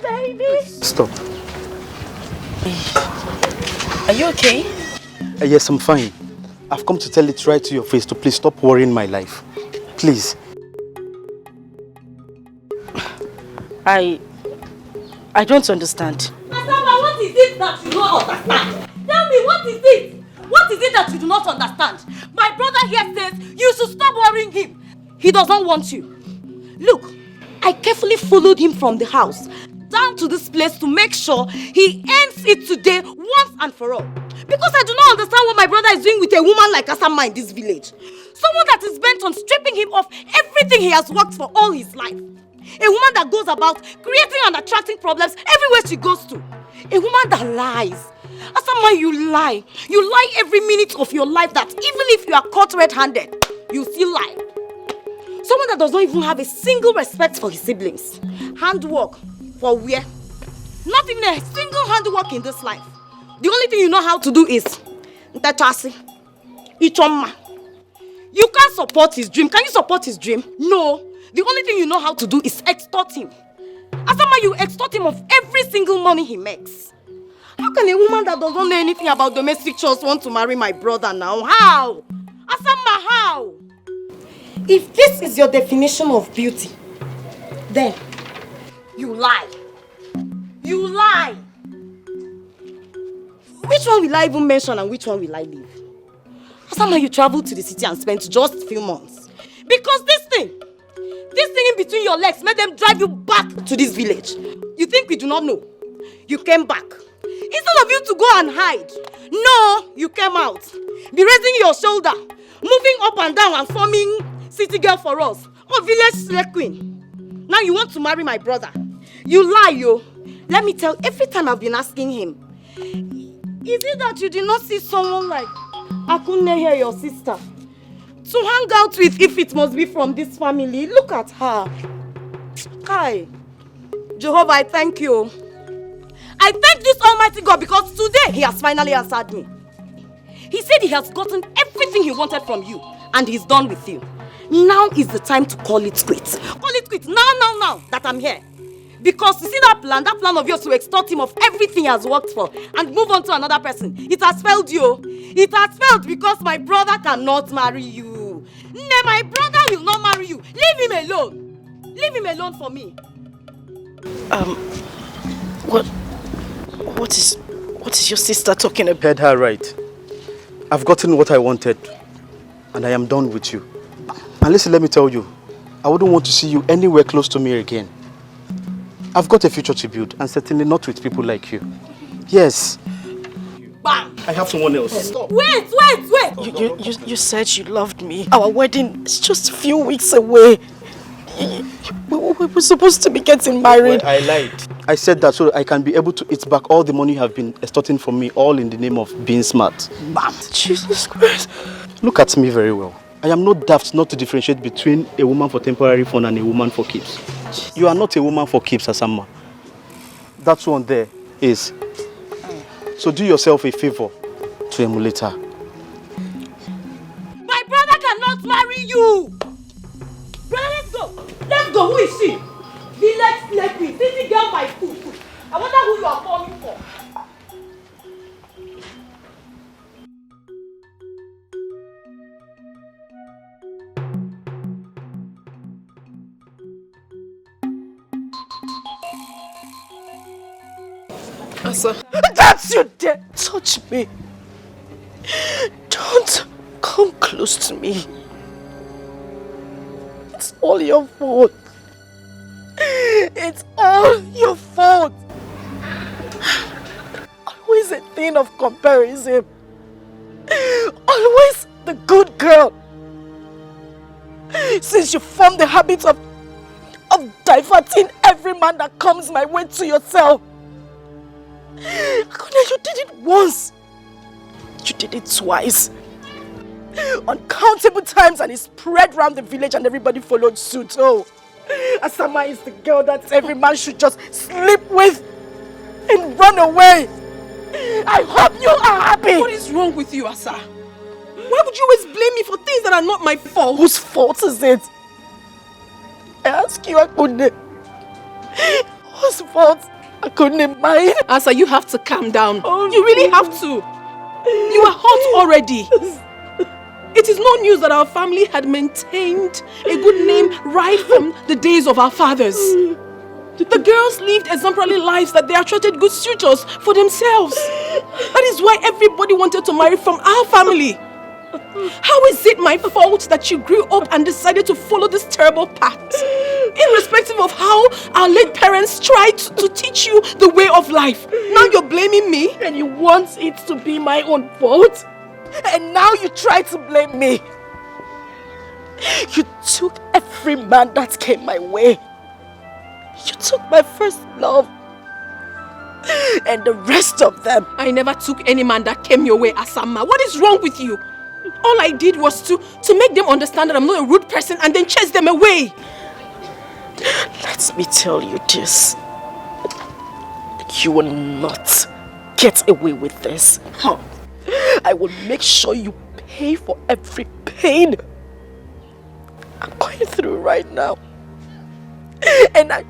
baby. Stop. Are you okay? Yes, I'm fine. I've come to tell it right to your face to please stop worrying my life. Please. I don't understand. Asama, what is it that you don't understand? Tell me, what is it? What is it that you do not understand? My brother here says you should stop worrying him. He doesn't want you. Look, I carefully followed him from the house down to this place to make sure he ends it today once and for all. Because I do not understand what my brother is doing with a woman like Asama in this village. Someone that is bent on stripping him of everything he has worked for all his life. A woman that goes about creating and attracting problems everywhere she goes to. A woman that lies. Asama, you lie. You lie every minute of your life that even if you are caught red-handed, you still lie. Someone that does not even have a single respect for his siblings. Handwork for where? Not even a single handwork in this life. The only thing you know how to do is Ntachasi, Ichoma. You can't support his dream. Can you support his dream? No. The only thing you know how to do is extort him. Asama, you extort him of every single money he makes. How can a woman that doesn't know anything about domestic chores want to marry my brother now? How? Asama, how? If this is your definition of beauty, then you lie. You lie. Which one will I even mention and which one will I leave? Asama, you traveled to the city and spent just a few months. Because this thing in between your legs made them drive you back to this village. You think we do not know? You came back. Instead of you to go and hide, no, you came out. Be raising your shoulder, moving up and down and forming city girl for us. Oh, village slave queen. Now you want to marry my brother. You lie, yo. Let me tell, every time I've been asking him, is it that you did not see someone like Akunne here, your sister, to hang out with if it must be from this family? Look at her. Kai. Jehovah, I thank you. I thank this Almighty God because today He has finally answered me. He said He has gotten everything He wanted from you and He's done with you. Now is the time to call it quits. Call it quits now that I'm here. Because you see that plan of yours to extort him of everything he has worked for and move on to another person. It has failed you. It has failed because my brother cannot marry you. No, my brother will not marry you. Leave him alone. Leave him alone for me. What is your sister talking about? Heard her right. I've gotten what I wanted and I am done with you. And listen, let me tell you, I wouldn't want to see you anywhere close to me again. I've got a future to build and certainly not with people like you. Yes. Bam! I have someone else. Stop. Wait! You said you loved me. Our wedding is just a few weeks away. We were supposed to be getting married. Well, I lied. I said that so I can be able to eat back all the money you have been extorting from me, all in the name of being smart. Bam! Jesus Christ. Look at me very well. I am not daft not to differentiate between a woman for temporary fun and a woman for keeps. You are not a woman for keeps, Asama. That one there is. So do yourself a favor to emulate her. My brother cannot marry you! Brother, let's go! Let's go! Who is she? Village slave queen, city girl by foot. I wonder who you are calling for. Asa, that's you dare touch me. Don't come close to me. It's all your fault. It's all your fault. Always a thing of comparison. Always the good girl. Since you formed the habit of diverting every man that comes my way to yourself. You did it once. You did it twice. Uncountable times, and it spread around the village and everybody followed suit. Oh, Asama is the girl that every man should just sleep with and run away. I hope you are happy. What is wrong with you, Asa? Why would you always blame me for things that are not my fault? Whose fault is it? I ask you, Akunde. Whose fault? I couldn't mind. Asa, you have to calm down. Oh, you really have to. You are hot already. It is no news that our family had maintained a good name right from the days of our fathers. The girls lived exemplary lives that they attracted good suitors for themselves. That is why everybody wanted to marry from our family. How is it my fault that you grew up and decided to follow this terrible path? Irrespective of how our late parents tried to teach you the way of life. Now you're blaming me? And you want it to be my own fault? And now you try to blame me. You took every man that came my way. You took my first love. And the rest of them. I never took any man that came your way, Asama. What is wrong with you? All I did was to make them understand that I'm not a rude person and then chase them away. Let me tell you this. You will not get away with this. I will make sure you pay for every pain I'm going through right now. And I...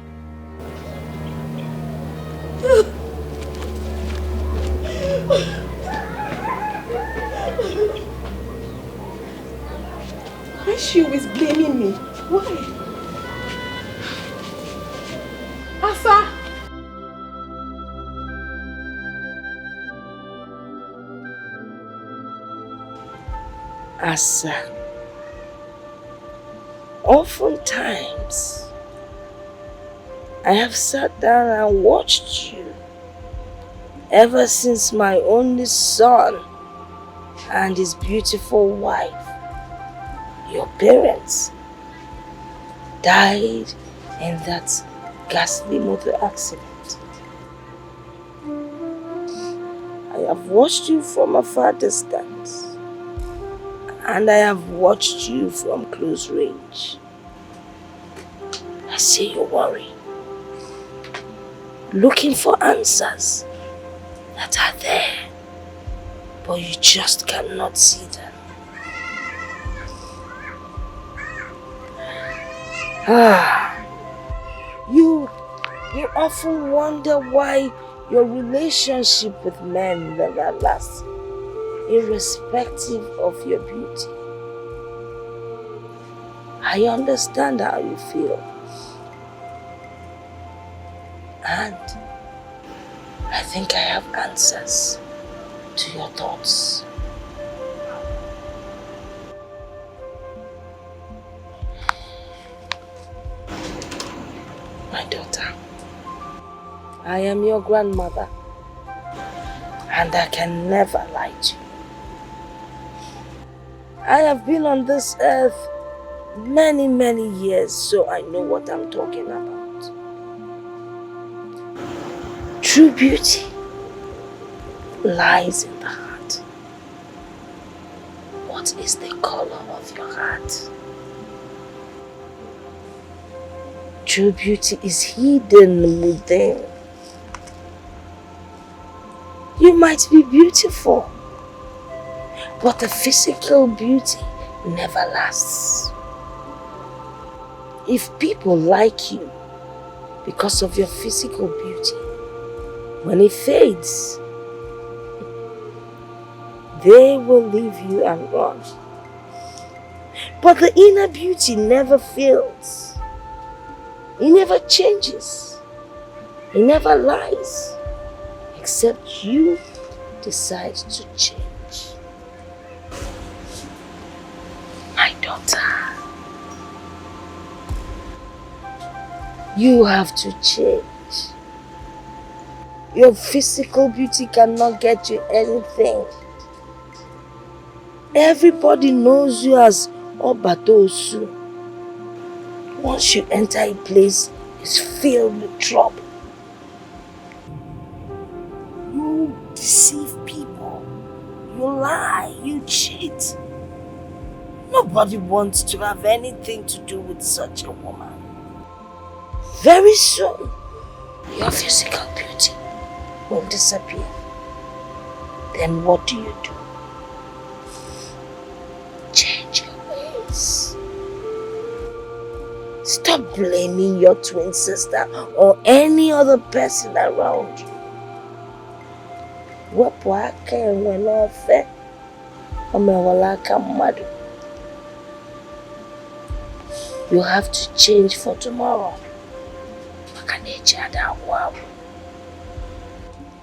Why is she always blaming me? Why? Asa! Asa, oftentimes I have sat down and watched you ever since my only son and his beautiful wife, your parents, died in that ghastly motor accident. I have watched you from a far distance. And I have watched you from close range. I see you worry, looking for answers that are there, but you just cannot see them. You often wonder why your relationship with men never lasts, irrespective of your beauty. I understand how you feel. And I think I have answers to your thoughts. My daughter, I am your grandmother, and I can never lie to you. I have been on this earth many, many years, so I know what I'm talking about. True beauty lies in the heart. What is the color of your heart? True beauty is hidden within. You might be beautiful, but the physical beauty never lasts. If people like you because of your physical beauty, when it fades, they will leave you and run. But the inner beauty never fails. It never changes. It never lies, except you decide to change. My daughter, you have to change. Your physical beauty cannot get you anything. Everybody knows you as Obatosu. Once you enter a place, it's filled with trouble. You deceive people. You lie. You cheat. Nobody wants to have anything to do with such a woman. Very soon, your physical beauty will disappear. Then what do? Change your ways. Stop blaming your twin sister or any other person around you. Wepụ aka enwe n'ofe, o mewala aka mmadụ. You have to change for tomorrow.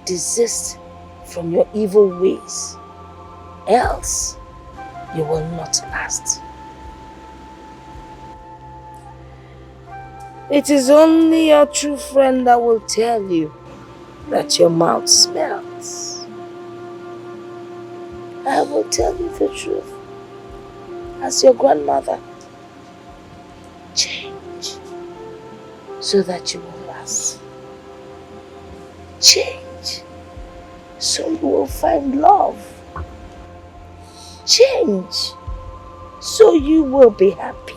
Desist from your evil ways, else you will not last. It is only your true friend that will tell you that your mouth smells. I will tell you the truth. As your grandmother, change so that you will last. Change so you will find love. Change so you will be happy.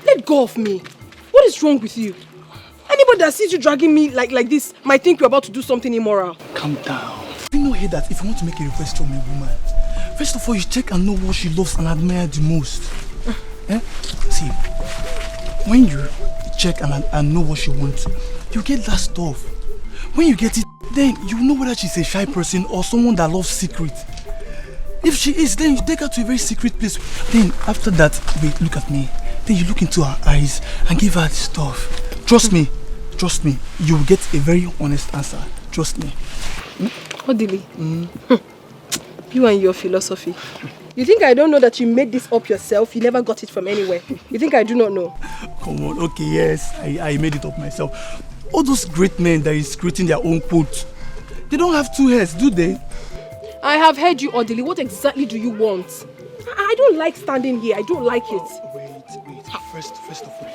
Let go of me. What is wrong with you? Anybody that sees you dragging me like this might think you're about to do something immoral. Calm down. You know here that if you want to make a request from a woman, first of all you check and know what she loves and admires the most. See, when you check and know what she wants, you get that stuff. When you get it, then you know whether she's a shy person or someone that loves secret. If she is, then you take her to a very secret place. Then after that, wait, look at me. Then you look into her eyes and give her the stuff. Trust me, you will get a very honest answer. Trust me. Odili, you and your philosophy. You think I don't know that you made this up yourself? You never got it from anywhere. You think I do not know? Come on, okay, yes, I made it up myself. All those great men that is creating their own quote, they don't have two heads, do they? I have heard you, Odili. What exactly do you want? I don't like standing here. I don't like it. Wait. First of all.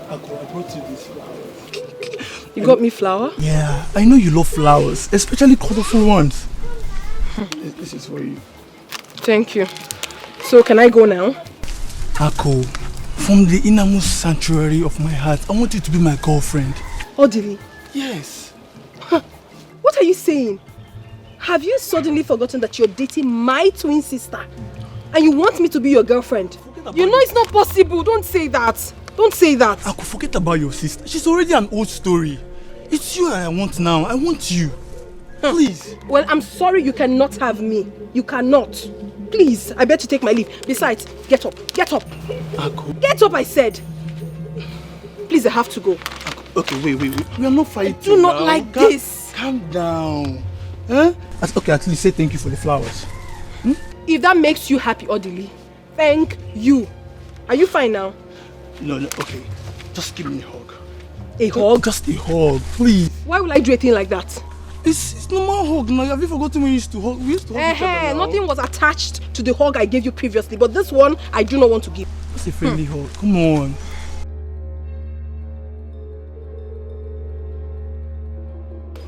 I brought you this flower. You got me flower? Yeah, I know you love flowers, especially colorful ones. This is for you. Thank you. So, can I go now? Ako, from the innermost sanctuary of my heart, I want you to be my girlfriend. Odili? Yes. What are you saying? Have you suddenly forgotten that you're dating my twin sister? And you want me to be your girlfriend? You know it's not possible. Don't say that. Don't say that. Ako, forget about your sister. She's already an old story. It's you I want now. I want you. Please. Well, I'm sorry you cannot have me. You cannot. Please, I bet you take my leave. Besides, get up. Get up. Ako. Get up, I said. Please, I have to go. Ako. Okay, wait. We are not fighting. I do not like this. Calm down. Huh? Okay, at least say thank you for the flowers. If that makes you happy, Odili, thank you. Are you fine now? No, okay. Just give me a hug. A hug? Just a hug, please. Why would I do a thing like that? It's normal hug now. Have you forgotten when we used to hug? We used to hug each other now. Nothing was attached to the hug I gave you previously, but this one, I do not want to give. Just a friendly hug. Come on.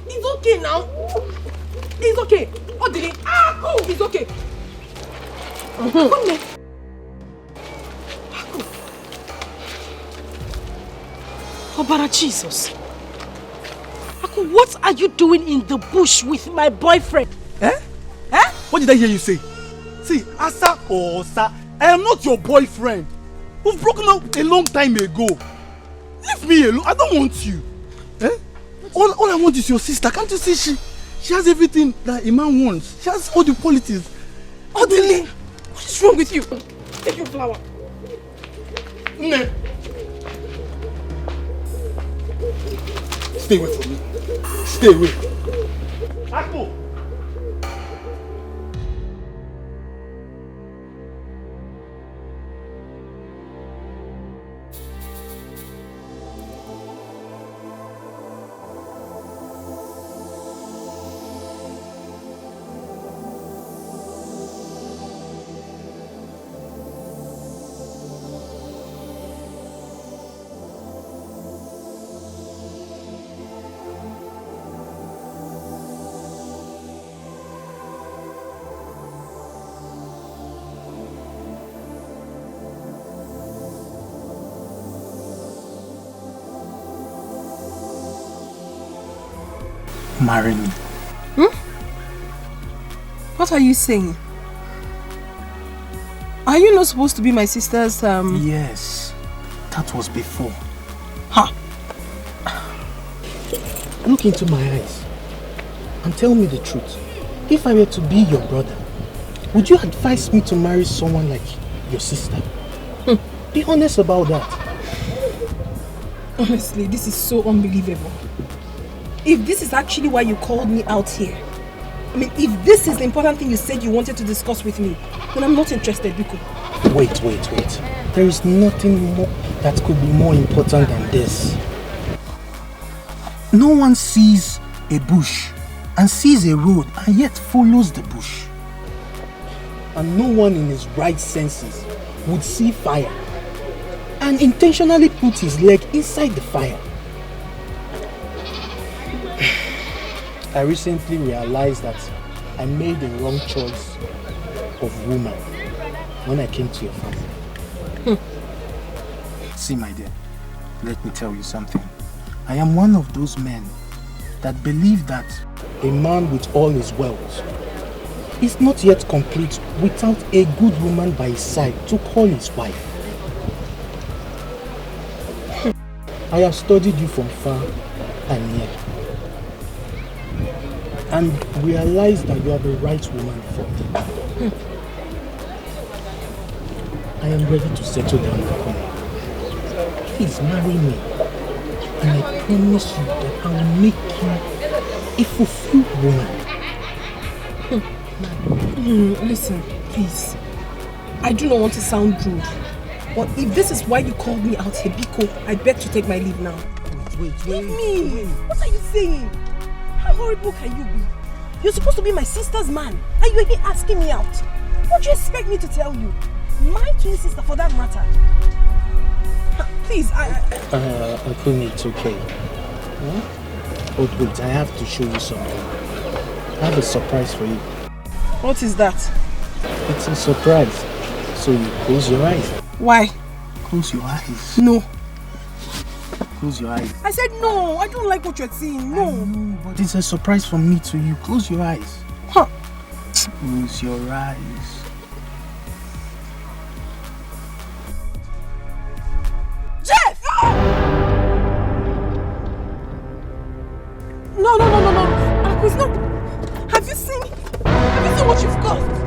It's okay now. It's okay. Odili, it's okay. Obara Jesus. Aku, what are you doing in the bush with my boyfriend? What did I hear you say? See, Asa or Osa, I am not your boyfriend. We've broken up a long time ago. Leave me alone. I don't want you. All I want is your sister. Can't you see she has everything that a man wants? She has all the qualities. Odili, what is wrong with you? Take your flower. Stay away from me. Stay away. Akpo! marry me. What are you saying? Are you not supposed to be my sister's Yes, that was before. Ha! Look into my eyes and tell me the truth. If I were to be your brother, would you advise me to marry someone like your sister? Be honest about that. Honestly, this is so unbelievable. If this is actually why you called me out here, I mean, if this is the important thing you said you wanted to discuss with me, then I'm not interested, Biko. Wait. There is nothing more that could be more important than this. No one sees a bush and sees a road and yet follows the bush. And no one in his right senses would see fire and intentionally put his leg inside the fire. I recently realized that I made the wrong choice of woman when I came to your family. See, my dear, let me tell you something. I am one of those men that believe that a man with all his wealth is not yet complete without a good woman by his side to call his wife. I have studied you from far and near and realized that you are the right woman for me. I am ready to settle down with you. Please marry me. And I promise you that I will make you a fulfilled woman. Listen, please. I do not want to sound rude, but if this is why you called me out here, Biko, I beg to take my leave now. Wait. Leave me! What are you saying? How horrible can you be? You're supposed to be my sister's man, and you're here asking me out. What do you expect me to tell you? My twin sister, for that matter. Please, Akuni, it's okay. Huh? But wait, I have to show you something. I have a surprise for you. What is that? It's a surprise. So you close your eyes. Why? Close your eyes. No. Close your eyes. I said no. I don't like what you're saying. No. No, but it's a surprise from me to you. Close your eyes. Huh. Close your eyes. Jeff! No. Aquis, no. Have you seen what you've caused?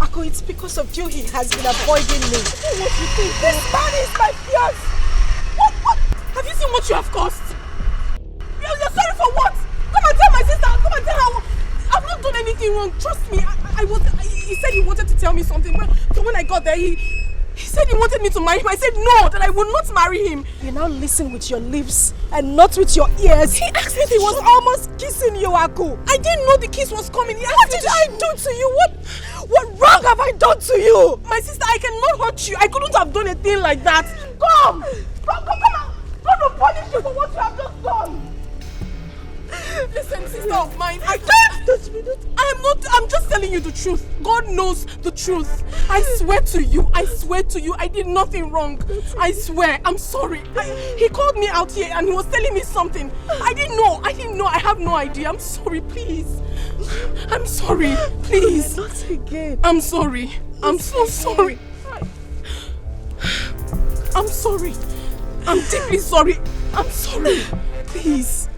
Ako, it's because of you he has been avoiding me. What you think? This man is my fiance. What? Have you seen what you have caused? You're sorry for what? Come and tell my sister. Come and tell her. I've not done anything wrong. Trust me. He said he wanted to tell me something. So when I got there, he said he wanted me to marry him. I said no, that I would not marry him. You now listen with your lips and not with your ears. He asked me He was almost kissing you, Aku. I didn't know the kiss was coming. What did I do to you? What wrong have I done to you? My sister, I cannot hurt you. I couldn't have done a thing like that. Come on. God will punish you for what you have just done. Listen, sister of mine, I can't touch me. I'm just telling you the truth. God knows the truth. I swear to you, I did nothing wrong. I swear, I'm sorry. He called me out here and he was telling me something. I didn't know, I have no idea. I'm sorry, please. I'm sorry, please. Not again. I'm sorry. I'm so sorry. I'm sorry. I'm deeply sorry. I'm sorry. Please.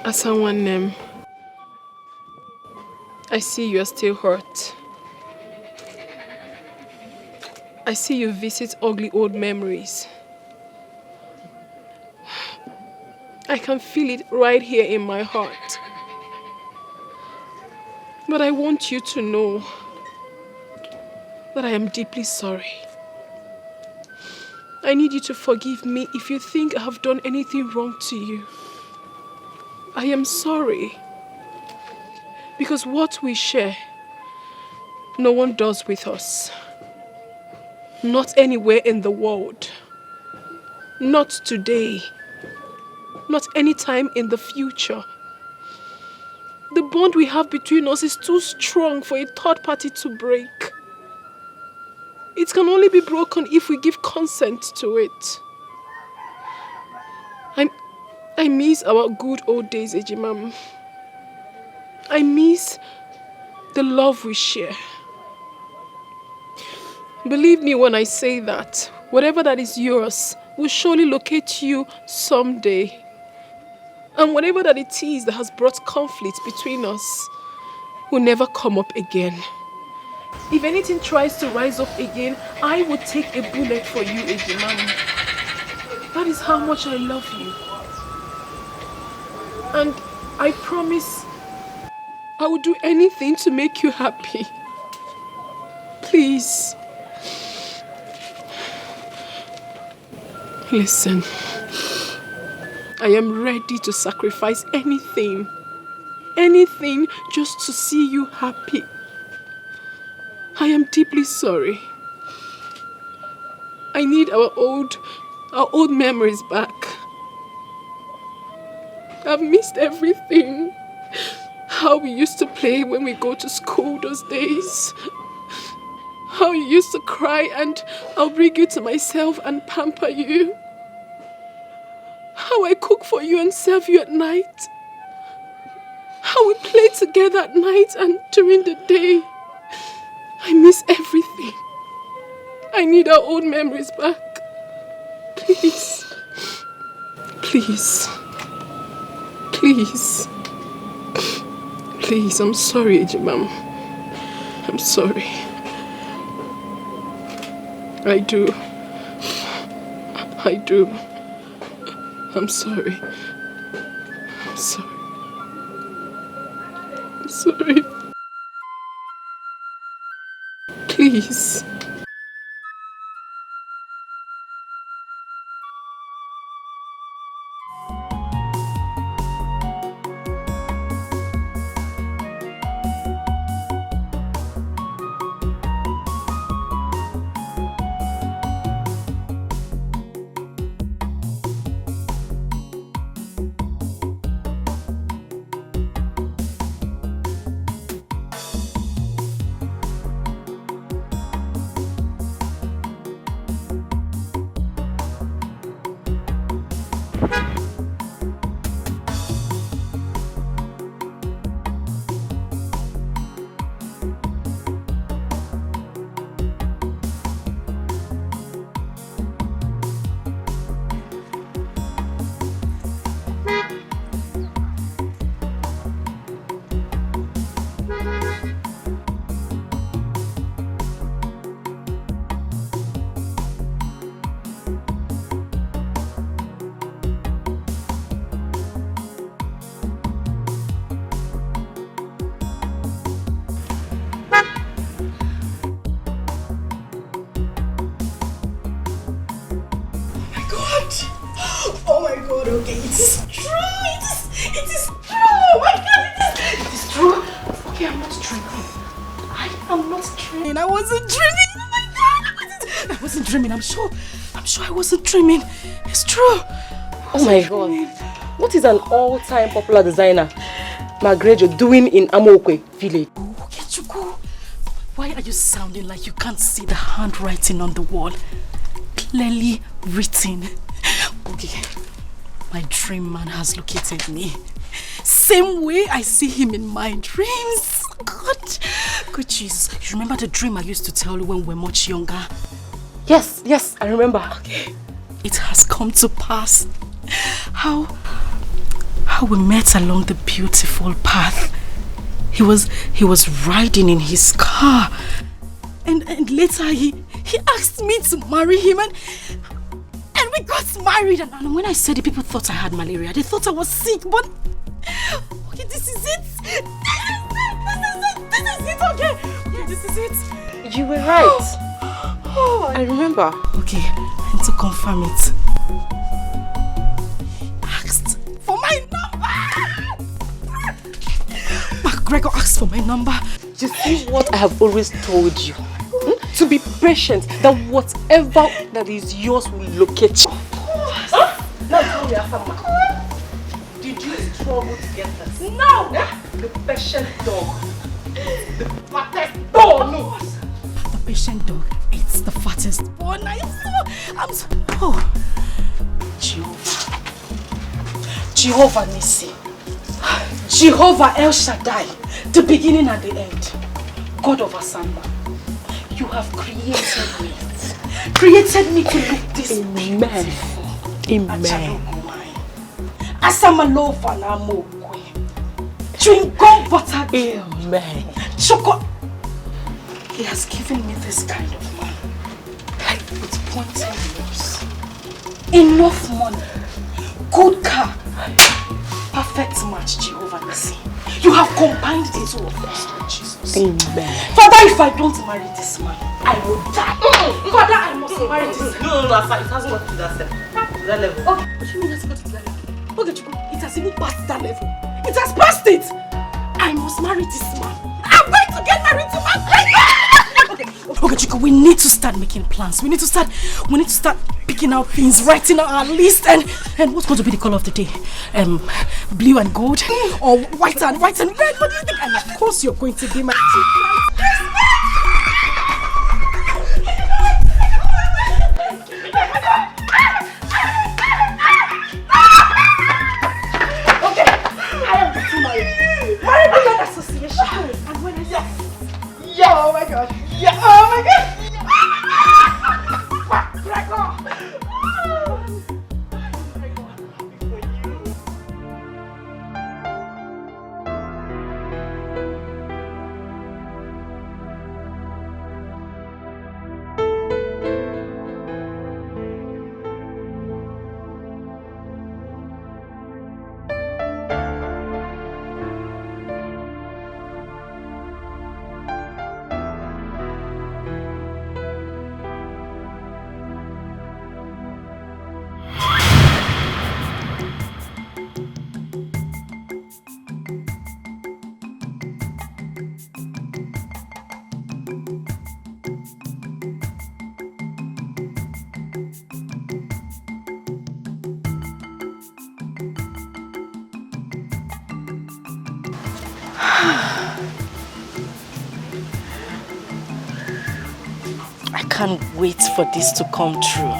As someone named, I see you are still hurt. I see you visit ugly old memories. I can feel it right here in my heart. But I want you to know that I am deeply sorry. I need you to forgive me if you think I have done anything wrong to you. I am sorry. Because what we share, no one does with us. Not anywhere in the world. Not today. Not anytime in the future. The bond we have between us is too strong for a third party to break. It can only be broken if we give consent to it. I miss our good old days, Ejimam. I miss the love we share. Believe me when I say that, whatever that is yours will surely locate you someday. And whatever that it is that has brought conflict between us will never come up again. If anything tries to rise up again, I will take a bullet for you, Ejimam. That is how much I love you. And I promise I will do anything to make you happy. Please. Listen. I am ready to sacrifice anything just to see you happy. I am deeply sorry. I need our old memories back. I've missed everything. How we used to play when we go to school those days. How you used to cry and I'll bring you to myself and pamper you. How I cook for you and serve you at night. How we play together at night and during the day. I miss everything. I need our old memories back. Please. Please. Please. Please, I'm sorry, Ejimam. I'm sorry. I do. I'm sorry. I'm sorry. I'm sorry. Please. Okay, it is true. It is true. Oh my God, it is true. Okay, I'm not dreaming. I am not dreaming. I wasn't dreaming. Oh my God, I wasn't dreaming. I'm sure I wasn't dreaming. It's true. Oh my God. What is an all-time popular designer, Magrejo, doing in Amokwe village? Chuku, why are you sounding like you can't see the handwriting on the wall? Clearly written. Okay. My dream man has located me. Same way I see him in my dreams. God. Good Jesus. You remember the dream I used to tell you when we were much younger? Yes, I remember. Okay. It has come to pass. How we met along the beautiful path. He was riding in his car. And later he asked me to marry him and we got married, and when I said it, people thought I had malaria. They thought I was sick, but okay, this is it. This is it. Okay, this is it. You were right. I remember. Okay, and to confirm it, asked for my number. McGregor asked for my number. You see what I have always told you? To be patient, that whatever that is yours will locate you. Now tell me, Asama, did you struggle to get this? No! The patient dog. The fattest dog. No. The patient dog. It's the fattest one. Oh, Jehovah Nissi, Jehovah El Shaddai, the beginning and the end, God of Asamba, you have created me to look this beautiful. Amen. Asama lofa na mokwe, chewing gum butter girl. Amen. Choco. He has given me this kind of man with pointed nose, enough money, good car, perfect match, Jehovah Nissi. You have combined the two of us, Lord Jesus. Amen. Father, if I don't marry this man, I will die. Father, I must marry this man. No, it hasn't got to that level. That level. Okay, what do you mean it has got to that level? Okay, Chico, it has even passed that level. It has passed it. I must marry this man. I'm going to get married to my friend. Okay, Chico, we need to start making plans. We need to start picking out things, writing out our list, and what's going to be the color of the day? Blue and gold, or white and red? What do you think? And of course, you're going to be my Okay, I am getting married. Married association. And when I say yeah, oh my God. Yeah, oh my God! I can't wait for this to come true.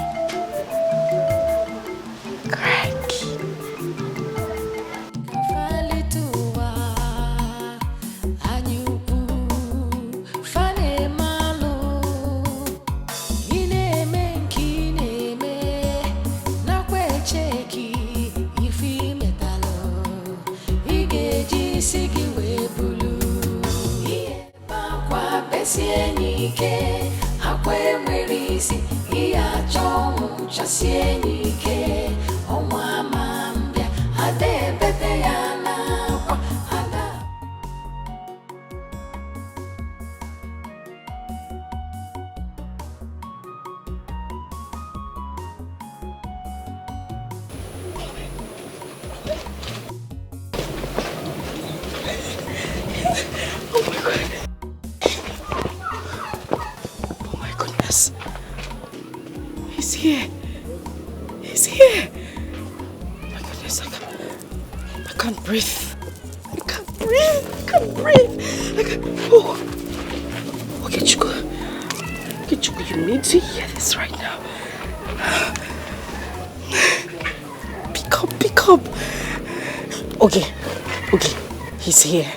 He's here.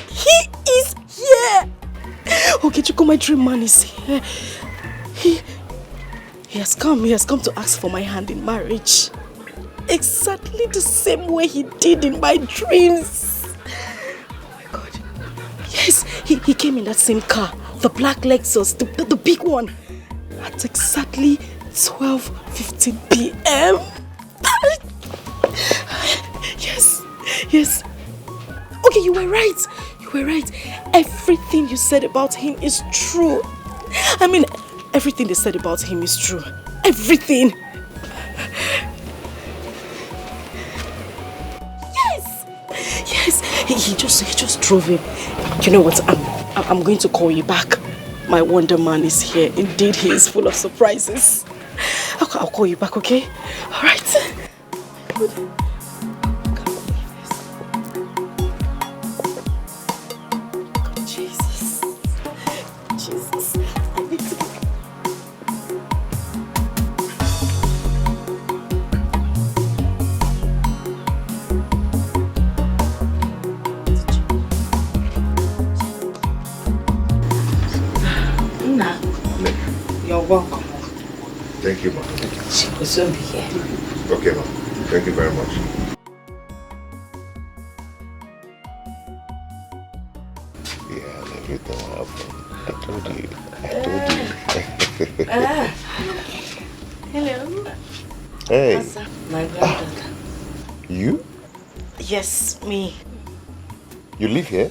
He is here. Okay, Chico, my dream man is here. He has come to ask for my hand in marriage. Exactly the same way he did in my dreams. Oh my God. Yes, he came in that same car. The black Lexus, the big one. At exactly 12:15 p.m. Yes. Okay, you were right. Everything you said about him is true. I mean, everything they said about him is true. Everything. Yes. He just drove in. You know what? I'm going to call you back. My Wonder Man is here. Indeed, he is full of surprises. I'll call you back, okay? All right. Jesus. I need to... You're welcome. Thank you, ma. She will soon be here. Okay, ma. Thank you very much. Yeah, everything will happen. I told you. Hello. Hey. My granddaughter. You? Yes, me. You live here?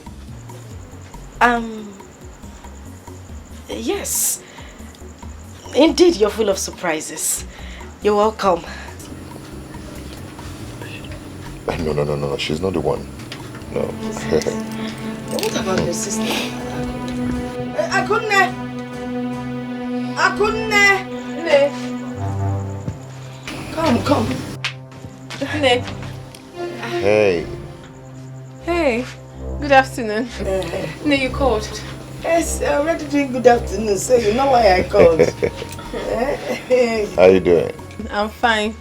Yes. Indeed, you're full of surprises. You're welcome. No. She's not the one. No. What about your sister? Akunne! Come. Hey. Hey, good afternoon. No, you called. Yes, I already doing good afternoon, so you know why I called. How you doing? I'm fine.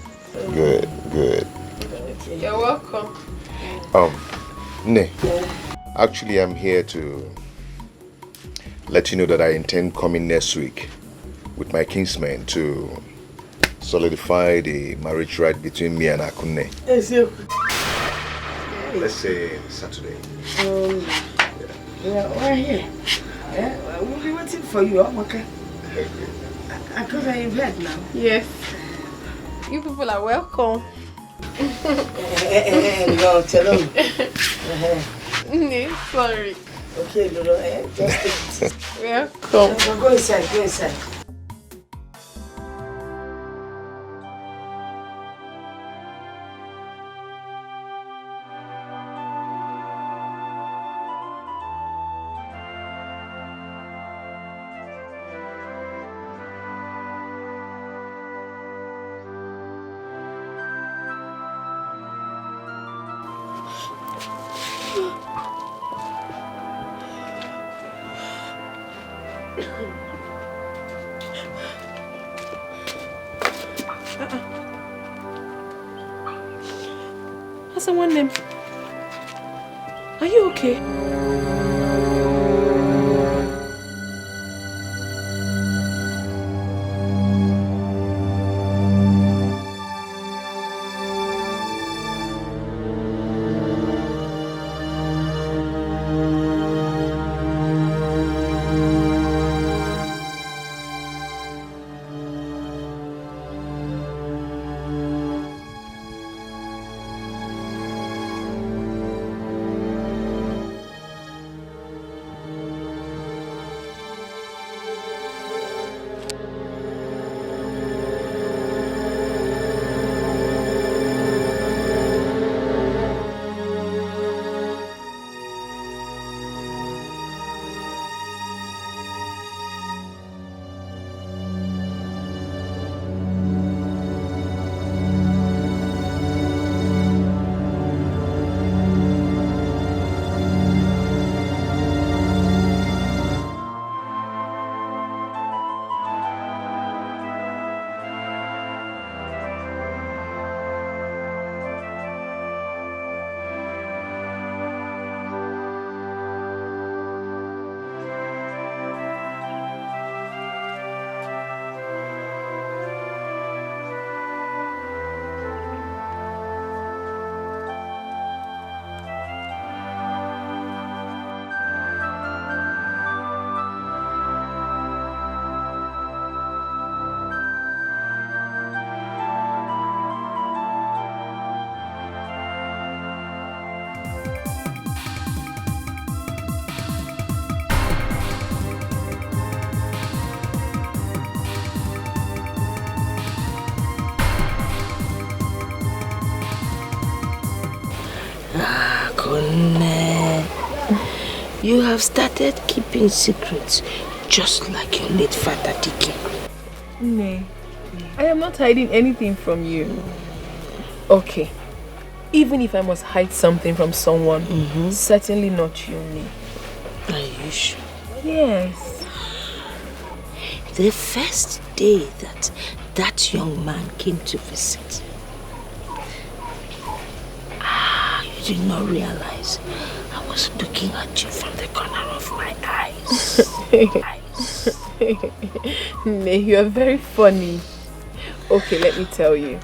Good. You're welcome. Ne. Actually, I'm here to let you know that I intend coming next week with my kinsmen to solidify the marriage right between me and Akunne. Yes, you. Let's say Saturday. Yeah, we're here. Yeah, we'll be waiting for you, okay? Akunne, you've heard now. Yes. You people are welcome. No, tell them. Sorry. Okay, Lolo, just take it. Welcome. Go inside. Has someone named? Are you okay? Ah, Kone. You have started keeping secrets just like your late father Dikeh. Nay, I am not hiding anything from you. Okay, even if I must hide something from someone, certainly not you, Nay. Are you sure? Yes. The first day that young man came to visit, you did not realize I was looking at you from the corner of my eyes. Nay, you are very funny. Okay, let me tell you.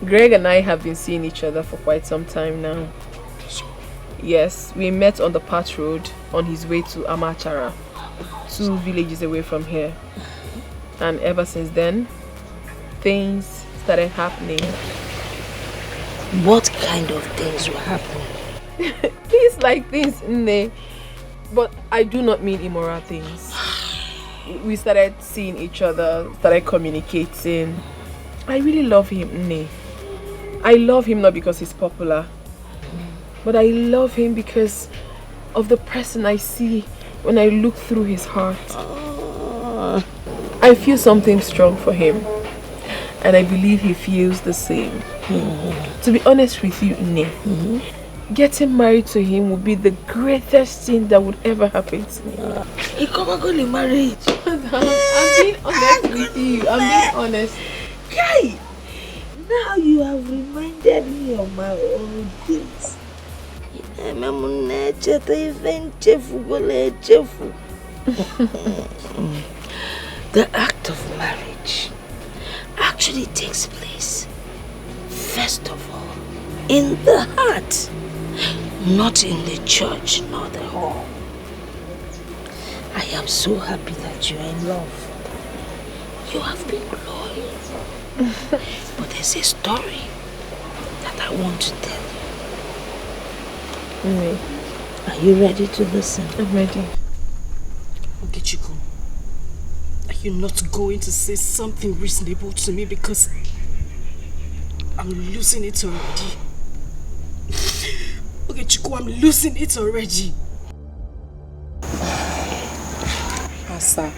Greg and I have been seeing each other for quite some time now. Yes, we met on the Path Road on his way to Amachara, 2 villages away from here. And ever since then, things started happening. What kind of things were happening? Things like things, Nne. But I do not mean immoral things. We started seeing each other, started communicating. I really love him, Nne. I love him not because he's popular, but I love him because of the person I see when I look through his heart. I feel something strong for him, and I believe he feels the same. To be honest with you, Nne, getting married to him would be the greatest thing that would ever happen to me. He come and go to marriage. I'm being honest with you. I'm being honest. Kai! Now you have reminded me of my old days. The act of marriage actually takes place, first of all, in the heart, not in the church nor the hall. I am so happy that you are in love. You have been glowing. But there's a story that I want to tell you. Are you ready to listen? I'm ready. Okechukwu, are you not going to say something reasonable to me because I'm losing it already? Okechukwu, I'm losing it already. Asa,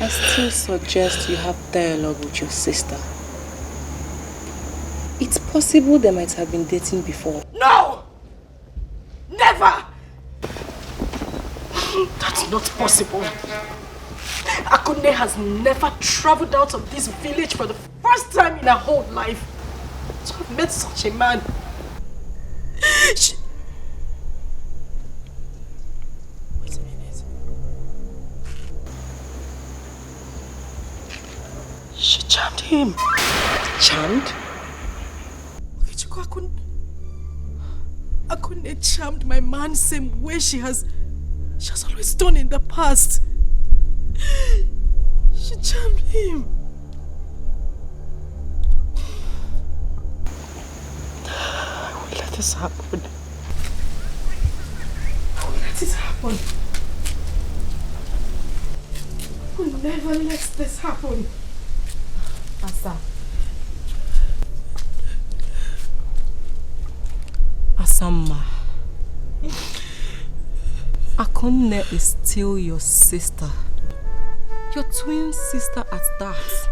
I still suggest you have dialogue with your sister. It's possible they might have been dating before. No! Never! That's not possible. Akunne has never traveled out of this village for the first time in her whole life. To have met such a man. Wait a minute. She charmed him. Charmed? Akunne charmed my man same way she has always done in the past. She charmed him. I will let this happen. I will let it happen. I will never let this happen. Asa. Asamma. Akunne is still your sister. Your twin sister at that.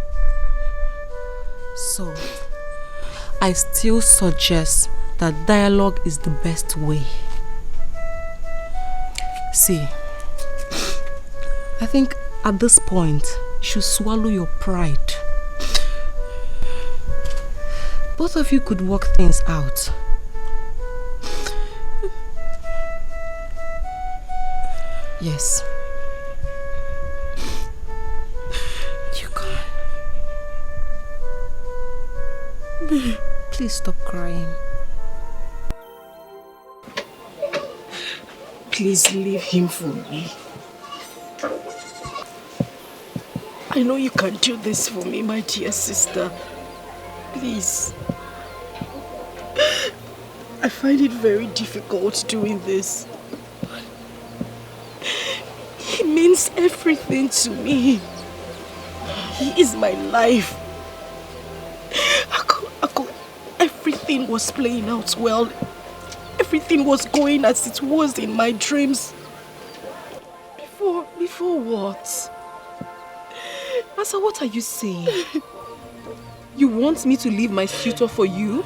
So, I still suggest that dialogue is the best way. See, I think at this point, you should swallow your pride. Both of you could work things out. Yes. You can. Please stop crying. Please leave him for me. I know you can do this for me, my dear sister. Please. I find it very difficult doing this. He means everything to me. He is my life. everything was playing out well. Everything was going as it was in my dreams. Before what? Asa, what are you saying? You want me to leave my suitor for you?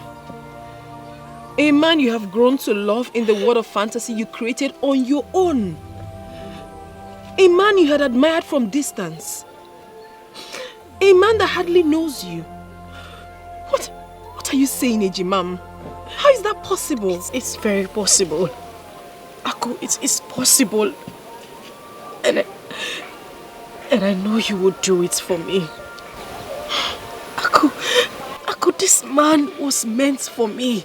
A man you have grown to love in the world of fantasy you created on your own. A man you had admired from distance. A man that hardly knows you. What are you saying, Ejimam? How is that possible? It's very possible. Aku, it's possible. And I know you would do it for me. Aku, this man was meant for me.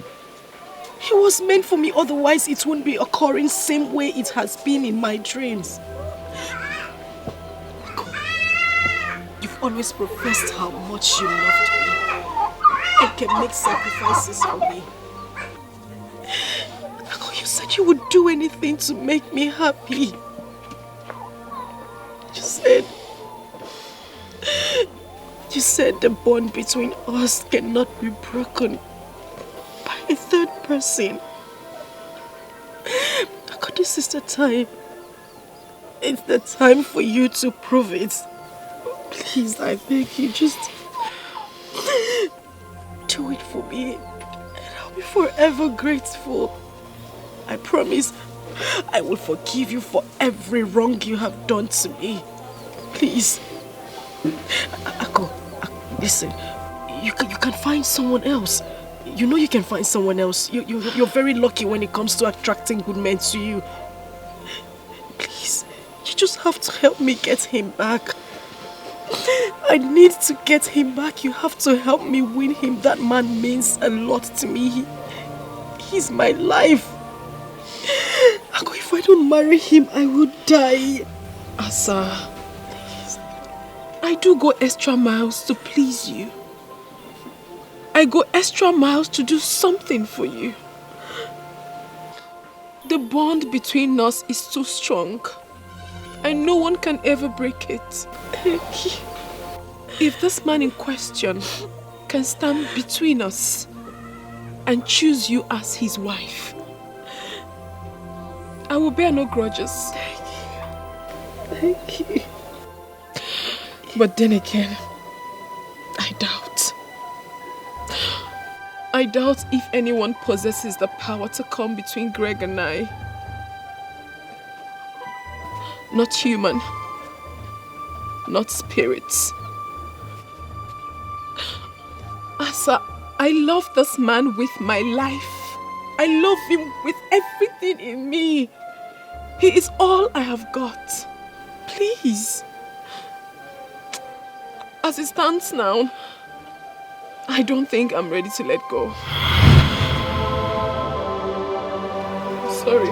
He was meant for me, otherwise it wouldn't be occurring same way it has been in my dreams. Aku, you've always professed how much you loved me and can make sacrifices for me. Aku, you said you would do anything to make me happy. You said the bond between us cannot be broken by a third person. Ako, this is the time. It's the time for you to prove it. Please, I beg you, just do it for me. And I'll be forever grateful. I promise I will forgive you for every wrong you have done to me. Please. Ako, listen, you can find someone else. You know you can find someone else. You're very lucky when it comes to attracting good men to you. Please, you just have to help me get him back. I need to get him back. You have to help me win him. That man means a lot to me. He's my life. Ako, if I don't marry him, I will die. Asa, I do go extra miles to please you. I go extra miles to do something for you. The bond between us is too strong, and no one can ever break it. If this man in question can stand between us and choose you as his wife, I will bear no grudges. Thank you. But then again, I doubt if anyone possesses the power to come between Greg and I. Not human, not spirits. Asa, I love this man with my life. I love him with everything in me. He is all I have got. Please. As it stands now, I don't think I'm ready to let go. Sorry.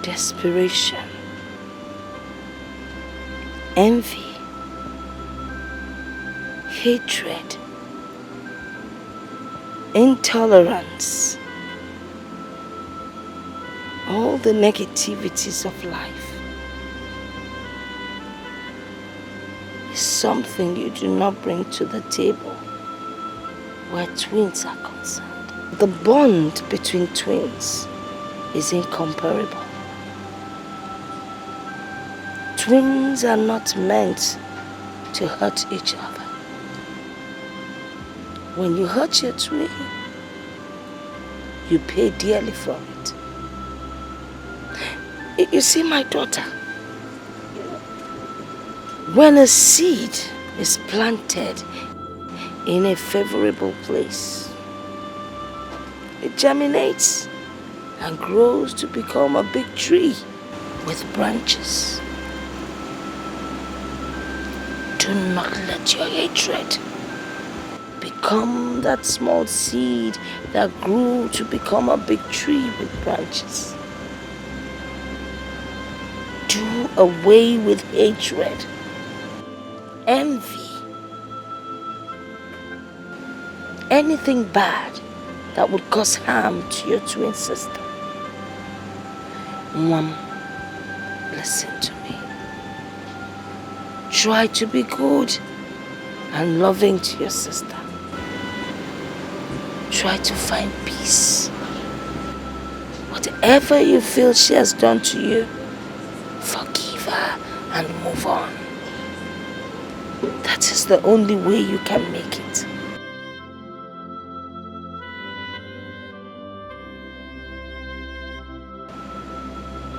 desperation, envy, hatred, intolerance, all the negativities of life is something you do not bring to the table where twins are concerned. The bond between twins is incomparable. Twins are not meant to hurt each other. When you hurt your twin, you pay dearly for it. You see, my daughter, when a seed is planted in a favorable place, it germinates and grows to become a big tree with branches. Do not let your hatred become that small seed that grew to become a big tree with branches. Do away with hatred, envy, anything bad that would cause harm to your twin sister. Mom, listen to me. Try to be good and loving to your sister. Try to find peace. Whatever you feel she has done to you, forgive her and move on. That is the only way you can make it.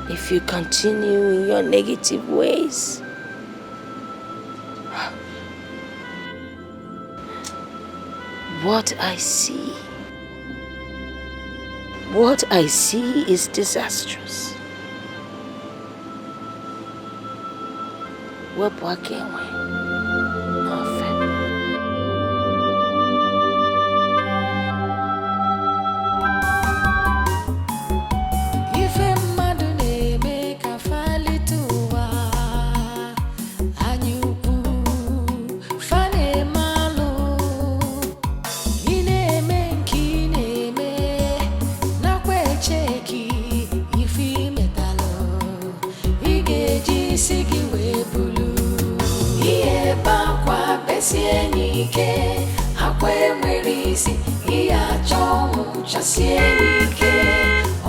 If you continue in your negative ways, what I see is disastrous. Wepụ aka enwe n'ofe. Ife mmadụ na-eme ka falite ụwa, anyị ukwu fa na-eme alụ. Ị na-eme nke ị na-eme nakwa echeki ife imetalụ. Ị ga-eji isi gị wee bulu ihe bakwa besie n'ike, akwa enwere isi ihe achọ ọnwụ chasie n'ike.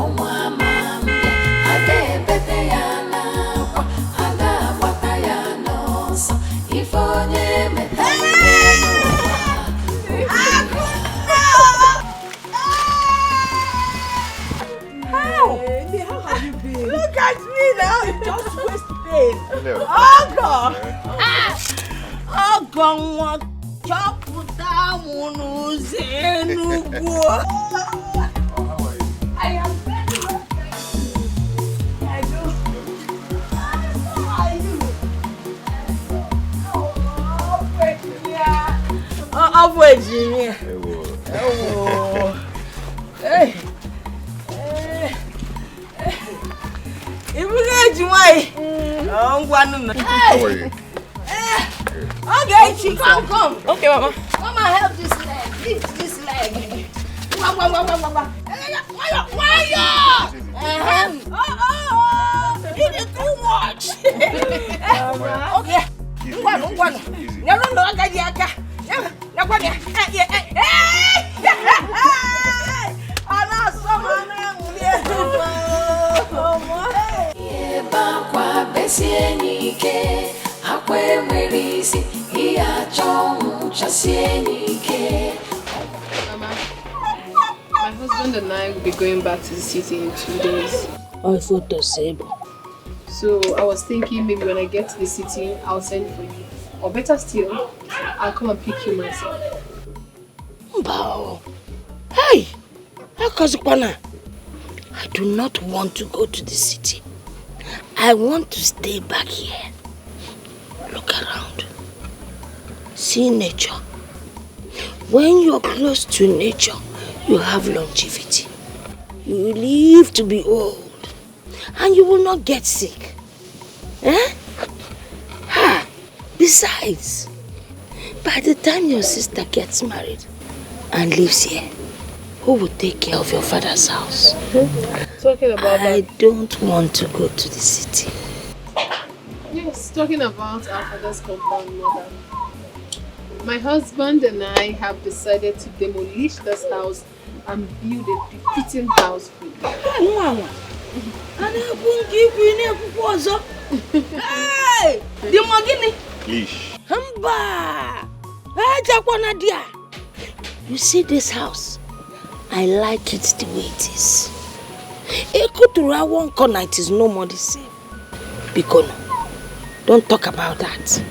Ọnwa ama mbịa ada ebete ya n'akwa, ada agbata ya n'ọsọ. Ife onye metalụ n'ụwa. How have you been? Look at me now. Just waist pain. Oh God. Oh God. Chọpụta mụ n'ụzọ Enugu. I am very well, thank you. I do. How are you? Oh, Virginia. Oh, hey. How are you? Okay, she come. Okay, Mama. Come and help this leg. Lift this leg. It is too much. Okay. Bakwa besie n'ike, akwa enwere isi ihe achọ ọnwụ chasie n'ike. Mama, my husband and I will be going back to the city in 2 days. I thought the same. So I was thinking maybe when I get to the city, I'll send for you. Or better still, I'll come and pick you myself. Mbao. Hey! Akazukwana. I do not want to go to the city. I want to stay back here. Look around. See nature. When you're close to nature, you have longevity. You live to be old. And you will not get sick. Eh? Besides, by the time your sister gets married and lives here, who will take care of your father's house? Talking about I don't want to go to the city. Yes, talking about our father's compound, mother. My husband and I have decided to demolish this house and build a befitting house for you. Hey! The Mogini! Leash. You see this house? I like it the way it is. Ekutura one corner, it is no more the same. Bikono, don't talk about that.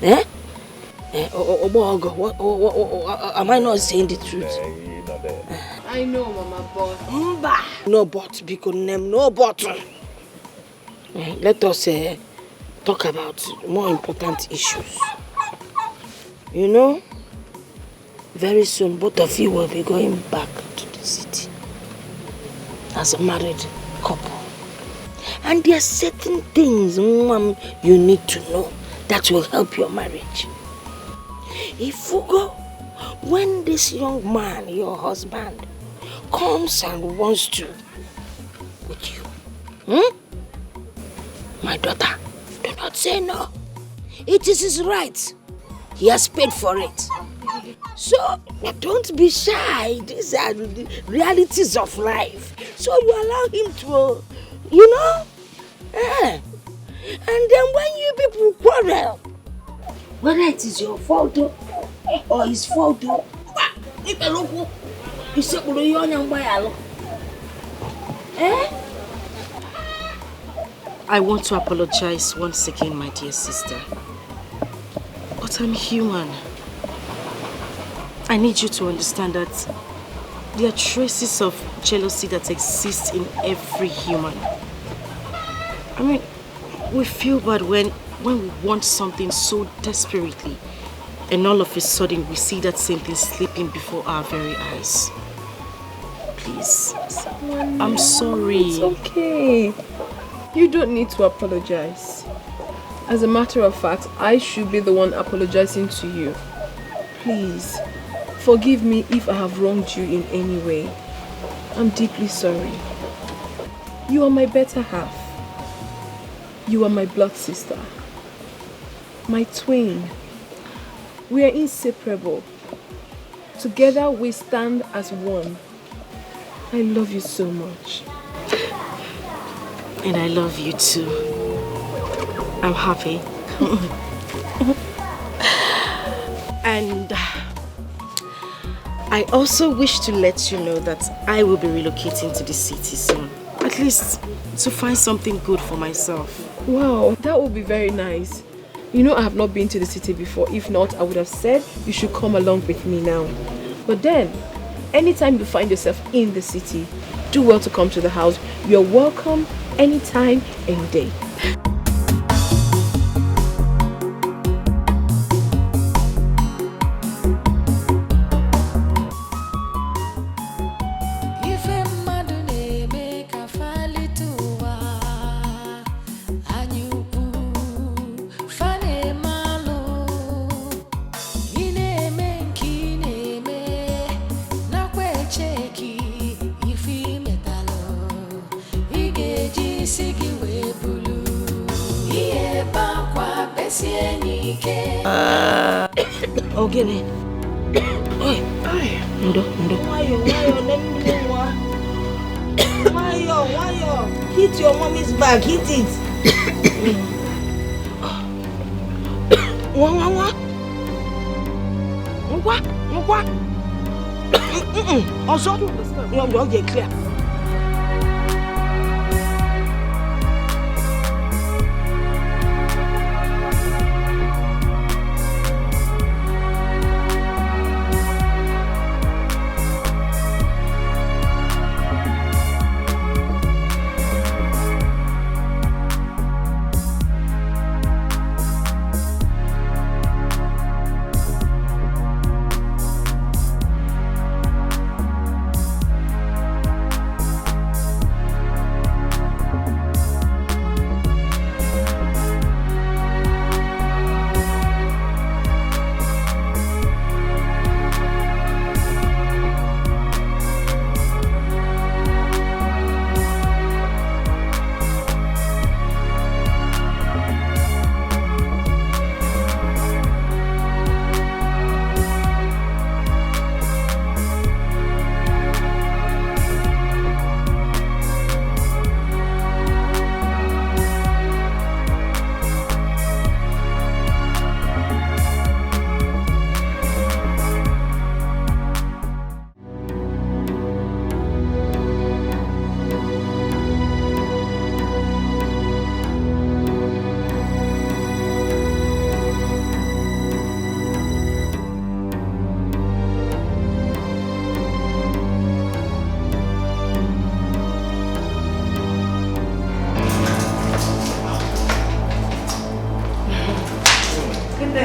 Eh? Am I not saying the truth? I know, Mama, but... No but, Bikono, no but. Let us talk about more important issues. You know, very soon both of you will be going back to the city as a married couple. And there are certain things, Mom, you need to know that will help your marriage. If you go, when this young man, your husband, comes and wants to with you, my daughter, do not say no. It is his right. He has paid for it. So, don't be shy. These are the realities of life. So you allow him to, you know? And then when you people quarrel, whether it is your fault or his fault, I want to apologize once again, my dear sister. But I'm human. I need you to understand that there are traces of jealousy that exist in every human. I mean, we feel bad when we want something so desperately, and all of a sudden we see that same thing slipping before our very eyes. Please, I'm sorry. It's okay. You don't need to apologize. As a matter of fact, I should be the one apologizing to you. Please, forgive me if I have wronged you in any way. I'm deeply sorry. You are my better half. You are my blood sister. My twin. We are inseparable. Together we stand as one. I love you so much. And I love you too. I'm happy. And I also wish to let you know that I will be relocating to the city soon. At least to find something good for myself. Wow, that would be very nice. You know, I have not been to the city before. If not, I would have said you should come along with me now. But then, anytime you find yourself in the city, do well to come to the house. You're welcome anytime, any day. Ogene. Oi. Ndo. Why? Hit your mommy's back. Hit it. What? Also, no, get clear.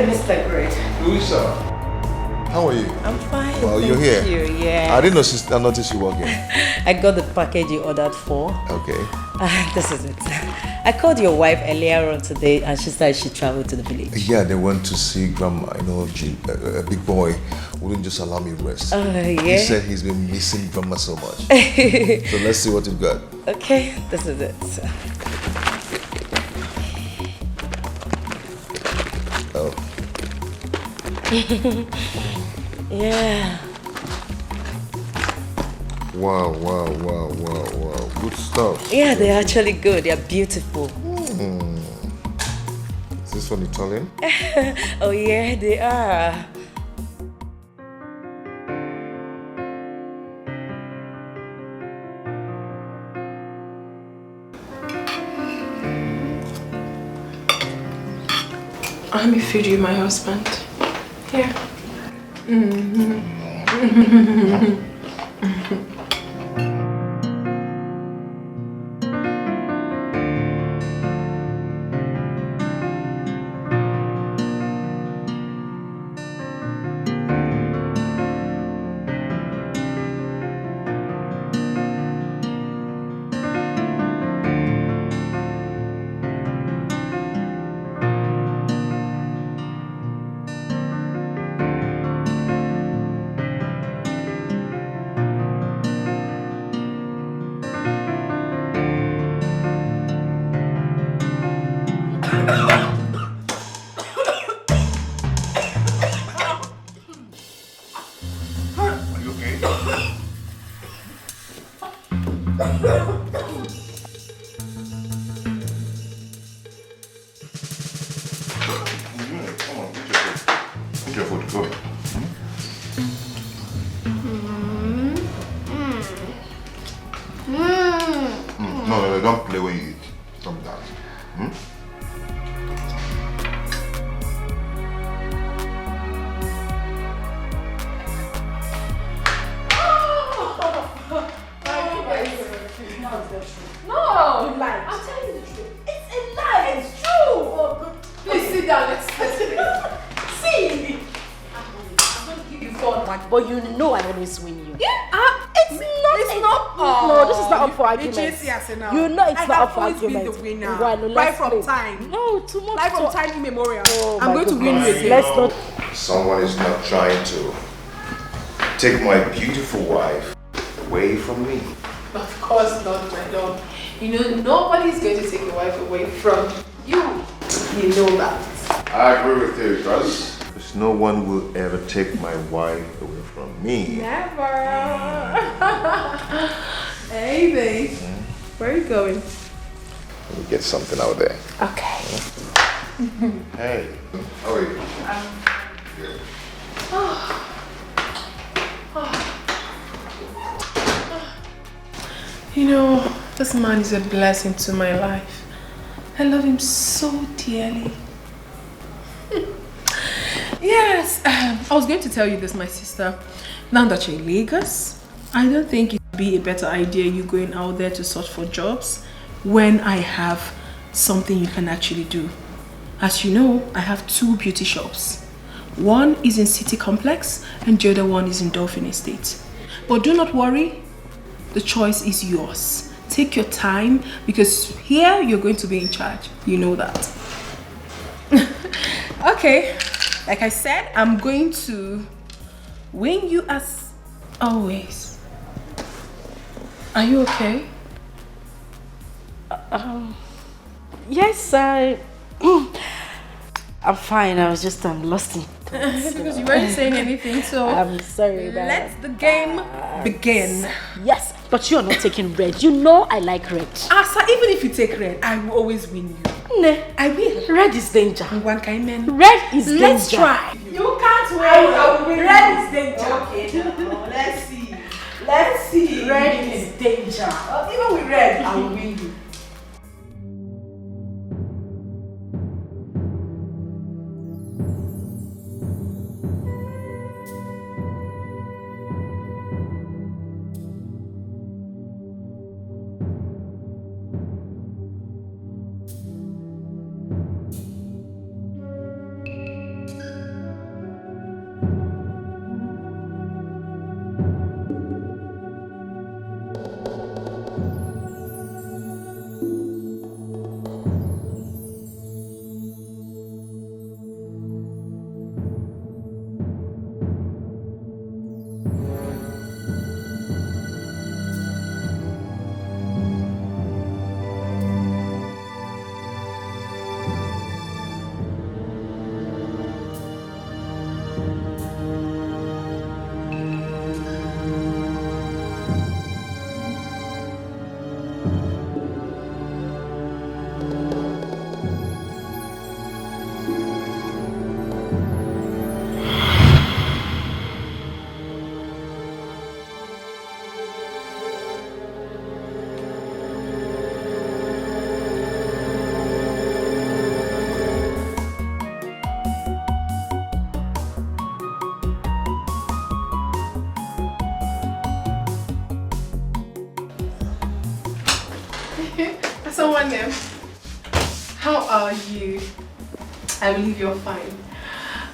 Mr. Great. Louisa, how are you? I'm fine. Well, thank you're here. You. Yeah. I didn't notice you walking. I got the package you ordered for. Okay. This is it. I called your wife earlier on today and she said she traveled to the village. Yeah, they went to see Grandma. You know, a big boy wouldn't just allow me rest. Yeah? He said he's been missing Grandma so much. So let's see what you've got. Okay, this is it. Oh. Yeah. Wow. Good stuff. Yeah, they're actually good. They're beautiful. Is this one Italian? Oh yeah, they are. Let me feed you, my husband. Here. No, don't play when you eat. Stop that. No, lie. I'm telling you the truth. It's a lie. It's true. Oh, good. Please sit down. Let's see. I'm going to give you 4 marks. But you know I always win you. Yeah. It's not. No, this is not up for argument. Now. You know it's not up for I have always argument. been the winner. Right, no, right let's from play. time. No, too much. Right from time immemorial. Oh, I'm going to win you again. Let's not. Someone is not trying to take my beautiful wife away from me. Of course not, my love. You know, nobody's going to take your wife away from you. You know that. I agree with you, because no one will ever take my wife away from me. Never. Hey, babe. Where are you going? Let me get something out there. Okay. Hey, how are you? Good. You know, this man is a blessing to my life. I love him so dearly. Yes, I was going to tell you this, my sister. Now that you're in Lagos, I don't think it would be a better idea you going out there to search for jobs when I have something you can actually do. As you know, I have 2 beauty shops. One is in City Complex and the other one is in Dolphin Estate. But do not worry, the choice is yours. Take your time because here you're going to be in charge. You know that. Okay, like I said, I'm going to win you as always. Are you okay? Yes, I'm fine. I was just lost in thoughts. Because you weren't saying anything, so I'm sorry about let the game begin. Yes, but you're not taking red. You know I like red. Asa, even if you take red, I will always win you. Ne, I will. red is danger. One kind man. Red is danger. Let's try. You can't win. I will win. Red is danger. Okay, let's see. Let's see. Red is danger. Even with red, I will win you. Nwanem, how are you? I believe you're fine.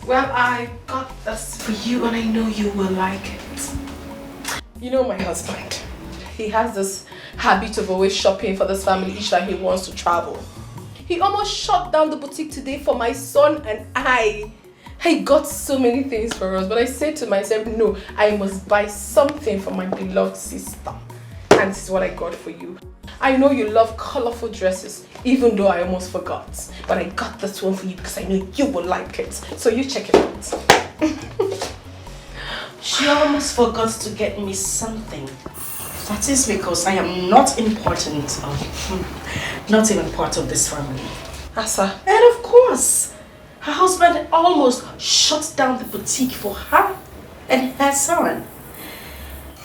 Well, I got this for you and I know you will like it. You know my husband. He has this habit of always shopping for this family each time he wants to travel. He almost shut down the boutique today for my son and I. I got so many things for us, but I said to myself, no, I must buy something for my beloved sister. And this is what I got for you. I know you love colorful dresses, even though I almost forgot. But I got this one for you because I know you will like it. So you check it out. She almost forgot to get me something. That is because I am not important, not even part of this family. Asa. And of course, her husband almost shut down the boutique for her and her son.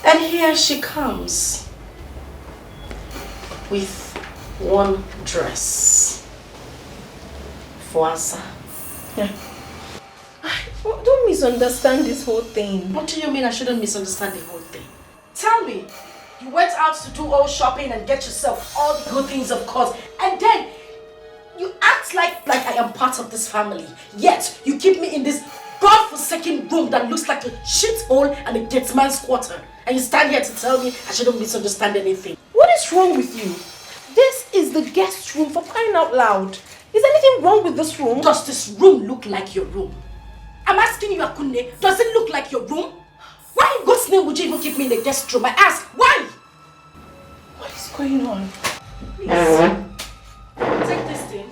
And here she comes with one dress for Asa. Yeah. Don't misunderstand this whole thing. What do you mean I shouldn't misunderstand the whole thing? Tell me, you went out to do all shopping and get yourself all the good things, of course, and then you act like I am part of this family. Yet you keep me in this God-forsaken room that looks like a shithole and a dead man's quarter. And you stand here to tell me I shouldn't misunderstand anything. What is wrong with you? This is the guest room, for crying out loud. Is anything wrong with this room? Does this room look like your room? I'm asking you, Akunne, does it look like your room? Why in God's name would you even keep me in the guest room? I ask, why? What is going on? Please, take this thing.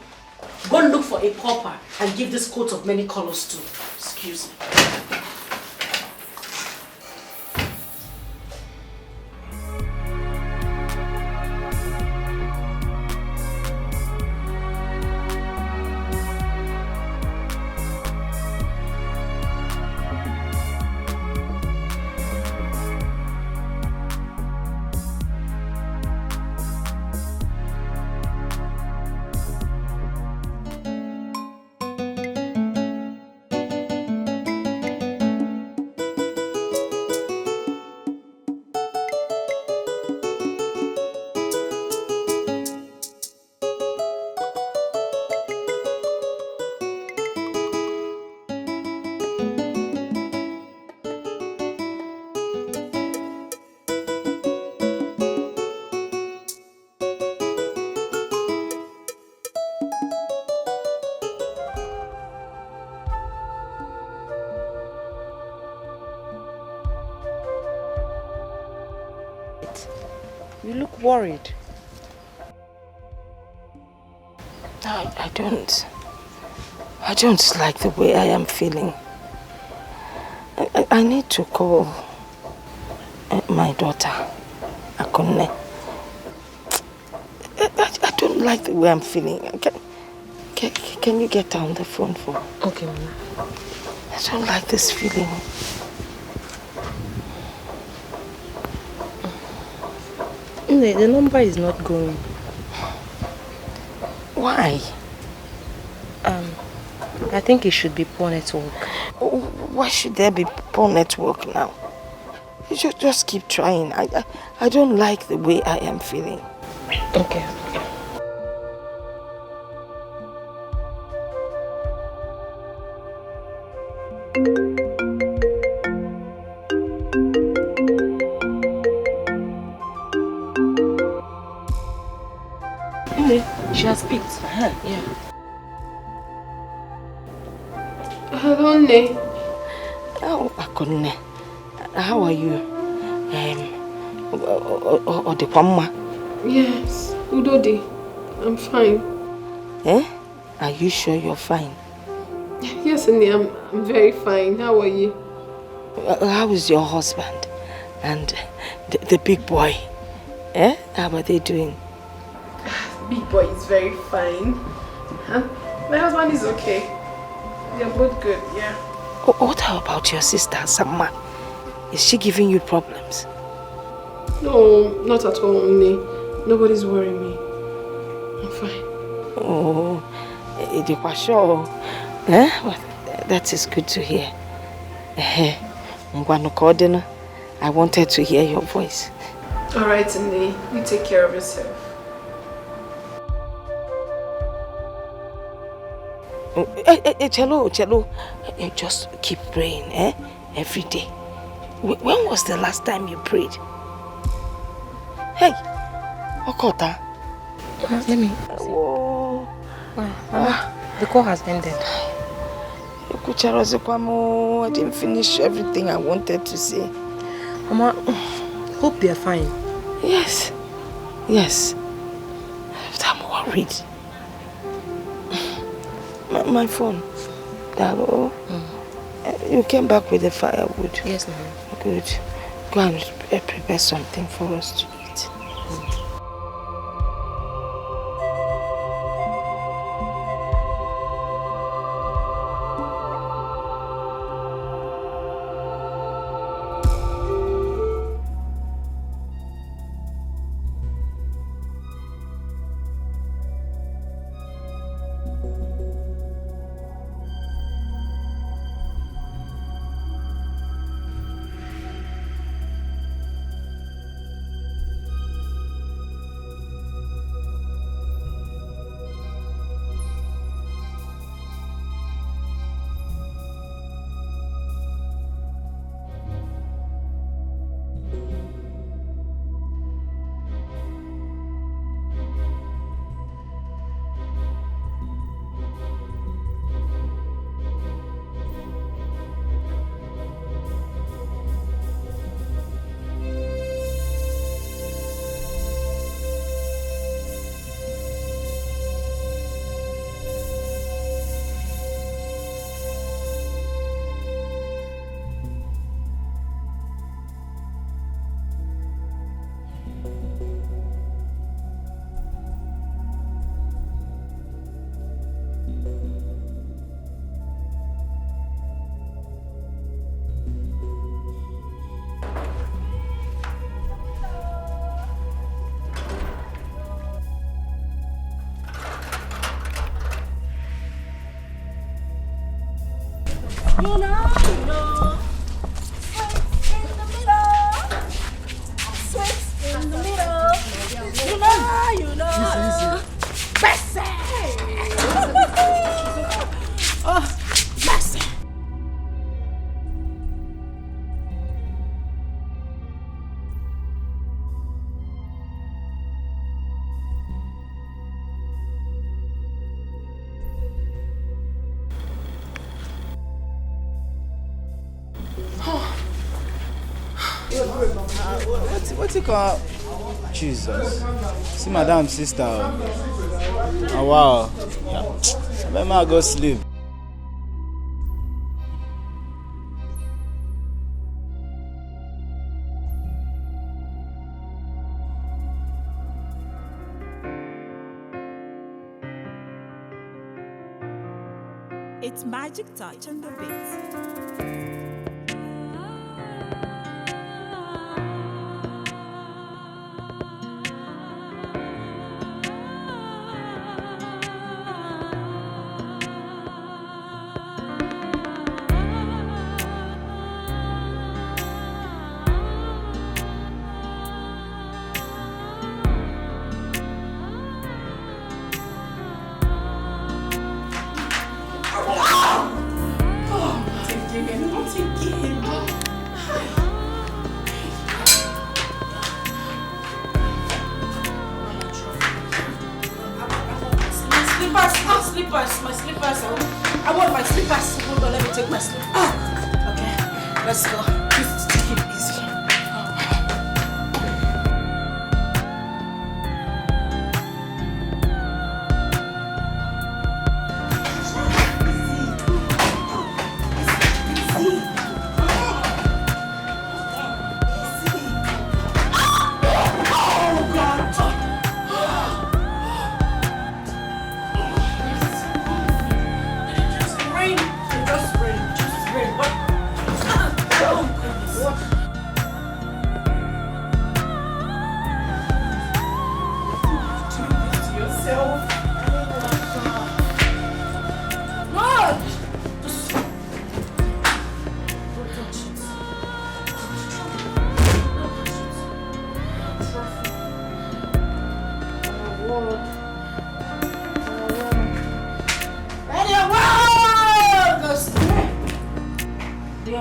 Go look for a pauper and give this coat of many colors to. Excuse me. You look worried. I don't like the way I am feeling. I need to call my daughter, Akunne. I don't like the way I'm feeling. Can you get down the phone for me? Okay, Mama. I don't like this feeling. The number is not going. Why? I think it should be poor network. Why should there be poor network now? You should just keep trying. I don't like the way I am feeling. Okay. She has picked. Yeah. Hello, Ne. Oh, Akunne. How are you? Odekwamma. Yes, Udodi. I'm fine. Eh? Are you sure you're fine? Yes, Ne, I'm very fine. How are you? How is your husband? And the big boy? Eh? How are they doing? Big boy is very fine. My husband is okay. They're both good, yeah. What about your sister, Sama? Is she giving you problems? No, not at all, Ne. Nobody's worrying me. I'm fine. Oh, Edikwa, eh? Well, that is good to hear. I wanted to hear your voice. Alright, Ne. You take care of yourself. Chelo, just keep praying, every day. When was the last time you prayed? Hey, Okota. Let me. Oh. The call has ended. I didn't finish everything I wanted to say. Mama, hope they're fine. Yes. I'm worried. My phone. Dalo, you came back with the firewood. Yes, ma'am. Good. Go and prepare something for us to eat. You know. Sweet in the middle. You know. Bessie. Oh, Bessie. What's it called? Jesus. See madam sister. Oh wow. Yeah. Let me go sleep. It's magic touch on the beat. My slippers. I want my slippers. Hold on, let me take my slippers. Okay, let's go. Just take it easy.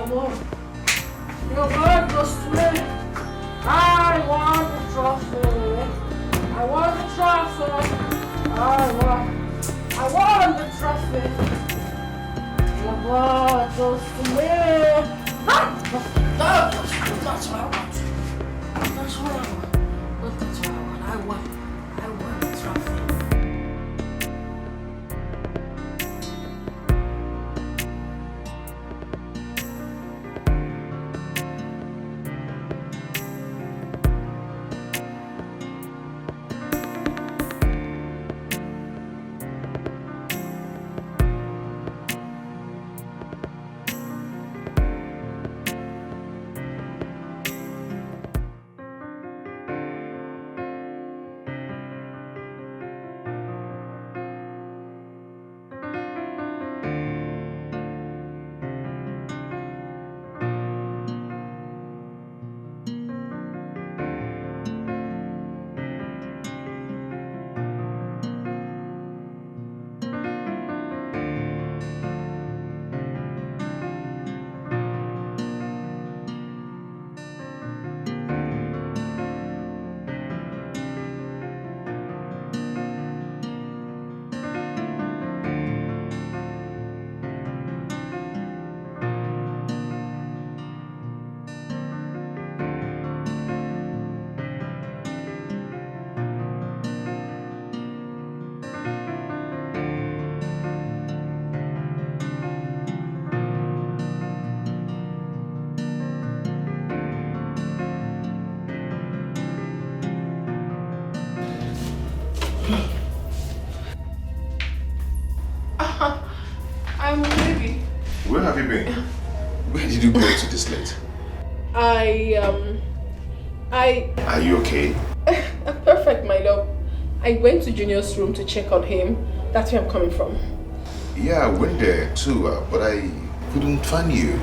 Your word goes to me. I want the trophy. I want the trophy. I want the trophy. Your word goes to me. That's what I want. That's what I want. That's what I want. I want the trophy. I'm ready. Where have you been? Where did you go to this late? Are you okay? Perfect, my love. I went to Junior's room to check on him. That's where I'm coming from. Yeah, I went there too, but I couldn't find you.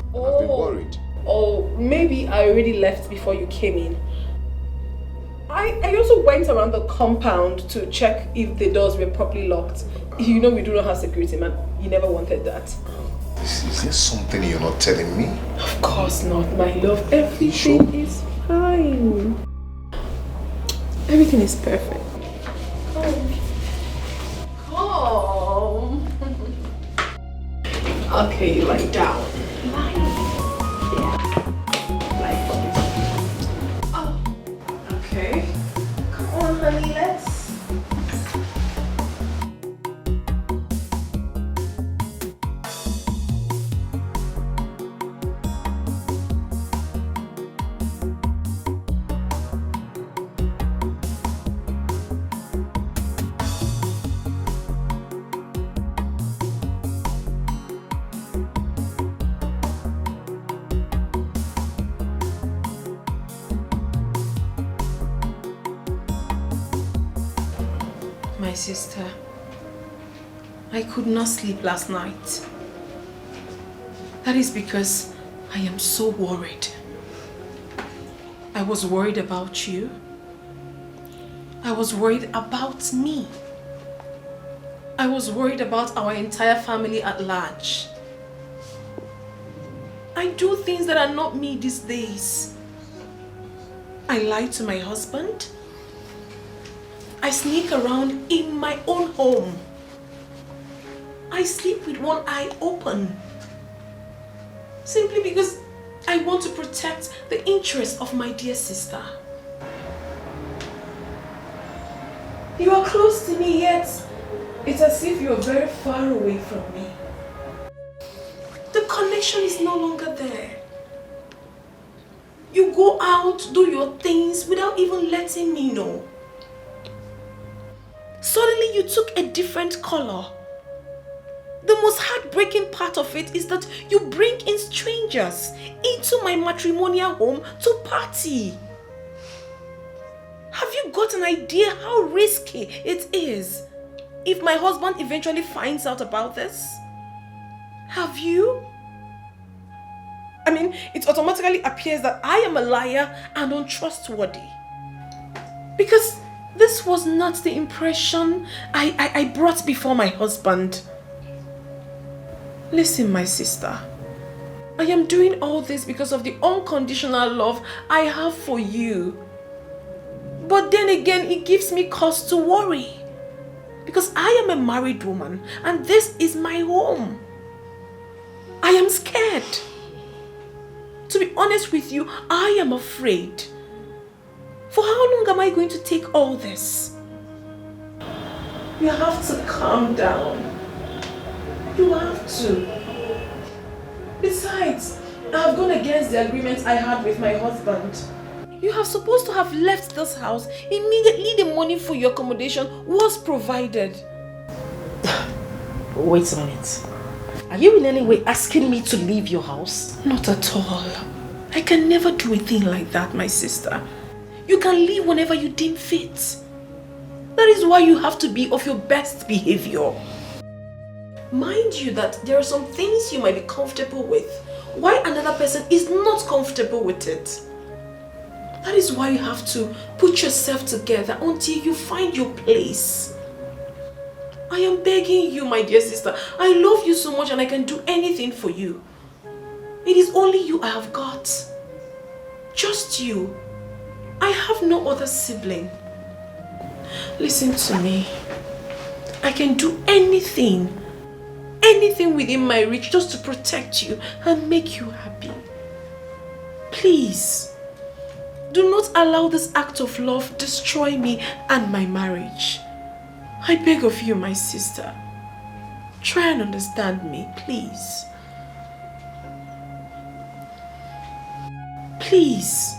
I've been worried. Oh, maybe I already left before you came in. I also went around the compound to check if the doors were properly locked. You know we do not have security, man. You never wanted that. Is there something you're not telling me? Of course not, my love. Everything is fine. Everything is perfect. Come. Okay, you lie down. Okay. Come on, honey, let's. My sister, I could not sleep last night. That is because I am so worried. I was worried about you. I was worried about me. I was worried about our entire family at large. I do things that are not me these days. I lie to my husband. I sneak around in my own home. I sleep with one eye open. Simply because I want to protect the interests of my dear sister. You are close to me, yet it's as if you are very far away from me. The connection is no longer there. You go out, do your things without even letting me know. Suddenly you took a different color. The most heartbreaking part of it is that you bring in strangers into my matrimonial home to party. Have you got an idea how risky it is if my husband eventually finds out about this? Have you? I mean, it automatically appears that I am a liar and untrustworthy. Because this was not the impression I brought before my husband. Listen, my sister. I am doing all this because of the unconditional love I have for you. But then again, it gives me cause to worry. Because I am a married woman and this is my home. I am scared. To be honest with you, I am afraid. For how long am I going to take all this? You have to calm down. You have to. Besides, I have gone against the agreement I had with my husband. You are supposed to have left this house immediately the money for your accommodation was provided. Wait a minute. Are you in any way asking me to leave your house? Not at all. I can never do a thing like that, my sister. You can leave whenever you deem fit. That is why you have to be of your best behavior. Mind you that there are some things you might be comfortable with, while another person is not comfortable with it. That is why you have to put yourself together until you find your place. I am begging you, my dear sister. I love you so much and I can do anything for you. It is only you I have got. Just you. I have no other sibling. Listen to me. I can do anything within my reach just to protect you and make you happy. Please, do not allow this act of love destroy me and my marriage. I beg of you, my sister. Try and understand me, please. Please.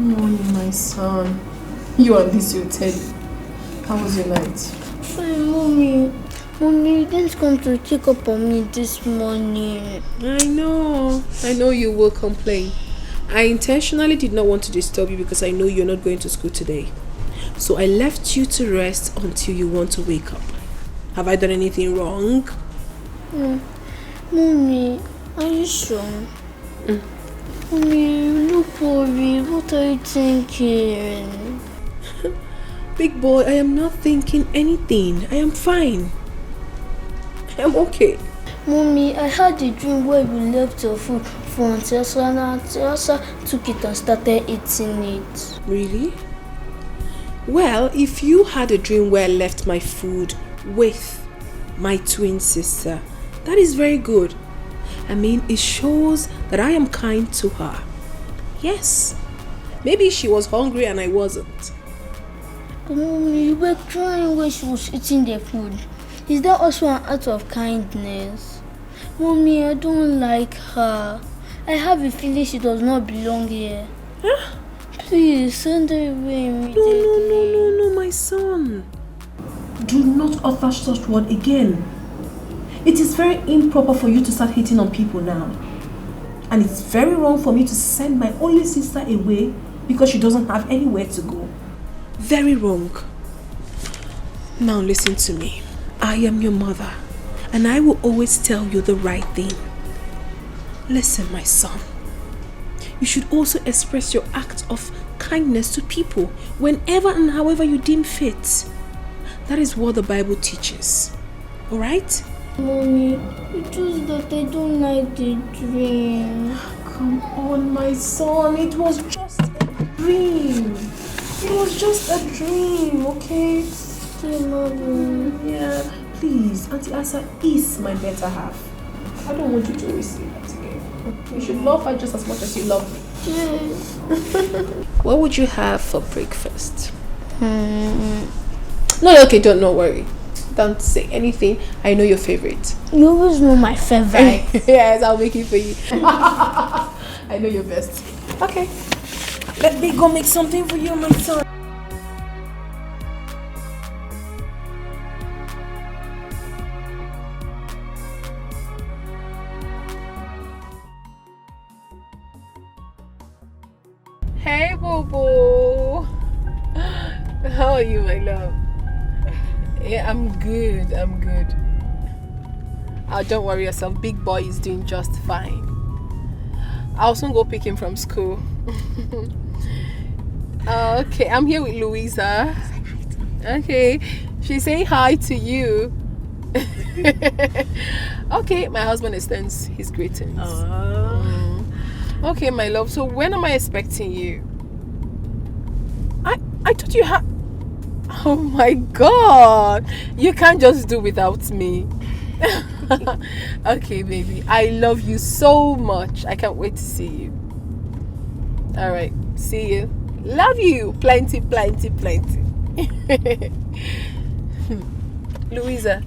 Good morning, my son. You and this your Teddy. How was your night? Fine, Mommy. Mommy, you didn't come to check up on me this morning. I know you will complain. I intentionally did not want to disturb you because I know you're not going to school today. So I left you to rest until you want to wake up. Have I done anything wrong? Mommy, are you sure? Mommy, you look worried. What are you thinking? Big boy, I am not thinking anything. I am fine. I am okay. Mommy, I had a dream where we left your food for Auntie Elsa and Auntie Elsa took it and started eating it. Really? Well, if you had a dream where I left my food with my twin sister, that is very good. I mean, it shows that I am kind to her. Yes. Maybe she was hungry and I wasn't. But Mommy, you were crying when she was eating the food. Is that also an act of kindness? Mommy, I don't like her. I have a feeling she does not belong here. Huh? Please, send her away immediately. No, my son. Do not utter such word again. It is very improper for you to start hitting on people now. And it's very wrong for me to send my only sister away because she doesn't have anywhere to go. Very wrong. Now listen to me. I am your mother, and I will always tell you the right thing. Listen, my son. You should also express your act of kindness to people whenever and however you deem fit. That is what the Bible teaches. Alright? Mommy, it's just that I don't like the dream. Come on, my son. It was just a dream. It was just a dream, okay? Mommy. Yeah, please. Auntie Asa is my better half. I don't want you to always say that again. You should love her just as much as you love me. Yes. What would you have for breakfast? No, okay, don't worry. Don't say anything. I know your favorite. You always know my favorite. Yes, I'll make it for you. I know your best. Okay. Let me go make something for you, my son. Hey, Bobo. How are you, my love? Yeah, I'm good. Don't worry yourself. Big boy is doing just fine. I'll soon go pick him from school. Okay, I'm here with Louisa. Okay, she's saying hi to you. Okay, my husband extends his greetings. Okay, my love. So when am I expecting you? I thought you had... Oh my God! You can't just do without me. Okay, baby. I love you so much. I can't wait to see you. Alright, see you. Love you. Plenty. Louisa,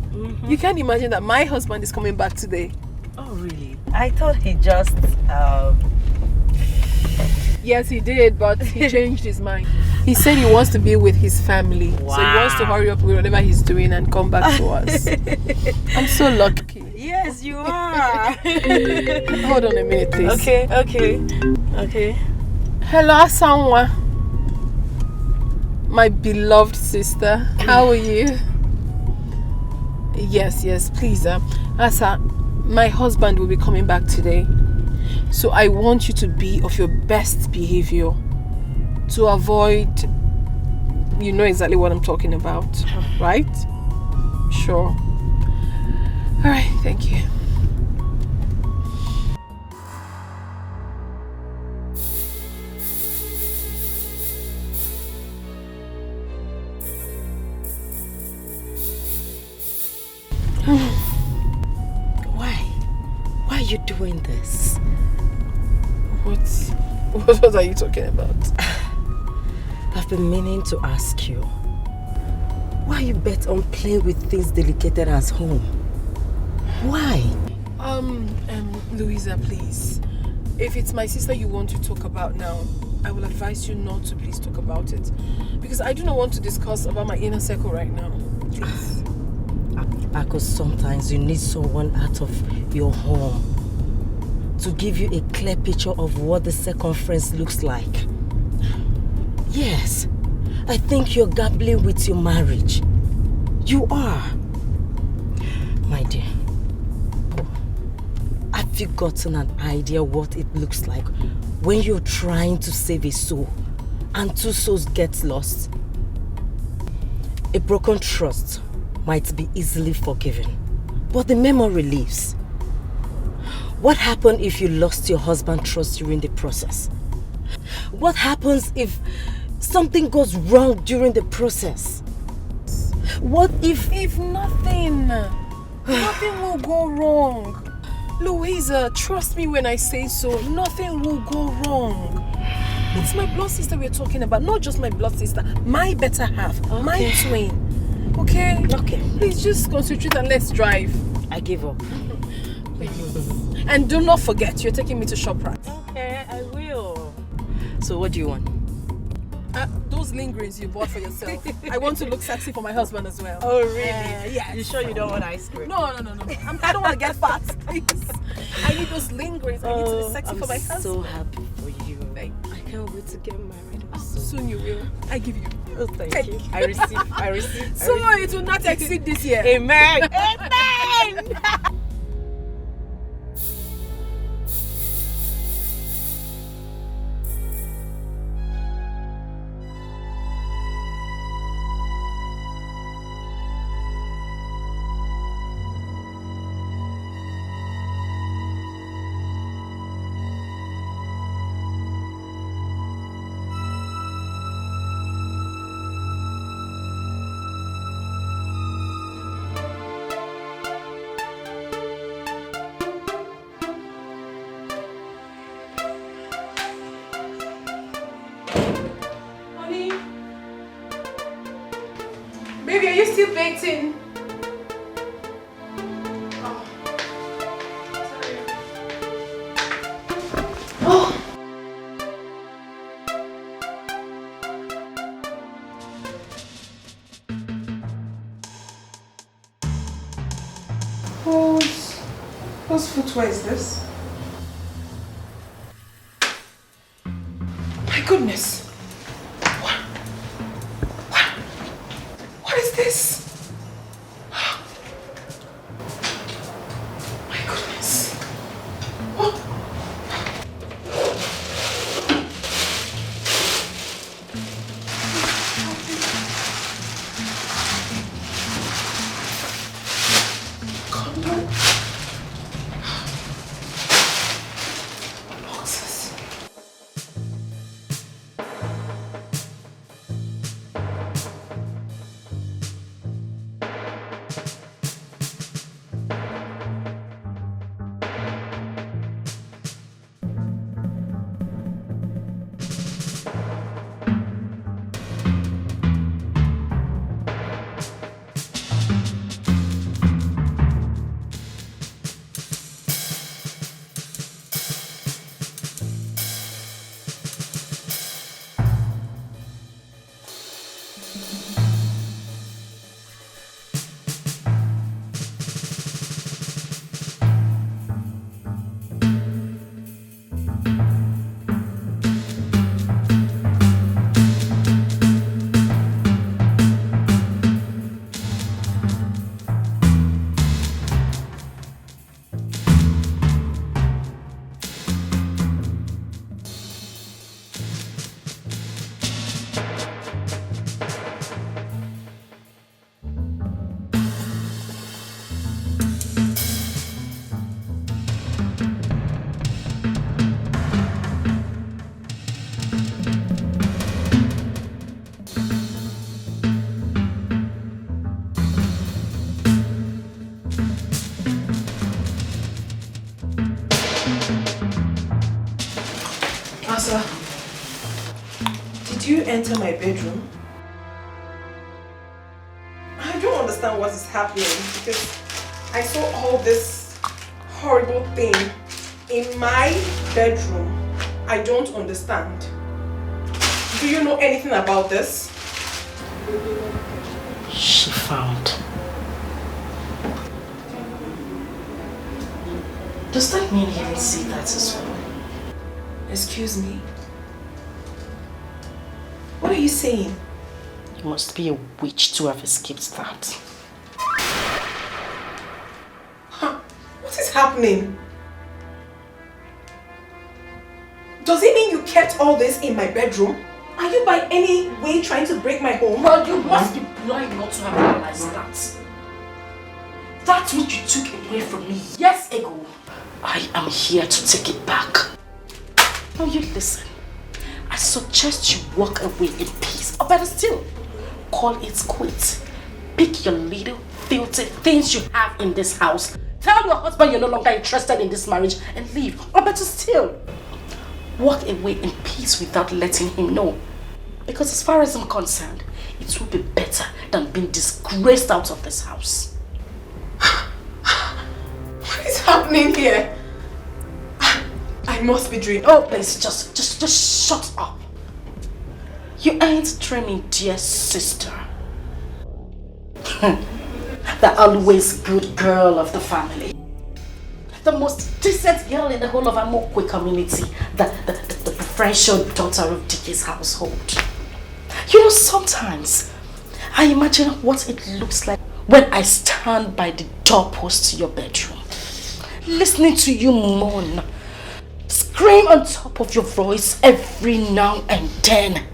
you can't imagine that my husband is coming back today. Oh, really? I thought he just... Yes, he did, but he changed his mind. He said he wants to be with his family. Wow. So he wants to hurry up with whatever he's doing and come back to us. I'm so lucky. Yes, you are. Hold on a minute, please. Okay. Hello, Asanwa. My beloved sister. How are you? Yes, please. Asa, my husband will be coming back today. So I want you to be of your best behavior to avoid, you know exactly what I'm talking about, right? Sure. All right, thank you. Why are you doing this? What are you talking about? I've been meaning to ask you. Why you bet on playing with things delicate as home? Why? Louisa, please. If it's my sister you want to talk about now, I will advise you not to please talk about it. Because I do not want to discuss about my inner circle right now. Please. Because sometimes you need someone out of your home to give you a clear picture of what the circumference looks like. Yes, I think you're gambling with your marriage. You are. My dear, have you gotten an idea what it looks like when you're trying to save a soul and two souls get lost? A broken trust might be easily forgiven, but the memory lives. What happened if you lost your husband's trust during the process? What happens if something goes wrong during the process? What if... If nothing will go wrong. Louisa, trust me when I say so, nothing will go wrong. It's my blood sister we're talking about, not just my blood sister, my better half, my twin. Okay? Okay. Please just concentrate and let's drive. I give up. And do not forget, you're taking me to ShopRite. Okay, I will. So what do you want? Those lingerings you bought for yourself. I want to look sexy for my husband as well. Oh, really? Yeah. You sure you don't want ice cream? No. I don't want to get fat. Please. I need those lingerings. I need to be sexy for my husband. I'm so happy for you. I can't wait to get married. Soon you will. I give you. Oh, thank you. I receive. So it will not exceed this year. Amen. Amen. Baby, are you still baked? Whose footwear is this? My goodness. What is this? My goodness. What? Condom? Boxes. Asa, did you enter my bedroom? I don't understand what is happening because I saw all this horrible thing in my bedroom? I don't understand. Do you know anything about this? She found. Does that mean he didn't see that as well? Excuse me? What are you saying? You must be a witch to have escaped that. Huh? What is happening? Does it mean you kept all this in my bedroom? Are you by any way trying to break my home? Well, you must be blind not to have realized that. That's what you took away from me years ago. I am here to take it back. Now you listen. I suggest you walk away in peace. Or better still, call it quits. Pick your little filthy things you have in this house. Tell your husband you're no longer interested in this marriage and leave. Or better still, walk away in peace without letting him know. Because as far as I'm concerned, it will be better than being disgraced out of this house. What is happening here? I must be dreaming. Oh, please, just shut up. You ain't dreaming, dear sister. The always good girl of the family. The most decent girl in the whole of Amokwe community. The preferential daughter of Dikeh's household. You know, sometimes I imagine what it looks like when I stand by the doorpost to your bedroom, listening to you moan, scream on top of your voice every now and then,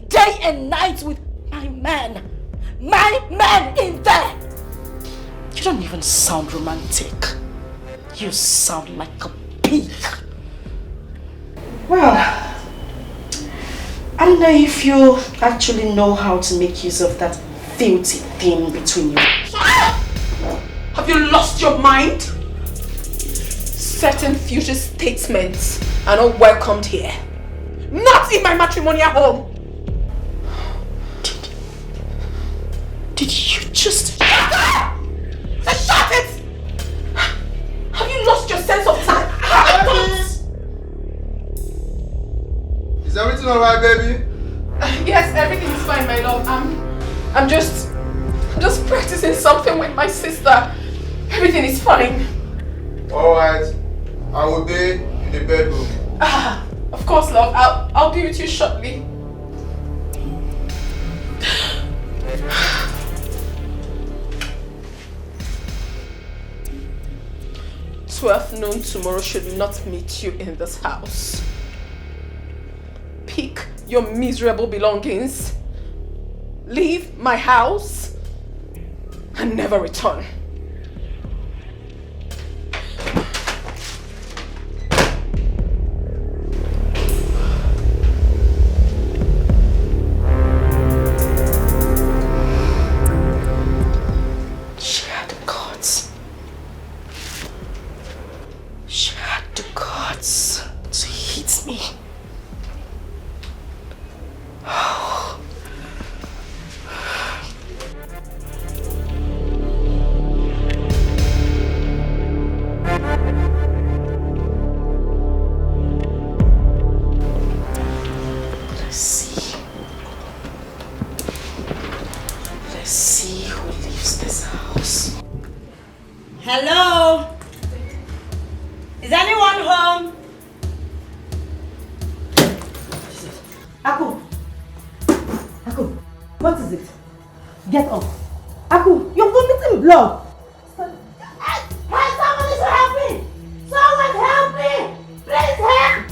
day and night with my man in there. You don't even sound romantic. You sound like a pig. Well, I don't know if you actually know how to make use of that filthy thing between you. Have you lost your mind? Certain future statements are not welcomed here. Not in my matrimonial home. Did you just... Shut it! Have you lost your sense of time? Is everything alright, baby? Yes, everything is fine, my love. I'm just practicing something with my sister. Everything is fine. Alright. I will be in the bedroom. Of course, love. I'll be with you shortly. 12 noon tomorrow should not meet you in this house. Pick your miserable belongings, leave my house, and never return. Hello? Is anyone home? Aku! Aku, what is it? Get up. Aku, you're vomiting blood. Hey, someone is helping! Someone help me! Please help!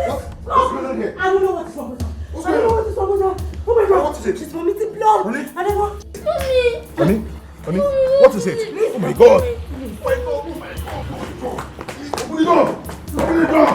What's going on here? I don't know what is wrong with her. I don't know what is wrong with her. Oh my God. What is it? She's vomiting blood. Honey? I don't know. Honey? Honey? What is it? Oh my God. Open the door. Open the door.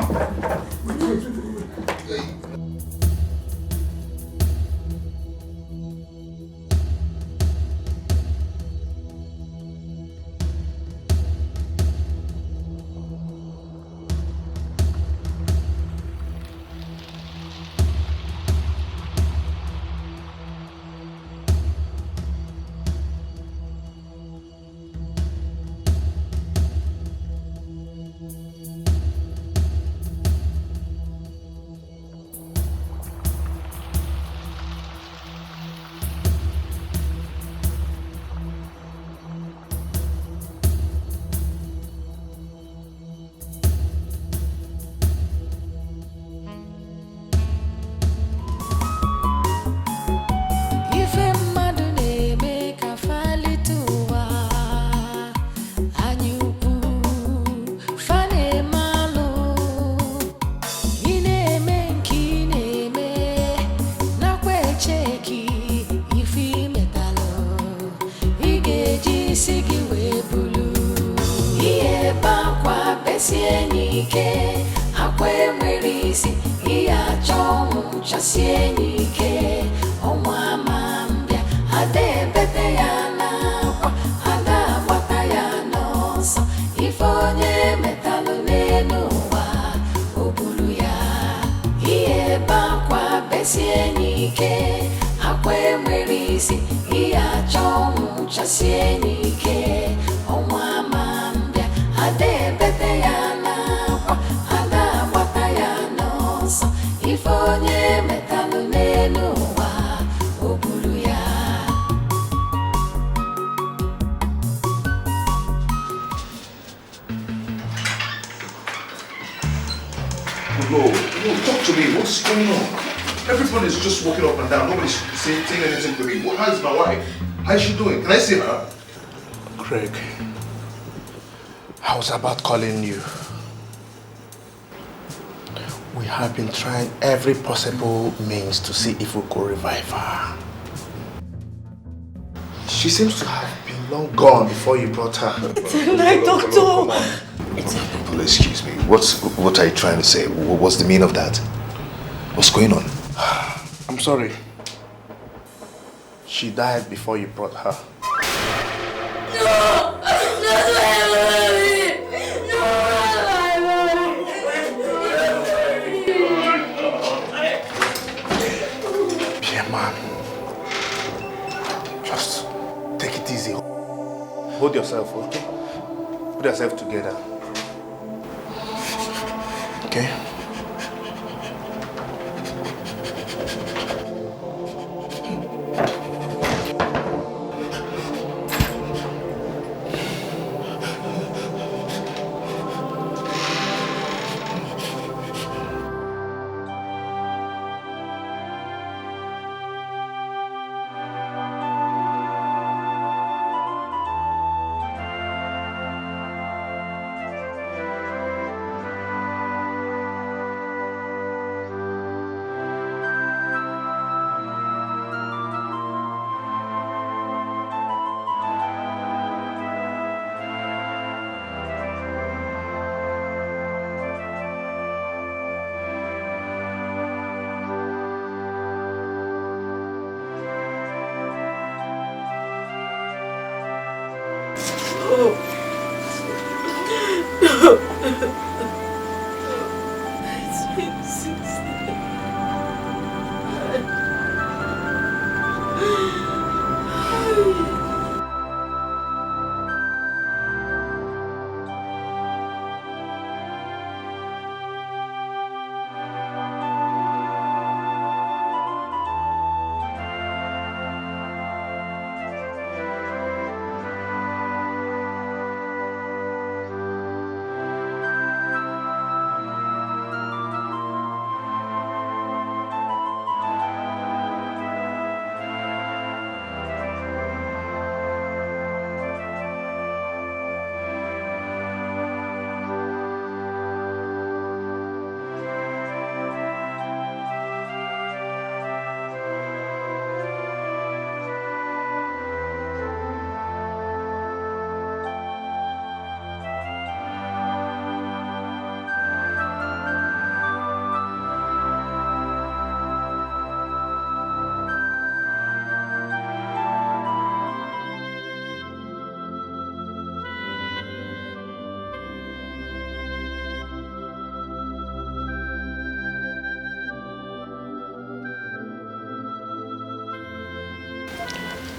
Everyone is just walking up and down. Nobody's saying anything to me. How is my wife? How is she doing? Can I see her? Craig, I was about calling you. We have been trying every possible means to see if we could revive her. She seems to have been long gone before you brought her. It's a lie, doctor. Please excuse me. What are you trying to say? What's the meaning of that? What's going on? I'm sorry. She died before you brought her. No! Be a man. Just take it easy. Hold yourself, okay? Put yourself together. Okay?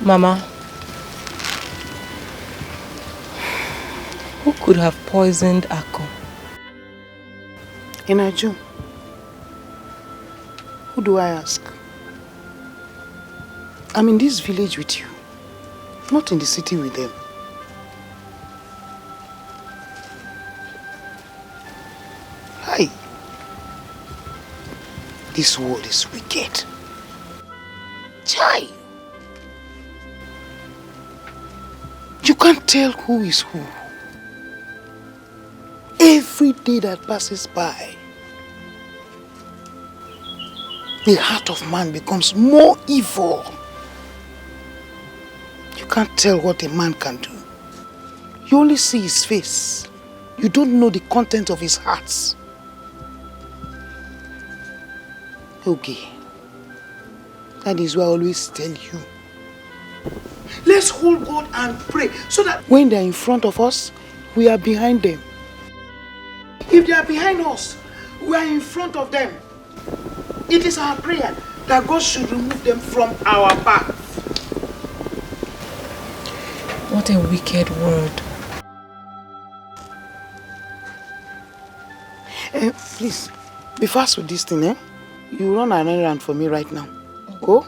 Mama, who could have poisoned Ako? Inaju, who do I ask? I'm in this village with you, not in the city with them. Hi. This world is wicked. Chai. You can't tell who is who. Every day that passes by, the heart of man becomes more evil. You can't tell what a man can do. You only see his face. You don't know the content of his heart. Okay. That is why I always tell you. Let's hold God and pray so that when they're in front of us, we are behind them. If they are behind us, we are in front of them. It is our prayer that God should remove them from our path. What a wicked word. Please, be fast with this thing, eh? You run an errand for me right now. Go.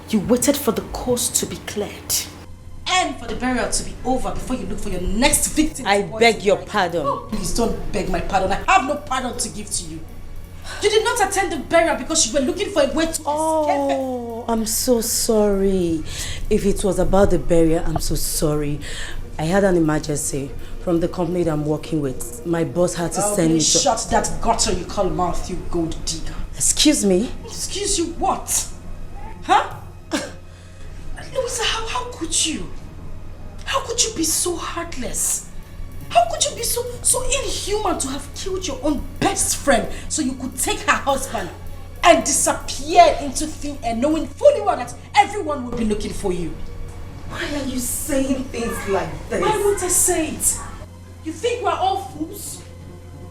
You waited for the coast to be cleared and for the burial to be over before you look for your next victim. I beg your pardon. Oh, please don't beg my pardon. I have no pardon to give to you. You did not attend the burial because you were looking for a way to escape. Oh, I'm so sorry. If it was about the burial, I'm so sorry. I had an emergency from the company that I'm working with. My boss had to send me to... Shut that gutter you call mouth, you gold digger. Excuse me? Excuse you what? Huh? Louisa, how could you? How could you be so heartless? How could you be so inhuman to have killed your own best friend so you could take her husband and disappear into thin air knowing fully well that everyone would be looking for you? Why are you saying things like this? Why won't I say it? You think we're all fools?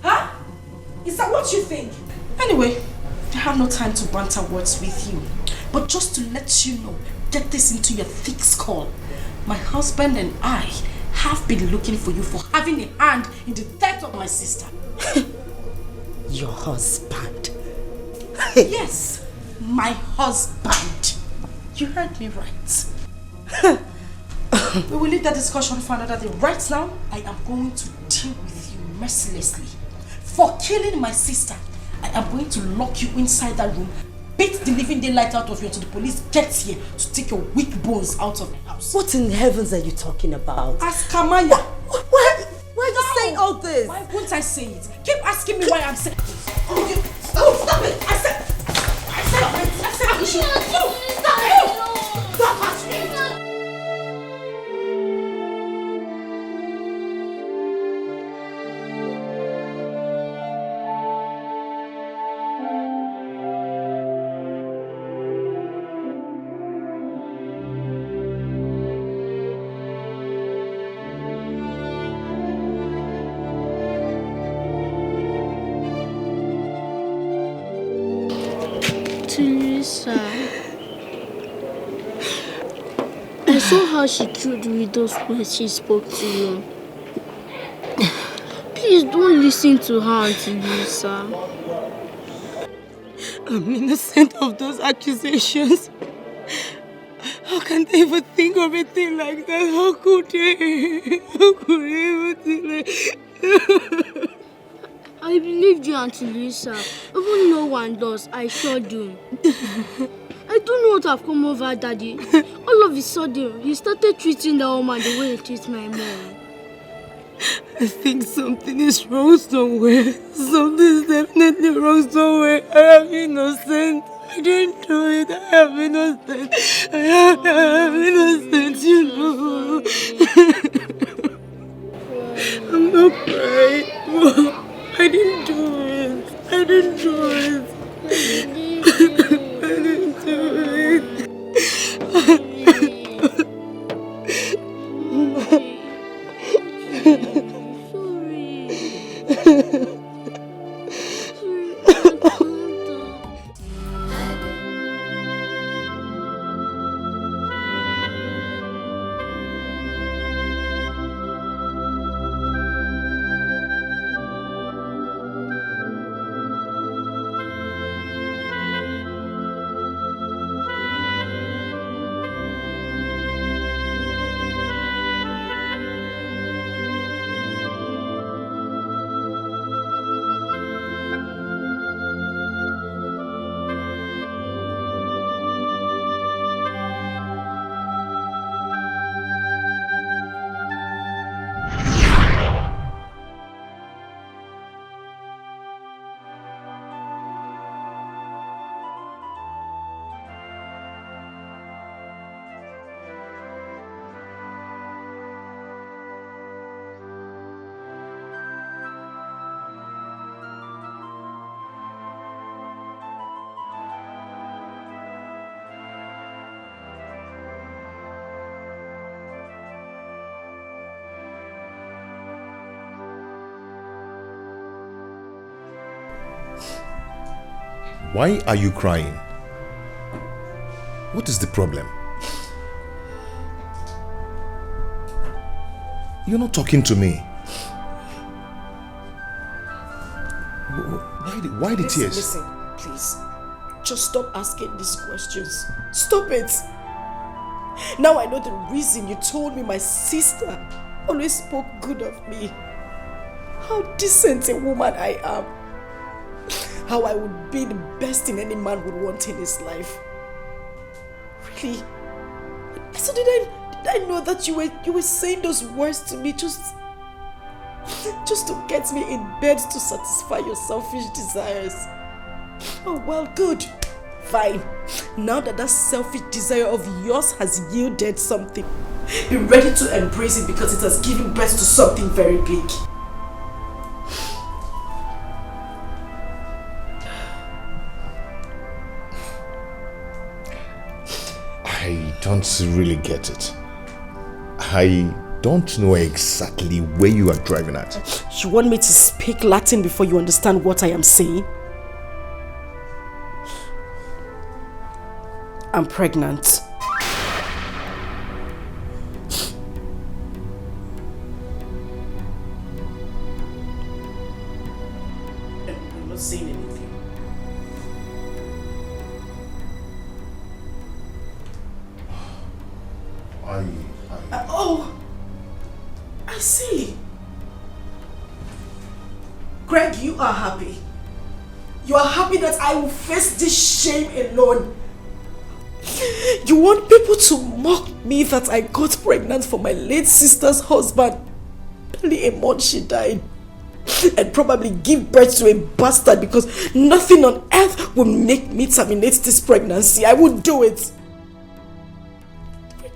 Huh? Is that what you think? Anyway, I have no time to banter words with you. But just to let you know, get this into your thick skull. My husband and I have been looking for you for having a hand in the death of my sister. Your husband? Yes, my husband. You heard me right. We will leave that discussion for another day. Right now, I am going to deal with you mercilessly. For killing my sister, I am going to lock you inside that room, beat the living daylight out of you until the police gets here to take your weak bones out of the house. What in heavens are you talking about? Ask Kamaya. Why are you saying all this? Why won't I say it? Keep asking me why I'm saying it. Stop it! I said you should. Stop asking. I saw how she killed with those words she spoke to you. Please don't listen to her, Auntie Lisa. I'm innocent of those accusations. How can they even think of a thing like that? How could they? How could they even think like I believed you, Auntie Lisa. Even no one does, I sure do. I don't know what have come over Daddy. All of a sudden, he started treating that woman the way he treats my mom. I think something is wrong somewhere. Something is definitely wrong somewhere. I am innocent. I didn't do it. I am innocent. I am innocent, you know. I'm not crying. Mom, I didn't do it. I didn't do it. I didn't do it. Why are you crying? What is the problem? You're not talking to me. Why the tears? Listen, please. Just stop asking these questions. Stop it. Now I know the reason you told me my sister always spoke good of me. How decent a woman I am. How I would be the best thing any man would want in his life. Really? So did I know that you were saying those words to me just to get me in bed to satisfy your selfish desires? Oh well, good. Fine. Now that selfish desire of yours has yielded something, be ready to embrace it because it has given birth to something very big. I don't really get it. I don't know exactly where you are driving at. You want me to speak Latin before you understand what I am saying? I'm pregnant. saying anything. Oh, I see. Greg, you are happy. You are happy that I will face this shame alone. You want people to mock me that I got pregnant for my late sister's husband. Barely a month she died. And probably give birth to a bastard because nothing on earth will make me terminate this pregnancy. I would do it.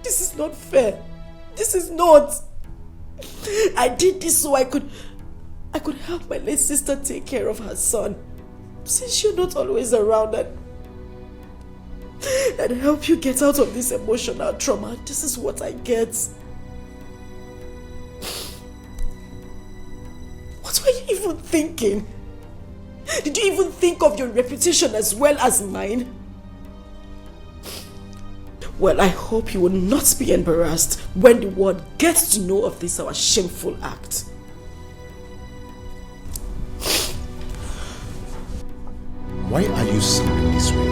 This is not fair. This is not. I did this so I could help my late sister take care of her son. Since you're not always around and help you get out of this emotional trauma, this is what I get. What were you even thinking? Did you even think of your reputation as well as mine? Well, I hope you will not be embarrassed when the world gets to know of this our shameful act. Why are you sounding this way?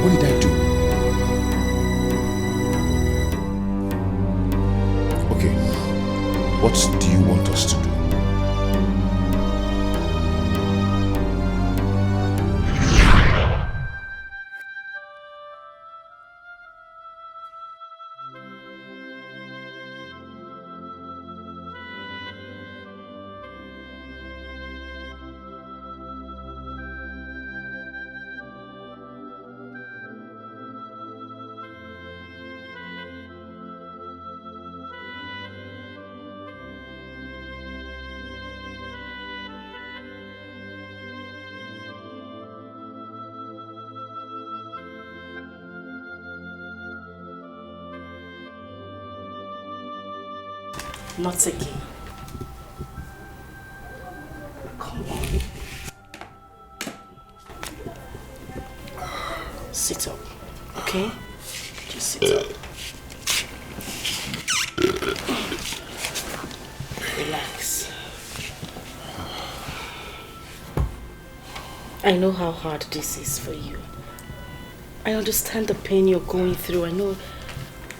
What did I do? Okay, what do you want us to do? Not again. Come on. Sit up, okay? Just sit up. Relax. I know how hard this is for you. I understand the pain you're going through. I know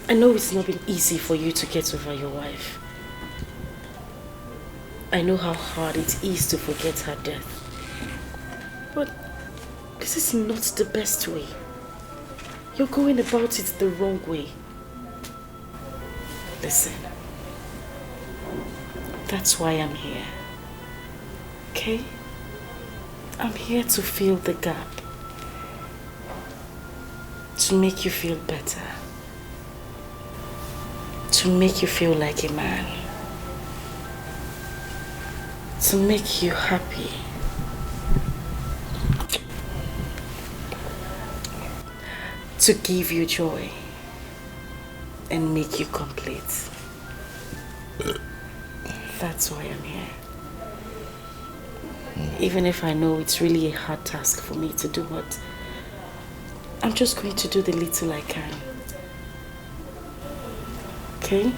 it's not been easy for you to get over your wife. I know how hard it is to forget her death. But this is not the best way. You're going about it the wrong way. Listen. That's why I'm here. Okay? I'm here to fill the gap. To make you feel better. To make you feel like a man. To make you happy. To give you joy and make you complete. That's why I'm here. Even if I know it's really a hard task for me to do, but I'm just going to do the little I can. Okay?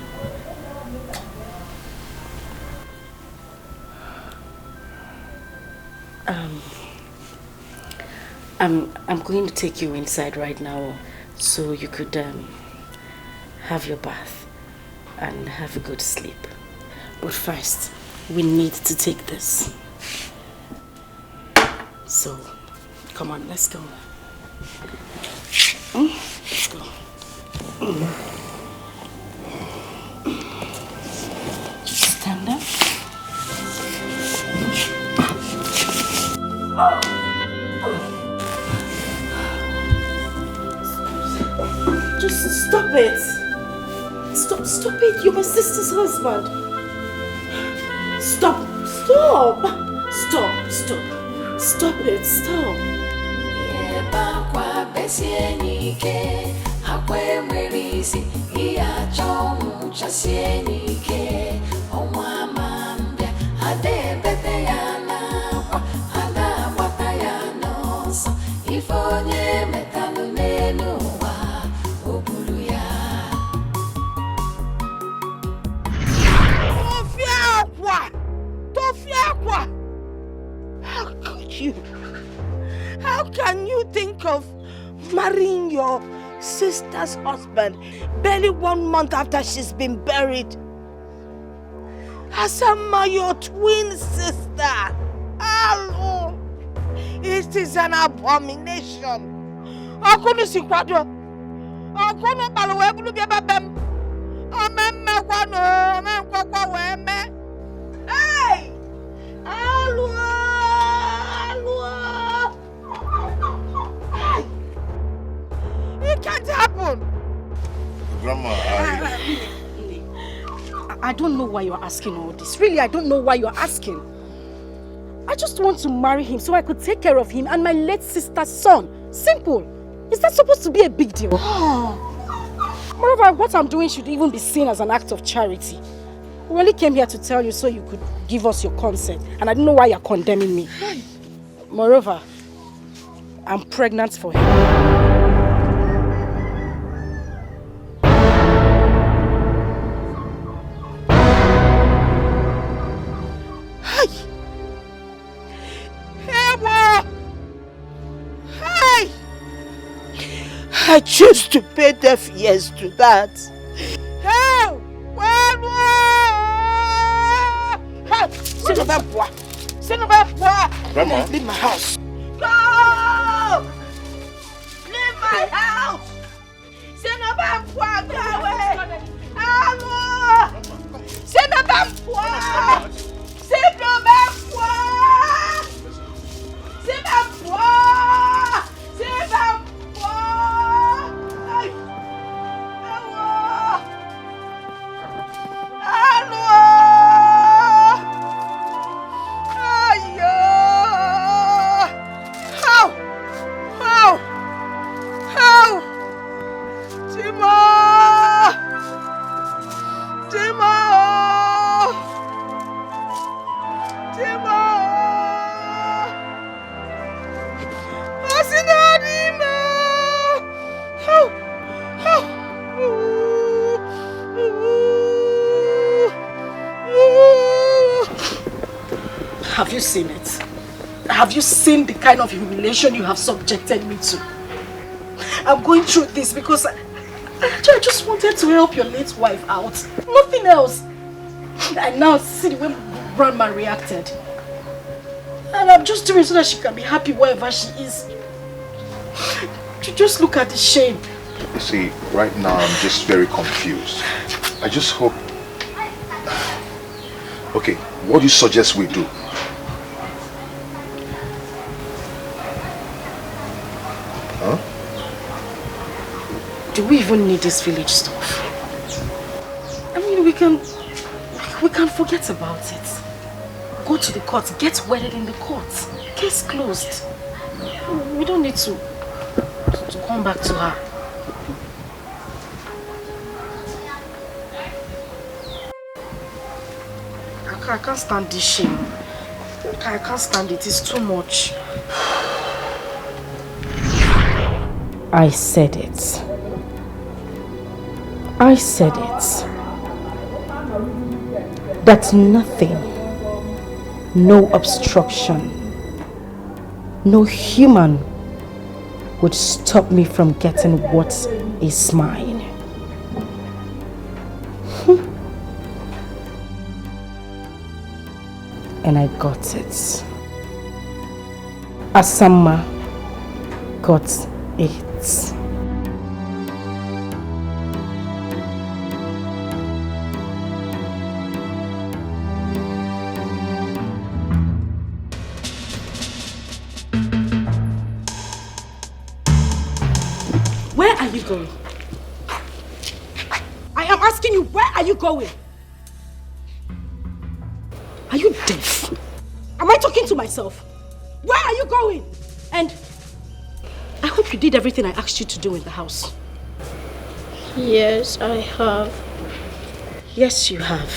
I'm going to take you inside right now so you could have your bath and have a good sleep. But first, we need to take this. So, come on, let's go. Let's go. Just stand up. Just stop it. Stop it. You're my sister's husband. Stop it. Stop. sister's husband, barely 1 month after she's been buried. Asama, your twin sister. Hello. It is an abomination. Akunu sikwado. Akunu balwe bulu biaba bem. Amemme kwano, amemkwakwa weme. Hey! Hello. It can't happen. Grandma, I don't know why you're asking all this. Really, I don't know why you're asking. I just want to marry him so I could take care of him and my late sister's son. Simple. Is that supposed to be a big deal? Moreover, what I'm doing should even be seen as an act of charity. We only came here to tell you so you could give us your consent. And I don't know why you're condemning me. Moreover, I'm pregnant for him. I choose to pay deaf ears to that. Hey! Grandma. Leave my house. Go! Leave my house! Go away! Have you seen it? Have you seen the kind of humiliation you have subjected me to? I'm going through this because I just wanted to help your late wife out. Nothing else. I now see the way Grandma reacted. And I'm just doing it so that she can be happy wherever she is. Just look at the shame. You see, right now I'm just very confused. I just hope... Okay, what do you suggest we do? Huh? Do we even need this village stuff? I mean, we can forget about it. Go to the court, get wedded in the court. Case closed. We don't need to come back to her. I can't stand this shame. I can't stand it. It's too much. I said it. I said it. That nothing, no obstruction, no human would stop me from getting what is mine. And I got it. Asama got it. Where are you going? I am asking you, where are you going? Are you deaf? Am I talking to myself? Where are you going? And I hope you did everything I asked you to do in the house. Yes, I have. Yes, you have.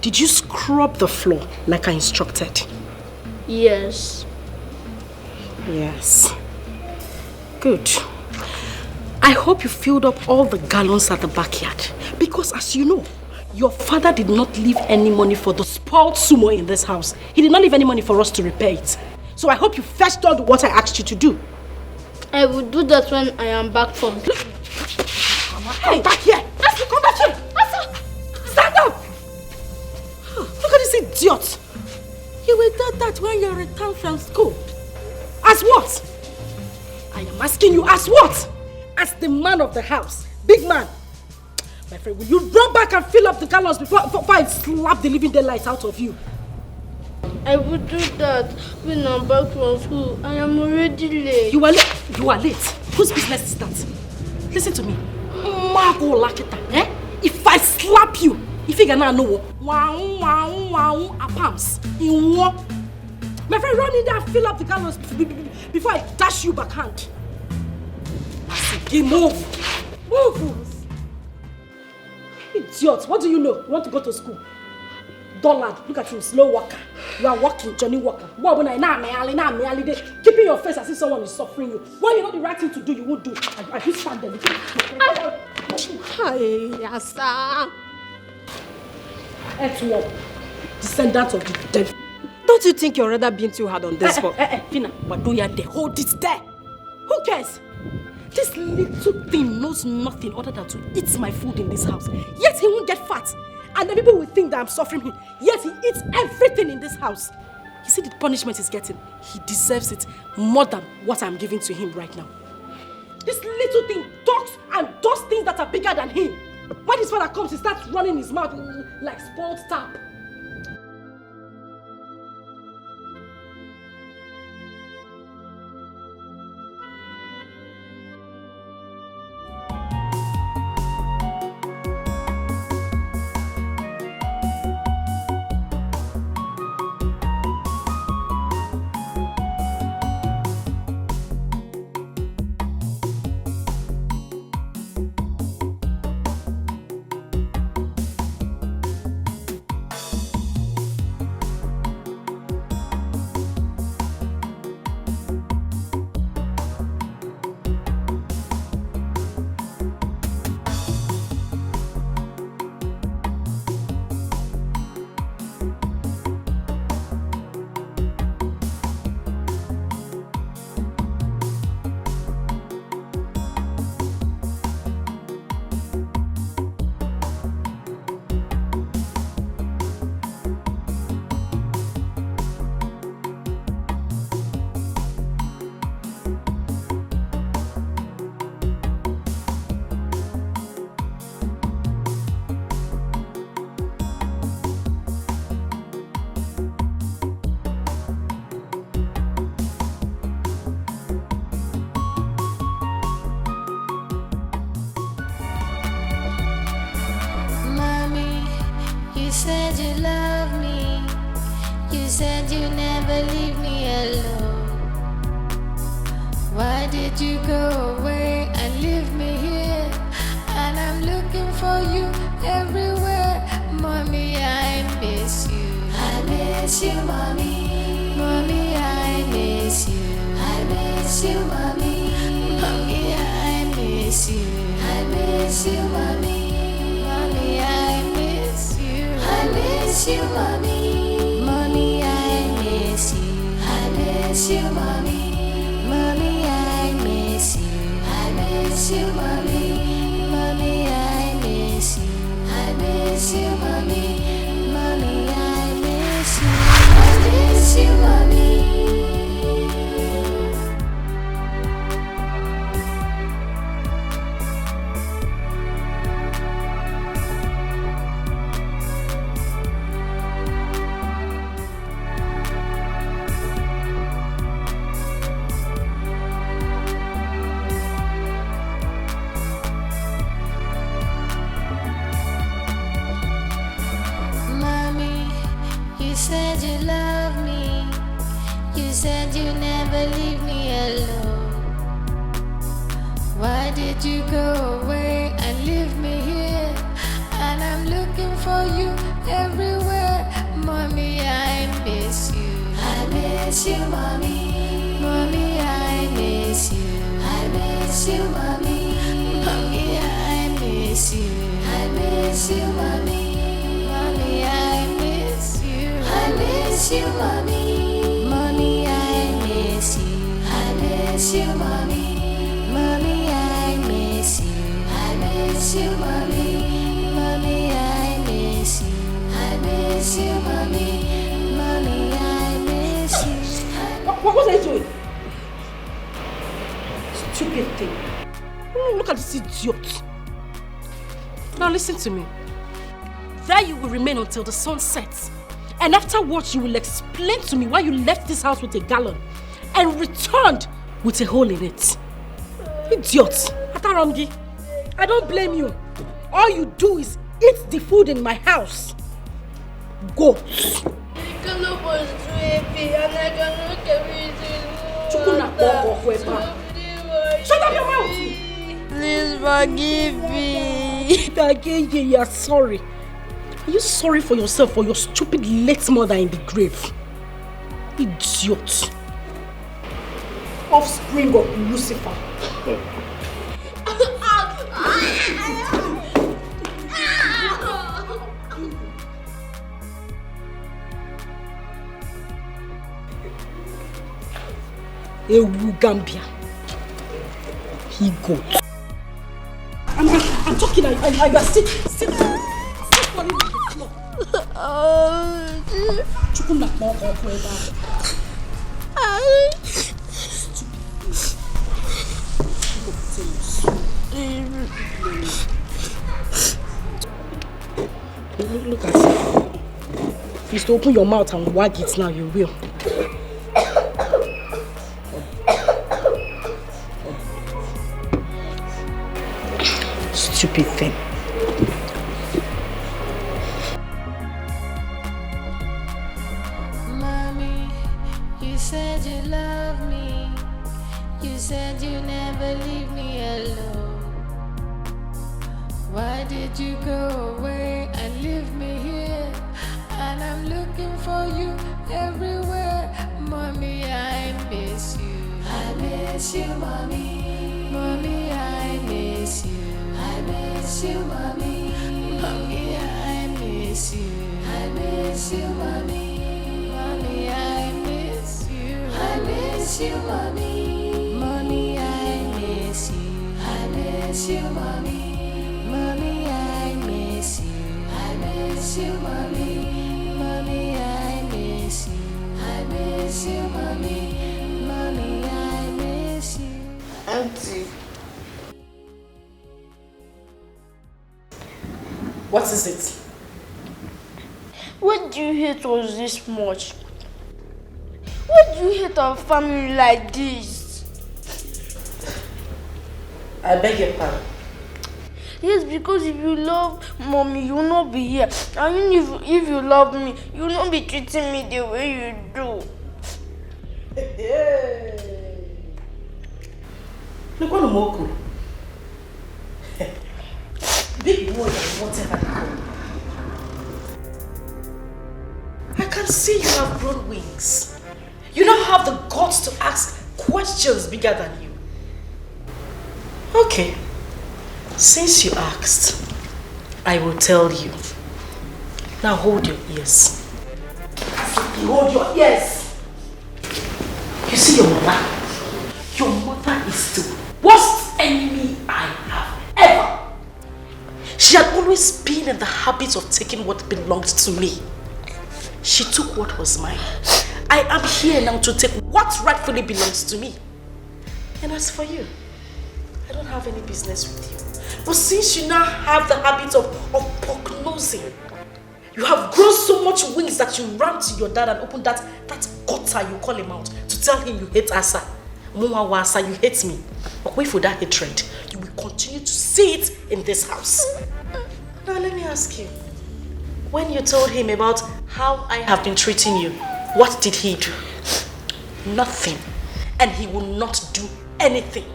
Did you scrub the floor like I instructed? Yes. Yes. Good. I hope you filled up all the gallons at the backyard. Because as you know, your father did not leave any money for the spoiled sumo in this house. He did not leave any money for us to repair it. So I hope you fetched all the water I asked you to do. I will do that when I am back from. Hey, back here! Asa, come back here! Asa! Stand up! Look at this idiot! You will do that when you return from school. As what? I am asking you, as what? As the man of the house. Big man. My friend, will you run back and fill up the gallons before I slap the living daylights out of you? I will do that when I'm back from school. I am already late. You are late? You are late? Whose business is that? Listen to me. Margo Lakita, eh? If I slap you, if you cannot know, palms in one. My friend, run in there and fill up the gallons before I dash you backhand. Move. Move. Idiot, what do you know? You want to go to school? Dullard, look at you, slow walker. You are walking, Johnny Walker. Keeping your face as if someone is suffering you. When you know the right thing to do, you won't do. I just stand there. Hi, Yasa. F1, descendant of the dead. Don't you think you're rather being too hard on this one? Fina, but do you there? Hold it there. Who cares? This little thing knows nothing other than to eat my food in this house. Yet he won't get fat. And then people will think that I'm suffering him. Yet he eats everything in this house. You see the punishment he's getting? He deserves it more than what I'm giving to him right now. This little thing talks and does things that are bigger than him. When his father comes, he starts running his mouth like spoiled tap. said you love me. You said you never leave me alone. Why did you go away and leave me here? And I'm looking for you everywhere. Mommy, I miss you. I miss you, mommy. Mommy, I miss you. I miss you, mommy. Mommy, I miss you. I miss you, mommy. Mommy, I miss you. I miss you, mommy. Mommy, I miss you. I miss you, mommy. Mommy, I miss you. I miss you, mommy. Mommy, I miss you. I miss you, mommy. Mommy, I miss you. I miss you, mommy. You said you love me. You said you never leave me alone. Why did you go away and leave me here? And I'm looking for you everywhere. Mommy, I miss you. I miss you, mommy. Mommy, I miss you. I miss you, mommy. Mommy, I miss you. I miss you, mommy. Mommy, I miss you. I miss you, mommy. Mommy, I miss you. I miss you, mommy. miss you, mommy. Mommy, I miss you. I miss you, mommy. Mommy, I miss you. What are you doing? Stupid thing. Look at this idiot. Now listen to me. There you will remain until the sun sets. And afterwards you will explain to me why you left this house with a gallon and returned with a hole in it. Idiot. Atarangi, I don't blame you. All you do is eat the food in my house. Go. The gallon was too heavy and I cannot carry it. Shut up your mouth! Please forgive me. Again, you are sorry. Are you sorry for yourself or your stupid late mother in the grave? Idiot. Offspring of Lucifer. Ewu Gambia. He go. I'm talking. I got sit on the floor. Chukuna moko kweba. Look at it. If you still open your mouth and wag it now, you will. Stupid thing. Mommy, you said you love me. You said you never leave me alone. Why did you go away and leave me here? And I'm looking for you everywhere. Mommy, I miss you. I miss you, mommy. Mommy, I miss you. I miss you, mommy. Mommy, I miss you. I miss you, mommy. Mommy, I miss you. I miss you, mommy. Mommy, I miss you. I miss you, mommy. Mommy, I miss you. I miss you, mommy. Mommy, I miss you. I miss you, mommy. Mommy, I miss you. Auntie. What is it? Why do you hate us this much? Why do you hate our family like this? I beg your pardon. Yes, because if you love mommy, you will not be here. And if you love me, you will not be treating me the way you do. Look what Moku. Big boy and whatever they call you. I can see you have grown wings. You now have the guts to ask questions bigger than you. Okay. Since you asked, I will tell you. Now hold your ears. You hold your ears. You see your mother? Your mother is the worst enemy I have ever. She had always been in the habit of taking what belonged to me. She took what was mine. I am here now to take what rightfully belongs to me. And as for you, I don't have any business with you. But since you now have the habit of pock-nosing, you have grown so much wings that you ran to your dad and opened that gutter you call him out to tell him you hate Asa. Mwa Wasa, you hate me. But wait for that hatred. You will continue to see it in this house. Now let me ask you. When you told him about how I have been treating you, what did he do? Nothing. And he will not do anything.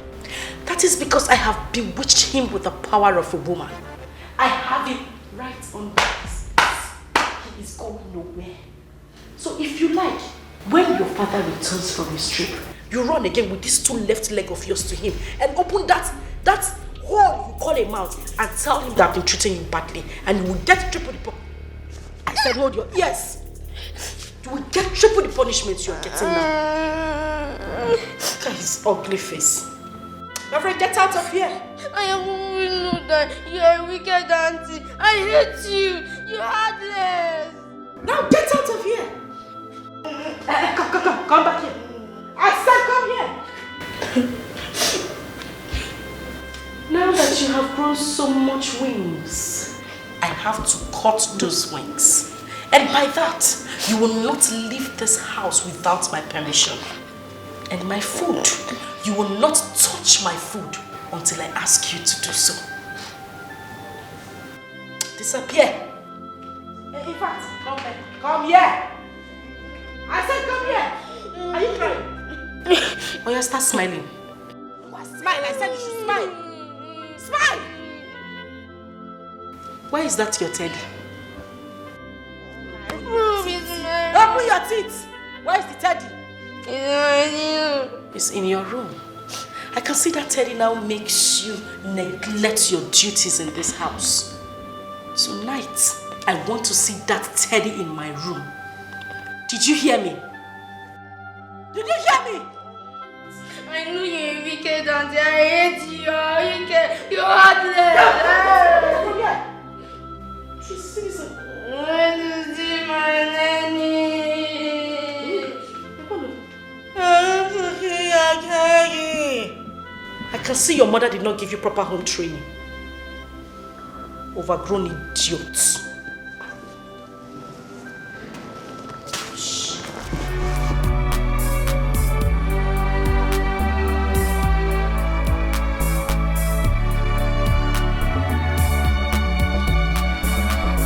That is because I have bewitched him with the power of a woman. I have him right on this. He is going nowhere. So if you like, when your father returns from his trip, you run again with this two left leg of yours to him and open that hole you call him out and tell him that I've been treating you badly and you will get triple the punishment. I said hold your ears. You will get triple the punishment you are getting now. Look at his ugly face. My friend, get out of here. I am moving. that you're a wicked auntie. I hate you. You're heartless. Now get out of here. Come back here. I said come here. Now that you have grown so much wings, I have to cut those wings. And by that, you will not leave this house without my permission. And my food, you will not touch my food until I ask you to do so. Disappear. In fact, come here. I said come here. Are you crying? Oh, you start smiling. Smile, I said you should smile. Smile. Why is that your teddy? Open your teeth. Where is the teddy? It's in your room. I can see that teddy now makes you neglect your duties in this house. Tonight, I want to see that teddy in my room. Did you hear me? Did you hear me? I know you're a wicked auntie. I hate you. You're wicked. You're heartless. Come here. She's season. I want to see my nanny. I want to see your teddy. I can see your mother did not give you proper home training. Overgrown idiots.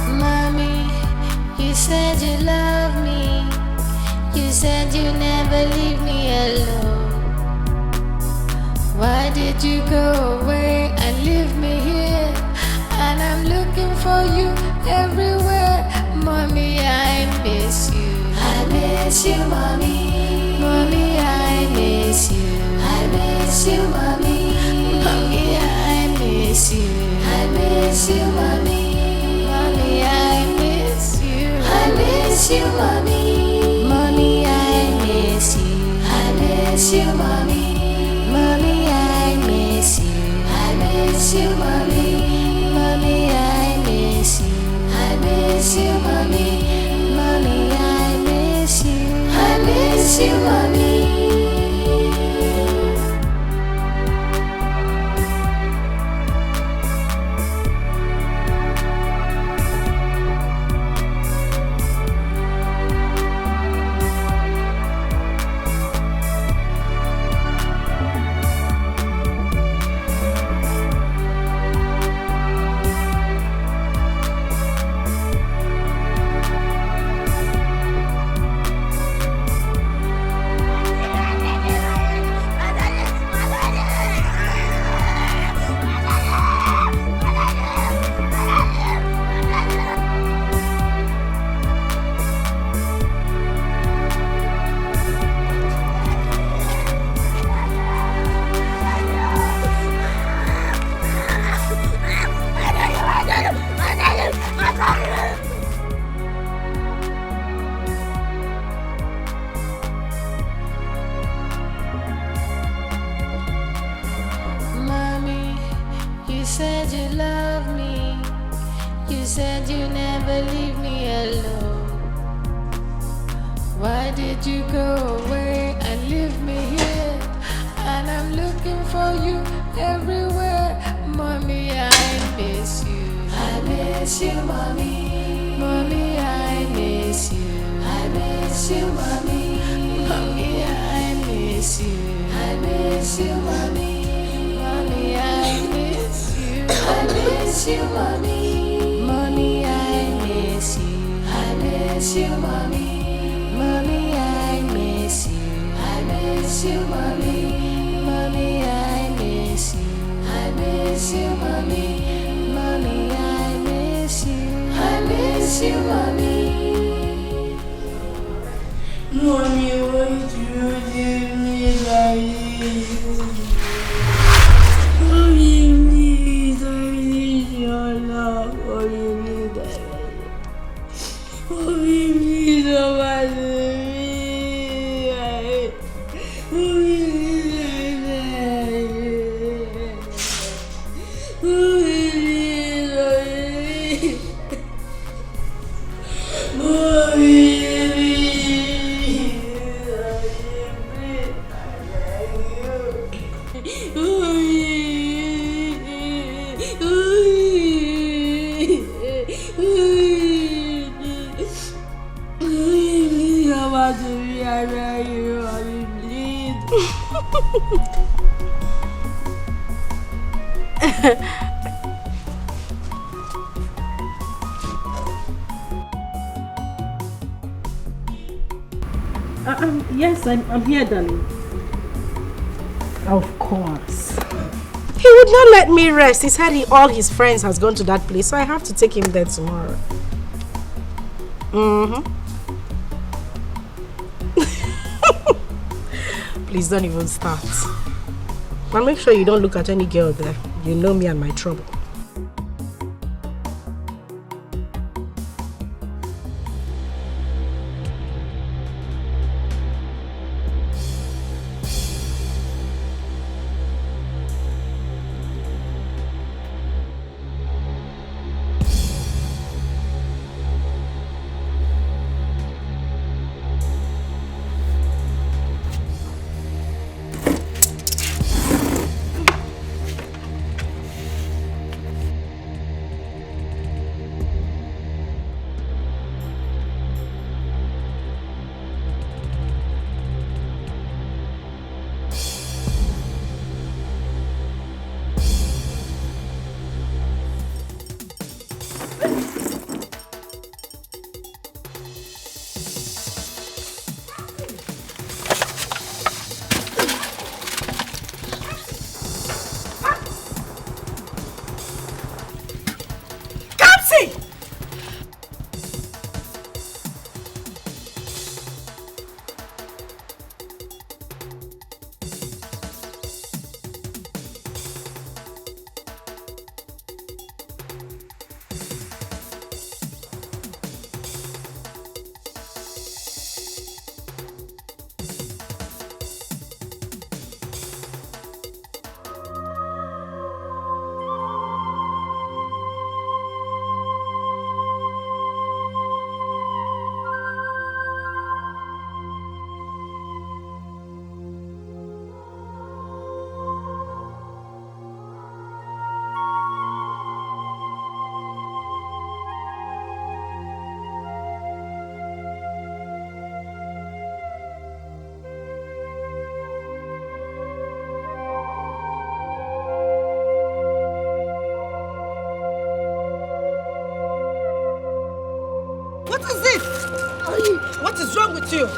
Mommy, you said you love me. You said you never leave me alone. Why did you go away and leave me here? And I'm looking for you everywhere. Mommy, I miss you. I miss you, mommy. Mommy, I miss you. I miss you, mommy. Mommy, I miss you. I miss you, mommy. Mommy, I miss you. I miss you, mommy. Mommy, I miss you. I miss you, mommy. Mommy, I miss you. I miss you, mommy. Mommy, I miss you. I miss you, mommy. Mommy, I miss you. I miss you, mommy. Mommy, you said you love me. You said you never leave me alone. Why did you go away and leave me here? And I'm looking for you everywhere. Mommy, I miss you. I miss you, mommy. Mommy, I miss you. I miss you, mommy. Mommy, I miss you. I miss you, mommy. Mommy, I miss you. I miss you, mommy. Mommy, I miss you. I miss you, mommy. Mommy, I miss you. I miss you, mommy. Mommy, I miss you. I miss you, mommy. Mommy, I miss you. I miss you, mommy. Mommy, won't you leave me like this? Mommy, please, I need your love. Mommy, please, I need you. Mommy, please, nobody. Mommy, please, Yes, I'm here, darling. Of course. He would not let me rest. He said all his friends has gone to that place, so I have to take him there tomorrow. Please don't even start. But make sure you don't look at any girl there. You know me and my trouble. What is wrong with you?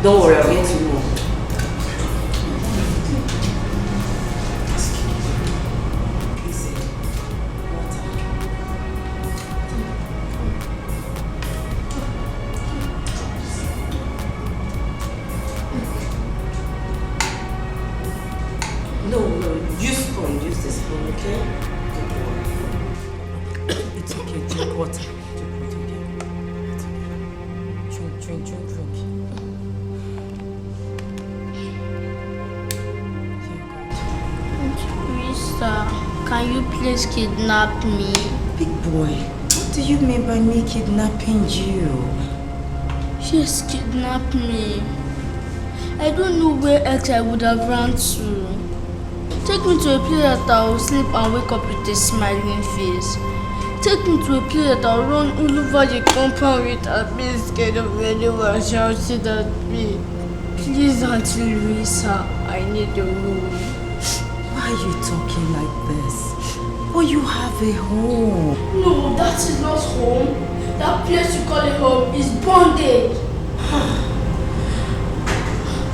Don't worry, I'll get you more. No, use the spoon, okay? It's okay, drink water. Drink. Krista. Can you please kidnap me? Big boy, what do you mean by me kidnapping you? She's kidnapped me. I don't know where else I would have run to. Take me to a place that I will sleep and wake up with a smiling face. Take me to a place that I will run all over the compound without being scared of anyone shouting at me. Please, Auntie Louisa, I need a home. Why are you talking like this? Oh, you have a home. No, that is not home. That place you call a home is bondage.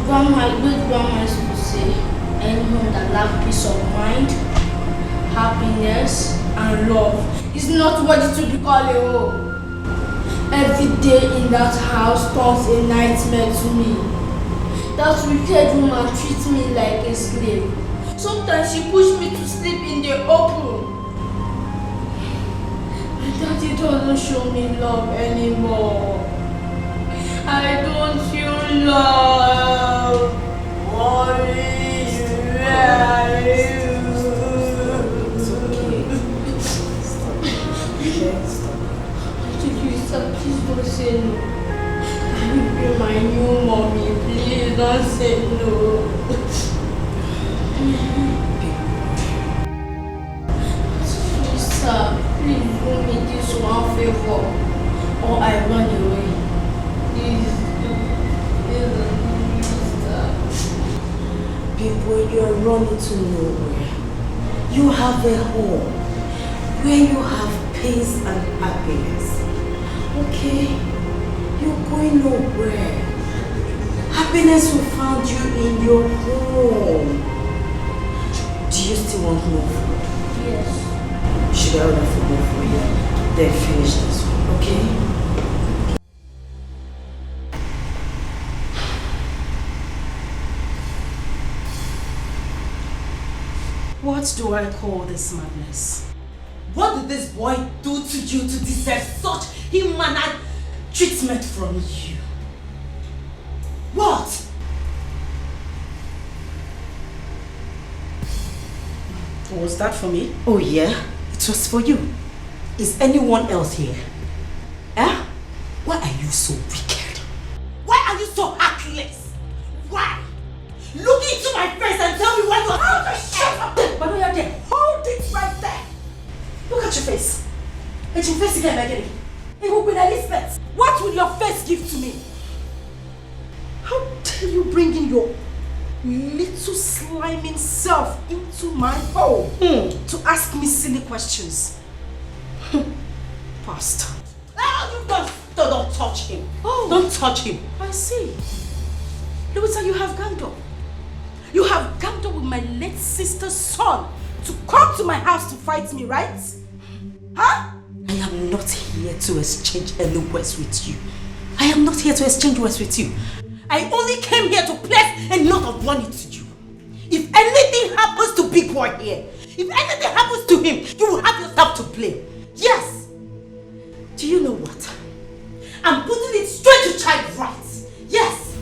Grandma, great grandma used to say, any home that lacks peace of mind, happiness, and love is not worthy to be called a home. Every day in that house turns a nightmare to me. That wicked woman treats me like a slave. Sometimes she pushes me to sleep in the open. My daddy doesn't show me love anymore. I don't feel love. Please don't say no. I will be my new mommy. Please don't say no. Please, sir, please do me this one favor, or I run away. Please People, you are running to nowhere. You have a home where you have peace and happiness. Okay? You're going nowhere. Happiness will find you in your home. Do you still want more food? Yes. Should I order for more for you? Then finish this one, okay? What do I call this madness? What did this boy do to you to deserve such inhuman treatment from you? What? Was that for me? Oh yeah, it was for you. Is anyone else here? Eh? Why are you so wicked? Why are you so heartless? Why? Look into my face and tell me why you are shut up! But no, you're there. Hold it right there. Look at your face. It's your face again, Maggie. It will be Elizabeth. What will your face give to me? How dare you bring in your little sliming self into my home to ask me silly questions? Bastard. Oh, you don't touch him. Oh. Don't touch him. I see. Louisa, you have ganged up. You have ganged up with my late sister's son to come to my house to fight me, right? Huh? I am not here to exchange any words with you. I am not here to exchange words with you. I only came here to place a note of warning to you. If anything happens to Big Boy here, if anything happens to him, you will have yourself to blame. Yes. Do you know what? I'm putting it straight to child rights. Yes.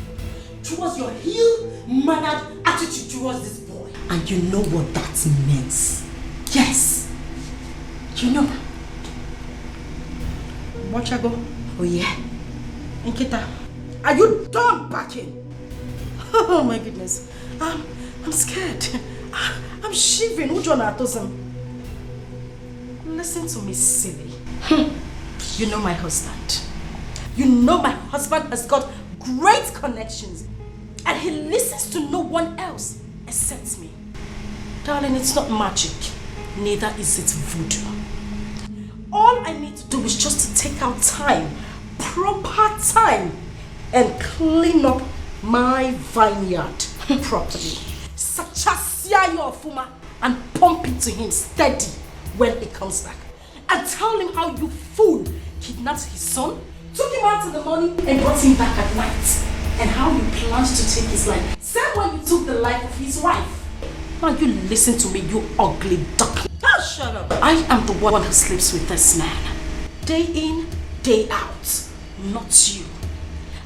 Towards your ill-mannered attitude towards this boy. And you know what that means. Yes. You know. Wachago. Oh yeah? Nkita, are you done backing? Oh my goodness. I'm scared. I'm shivering. Which one are those? Listen to me, silly. You know my husband. You know my husband has got great connections. And he listens to no one else except me. Darling, it's not magic. Neither is it voodoo. All I need to do is just to take out time, proper time, and clean up my vineyard properly. Sachasia your fuma and pump it to him steady when he comes back. And tell him how you fool kidnapped his son, took him out in the morning and brought him back at night. And how you planned to take his life. Same when you took the life of his wife. Now you listen to me, you ugly duckling. Oh, shut up. I am the one who sleeps with this man. Day in, day out. Not you.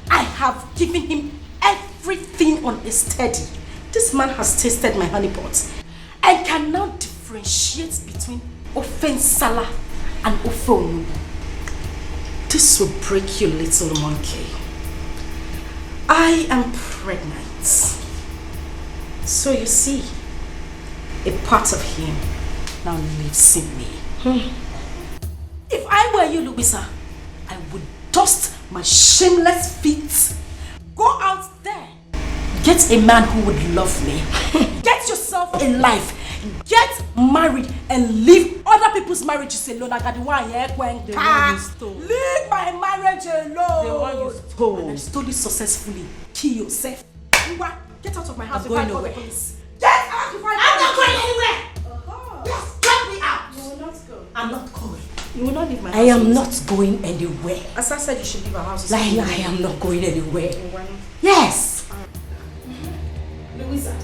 I have given him everything on a steady. This man has tasted my honey pot and can now differentiate between ofe nsala and ofe onugbu. This will break you, little monkey. I am pregnant. So you see, a part of him now lives in me. If I were you, Louisa, I would dust my shameless feet. Go out there. Get a man who would love me. Get yourself a life. Get married and leave other people's marriages alone. I got the one here. Leave my marriage alone. The one you stole. And I stole it successfully. Kill yourself. Get out of my house. I'm going nowhere. Get out of my house. I'm not going anywhere. Yes, get me out. You will not go. I'm not going. You will not leave my house. I am not going anywhere. As I said, you should leave our house. I am not going anywhere. Yes. Louisa.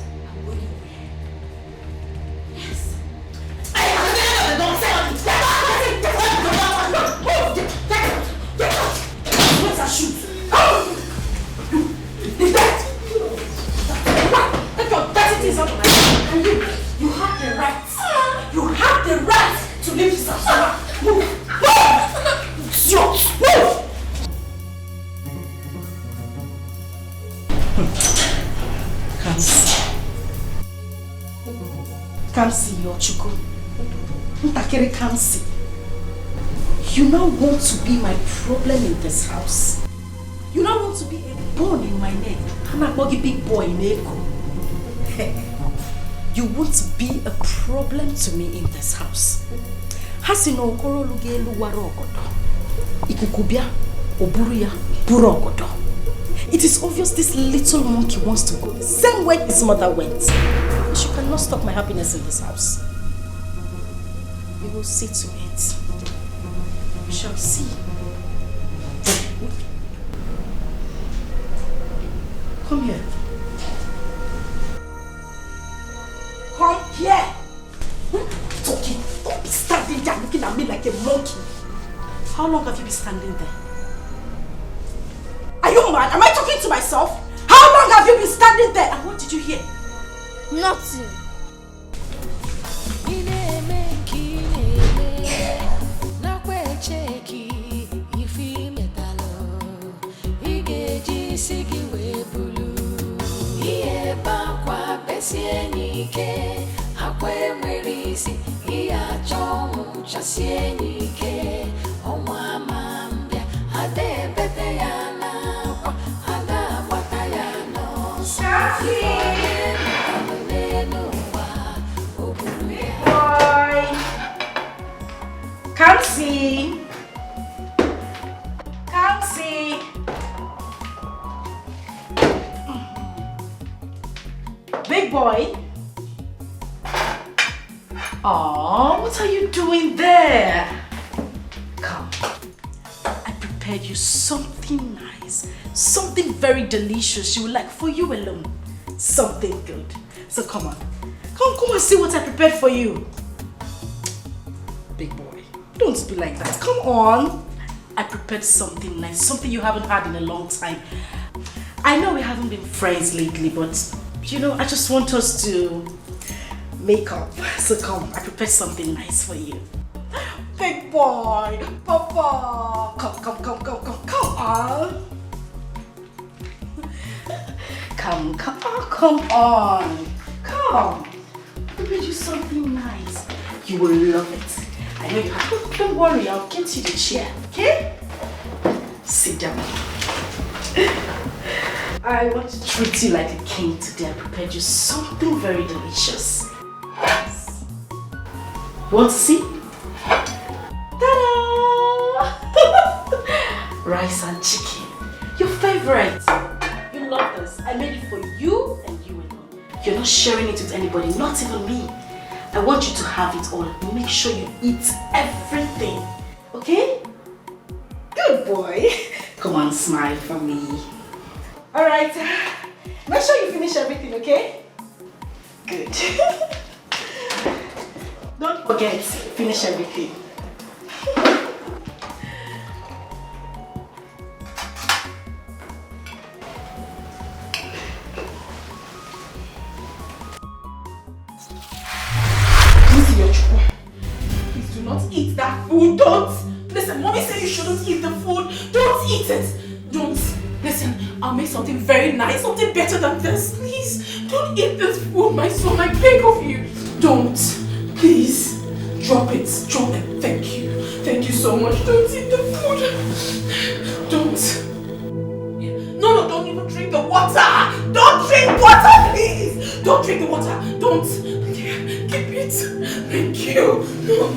You have the right. You have the right to leave this house. Move. Move. Come see your chuku. Come see. You now want to be my problem in this house. You now want to be a bone in my neck. I'm a big boy in Eko. You want to be a problem to me in this house. Hasino okoro lugelu warogodo. Ikukubia oburuya burogodo. It is obvious this little monkey wants to go the same way his mother went. She cannot stop my happiness in this house. We will see to it. We shall see. Come here. Come here. Talking. Don't be standing there looking at me like a monkey. How long have you been standing there? Are you mad? Am I talking to myself? How long have you been standing there? And what did you hear? Nothing. Come see. Come see. Big boy. Oh, what are you doing there? Come. I prepared you something nice. Something very delicious you would like for you alone. Something good. So come on. Come and see what I prepared for you. Big boy. Don't be like that. Come on. I prepared something nice. Something you haven't had in a long time. I know we haven't been friends lately, but you know, I just want us to make up. So come, I prepared something nice for you. Big boy, Papa. Come on. Come on. Come. I prepared you something nice. You will love it. I know you have. Don't worry, I'll get you the chair, okay? Sit down. I want to treat you like a king today. I prepared you something very delicious. Yes. Want to see? Ta-da! Rice and chicken. Your favorite. You love this. I made it for you and you alone. You're not sharing it with anybody, not even me. I want you to have it all. Make sure you eat everything. Okay? Good boy. Come on, smile for me. Alright. Make sure you finish everything, okay? Good. Don't forget, finish everything. This is your Please do not eat that food. Don't. Listen, mommy said you shouldn't eat the food. Don't eat it. Don't. Listen, I'll make something very nice, something better than this. Please, don't eat this food, my son. I beg of you. Don't. Please. Drop it. Drop it. Thank you. Thank you so much. Don't eat the food. Don't. No, don't even drink the water. Don't drink water, please. Don't drink the water. Don't. Keep it. Thank you. No.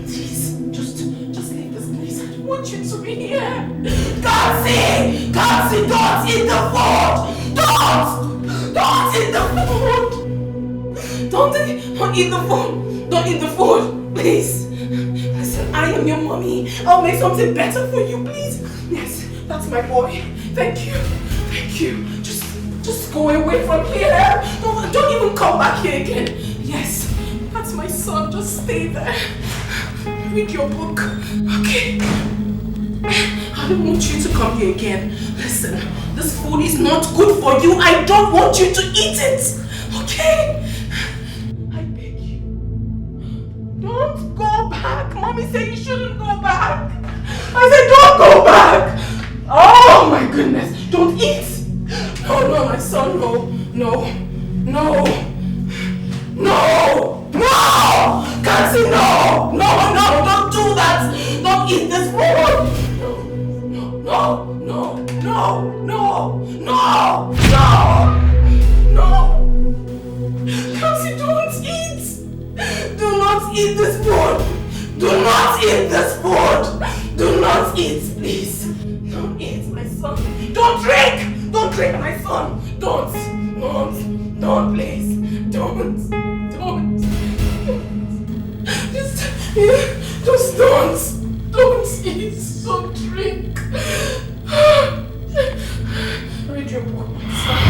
Please, just leave this place. I don't want you to be here. Kansi, don't eat the food. Don't eat the food. Don't eat the food. Don't eat the food. Please. Listen, I am your mommy. I'll make something better for you, please. Yes, that's my boy. Thank you. Thank you. Just go away from here. Don't even come back here again. Yes, that's my son. Just stay there. Read your book. Okay? I don't want you to come here again. Listen, this food is not good for you. I don't want you to eat it. Okay? I beg you. Don't go back. Mommy said you shouldn't go back. I said don't go back. Oh my goodness. Don't eat. No, my son. No. Kansi, no. Don't do that. Don't eat this food. No. Kansi, don't eat. Do not eat this food. Do not eat this food. Do not eat, please. Don't eat, my son. Don't drink. Don't drink, my son. Don't, please. Don't. Just don't eat. Don't drink. Read your book, my son.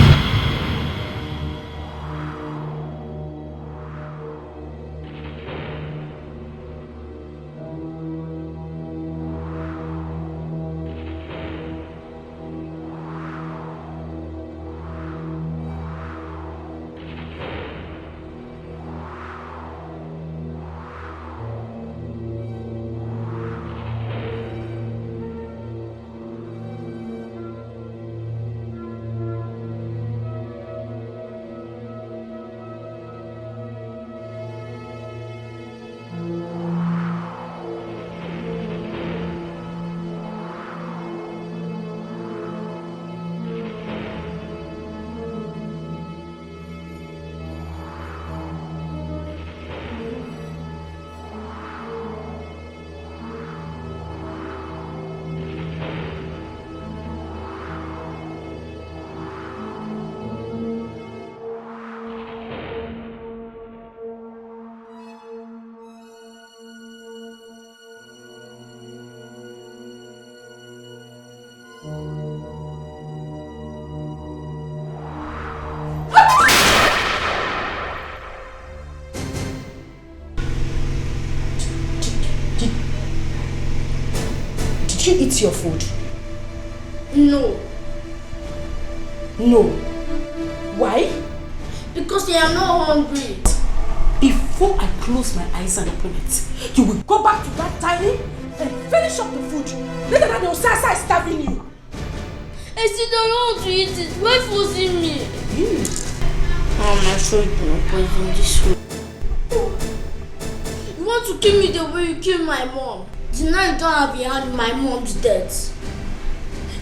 Did you eat your food? No. Why? Because I am not hungry. Before I close my eyes and open it, you will go back to that dining and finish up the food. Later than they'll say I'm starving you. I still don't want to eat it. Why forcing me? Mom, I'm sure you cannot poison this food. You want to kill me the way you killed my mom? The night you don't have your hand in my mom's death.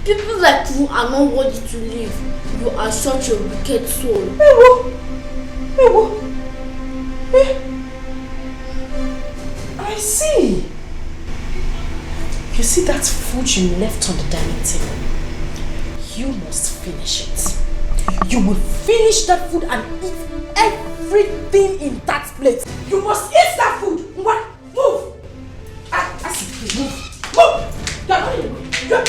People like you are not worthy to live. You are such a wicked soul. I see. You see that food you left on the dining table? You must finish it. You will finish that food and eat everything in that plate. You must eat that food. What? Move. I see. Move. You're not in the way.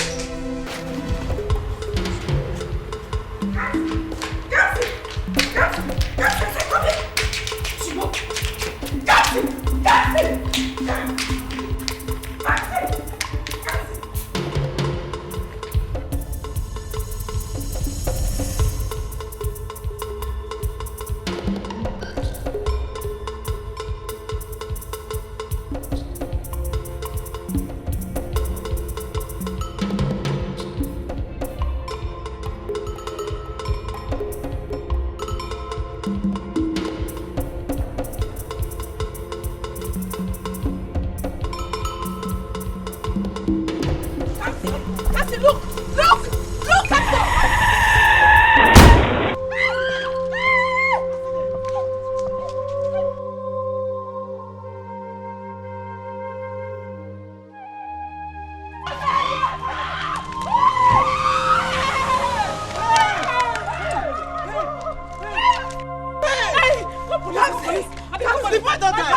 wife don't die.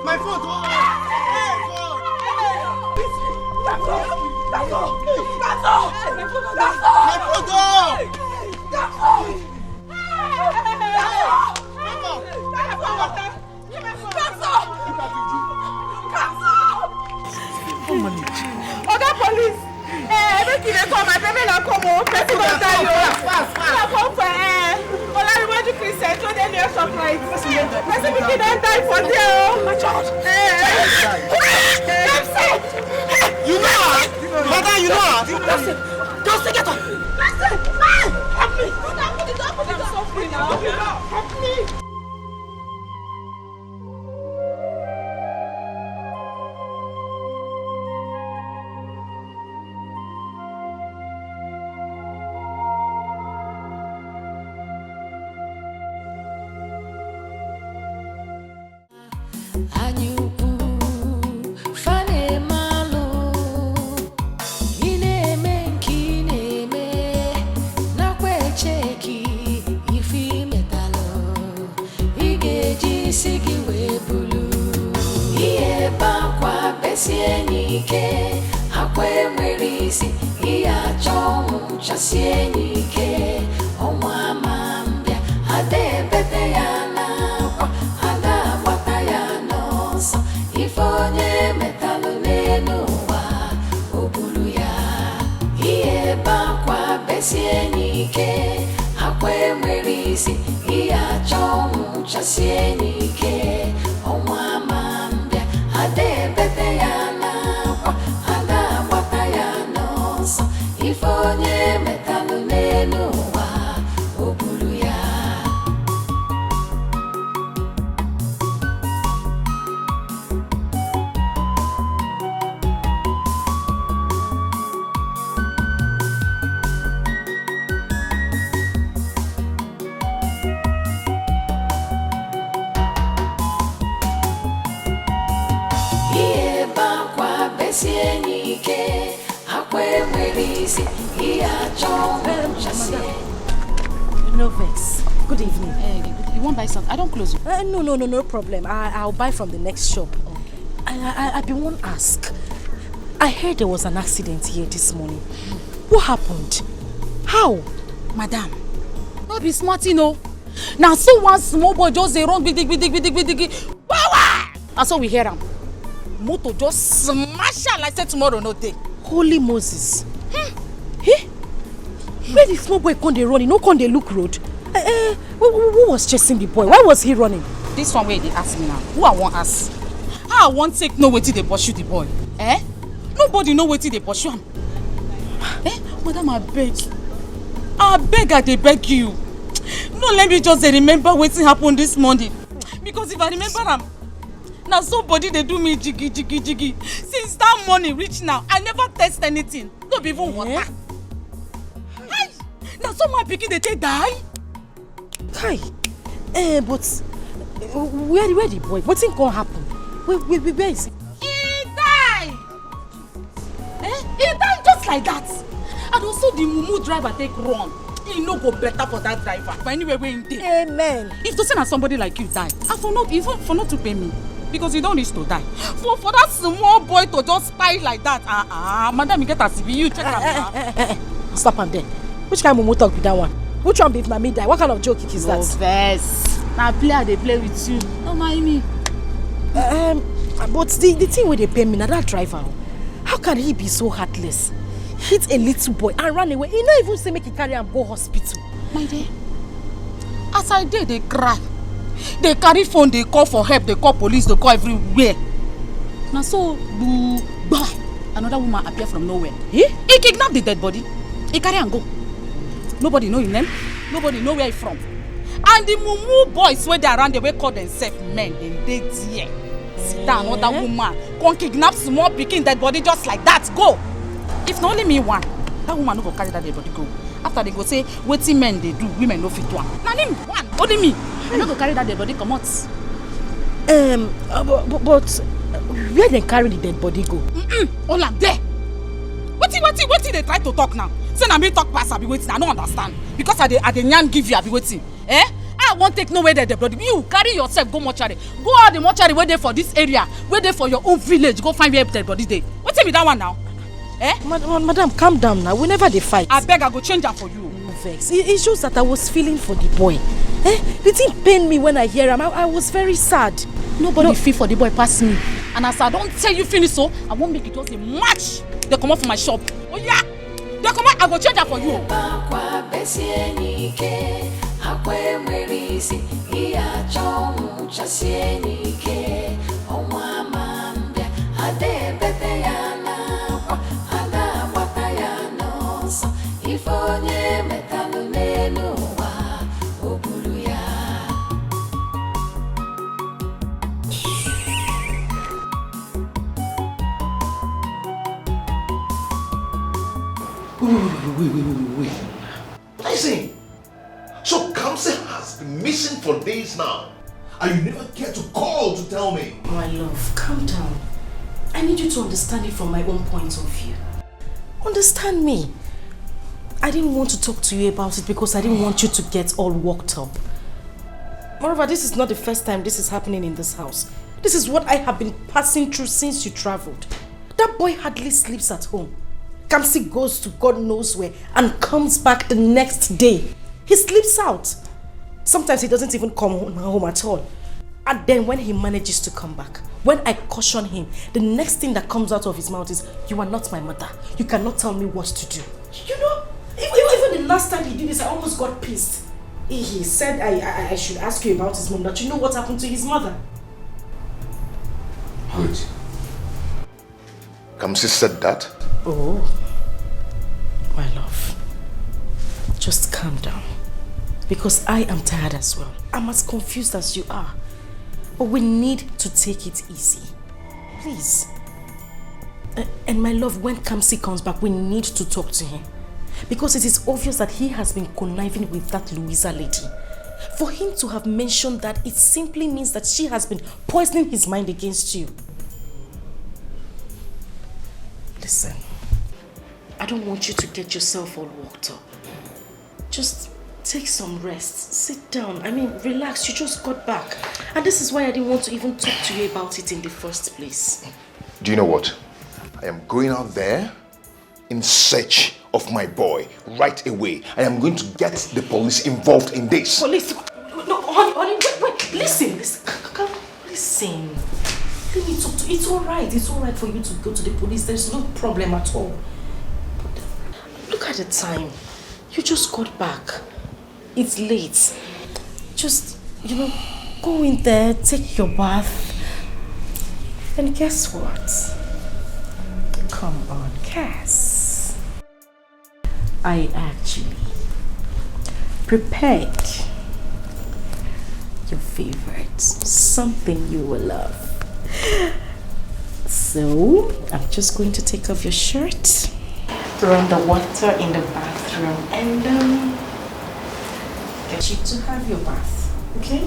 My phone don't Oga police! Make you call my baby na come home. Person don't die. Fast. Come for Nollywood Christian. So they near surprise. Person don't die for there. My child. You know her? Mother, you know her? Just get up. Help me. I'm suffering now. Help me. No vex. Good evening. You won't buy something? I don't close. No problem. I'll buy from the next shop. Okay. I've been one ask. I heard there was an accident here this morning. What happened? How? Madam, not be smart, you know. Now so one small boy just run big. Wow! That's how we hear him. Motor just smash her like say tomorrow no day. Holy Moses. Hey? Where the small boy come dey run? He no come dey look road. Who was chasing the boy? Why was he running? This one where they ask me now. Who I want ask? How I want take no wetin dey pursue the boy? Nobody know wetin dey pursue him. Madam, I beg, I dey beg you. No, let me just remember wetin happened this morning. Because if I remember am, now somebody they do me jiggy. Since that morning reach now, I never taste anything. No be even water. Hi! Now someone picking they take die. Hi. But where the boy? What's gonna happen? Where is he? He died. He died just like that. And also the mumu driver take run. He no go better for that driver. But anyway, we in there. Amen. If to say that somebody like you die, I for not to pay me. Because you don't need to die. For that small boy to just die like that. Madam, you get a CV, you check am. Stop am there. Which kind of mumu talk with that one? Which one be if me die? What kind of joke is that? No vex. Now player they play with you. Don't mind me. But the thing where they pay me, now that driver, how can he be so heartless? Hit a little boy and run away. He not even say make he carry him go hospital. My dear, as I did, they cry. They carry phone, they call for help, they call police, they call everywhere. Now so, another woman appear from nowhere. He kidnapped the dead body. He carry and go. Nobody know his name. Nobody know where he from. And the mumu boys where they around, they will call themselves men. They there. See that another woman come kidnap small pikin dead body just like that. Go. If not only me one, that woman no go carry that dead body go. After they go say, wetin men they do, women no fit one. Now name one, only me. I no go carry that dead body come out. But where they carry the dead body go? All am there. Wetin they try to talk now? Say na me talk pass, I be waiting. I don't understand. Because I dey yarn give you, I be waiting. I won't take no way there, the body. You carry yourself, go mortuary. Go out the mortuary where they for this area, where they for your own village. Go find where the body day. What's me that one now? Eh? Madam, calm down now. Whenever they fight. I beg, I go change that for you. Vex. It shows that I was feeling for the boy. The thing pained me when I hear him. I was very sad. Nobody feel for the boy past me. And as I don't tell you finish so, I won't make it just a match. They come out from my shop. Oh yeah. They come out, I go change that for you. Wait. Listen. So Kamsi has been missing for days now. And you never care to call to tell me. My love, calm down. I need you to understand it from my own point of view. Understand me. I didn't want to talk to you about it because I didn't want you to get all worked up. Moreover, this is not the first time this is happening in this house. This is what I have been passing through since you traveled. That boy hardly sleeps at home. Kamsi goes to God knows where and comes back the next day. He sleeps out. Sometimes he doesn't even come home at all. And then when he manages to come back, when I caution him, the next thing that comes out of his mouth is, "You are not my mother. You cannot tell me what to do." You know, even the last time he did this, I almost got pissed. He said I should ask you about his mom, that you know what happened to his mother. Wait. Kamsi said that? Oh, my love, just calm down. Because I am tired as well. I'm as confused as you are. But we need to take it easy. Please. And my love, when Kamsi comes back, we need to talk to him. Because it is obvious that he has been conniving with that Louisa lady. For him to have mentioned that, it simply means that she has been poisoning his mind against you. Listen, I don't want you to get yourself all worked up. Just take some rest. Sit down. I mean, relax. You just got back. And this is why I didn't want to even talk to you about it in the first place. Do you know what? I am going out there in search of my boy right away. I am going to get the police involved in this. Police? No, honey, wait. Listen. Listen. Let me talk to you. It's alright. It's alright for you to go to the police. There's no problem at all. But look at the time. You just got back. It's late. Just, go in there, take your bath. And guess what? Come on, Cass. I actually prepared your favorite. Something you will love. So, I'm just going to take off your shirt, throw on the water in the bathroom, and get you to have your bath, okay?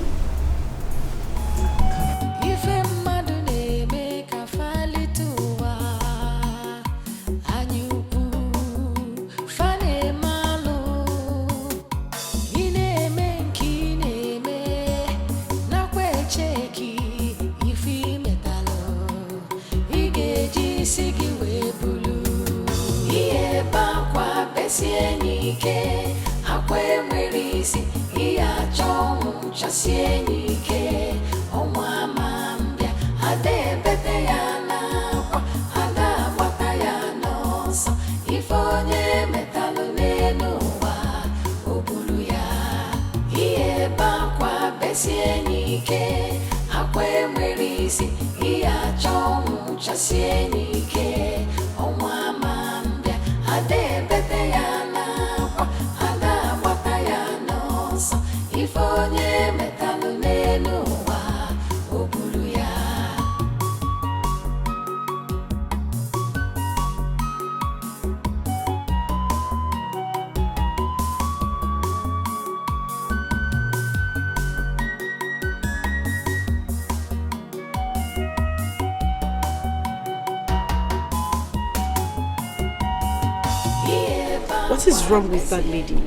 What is wrong with that lady?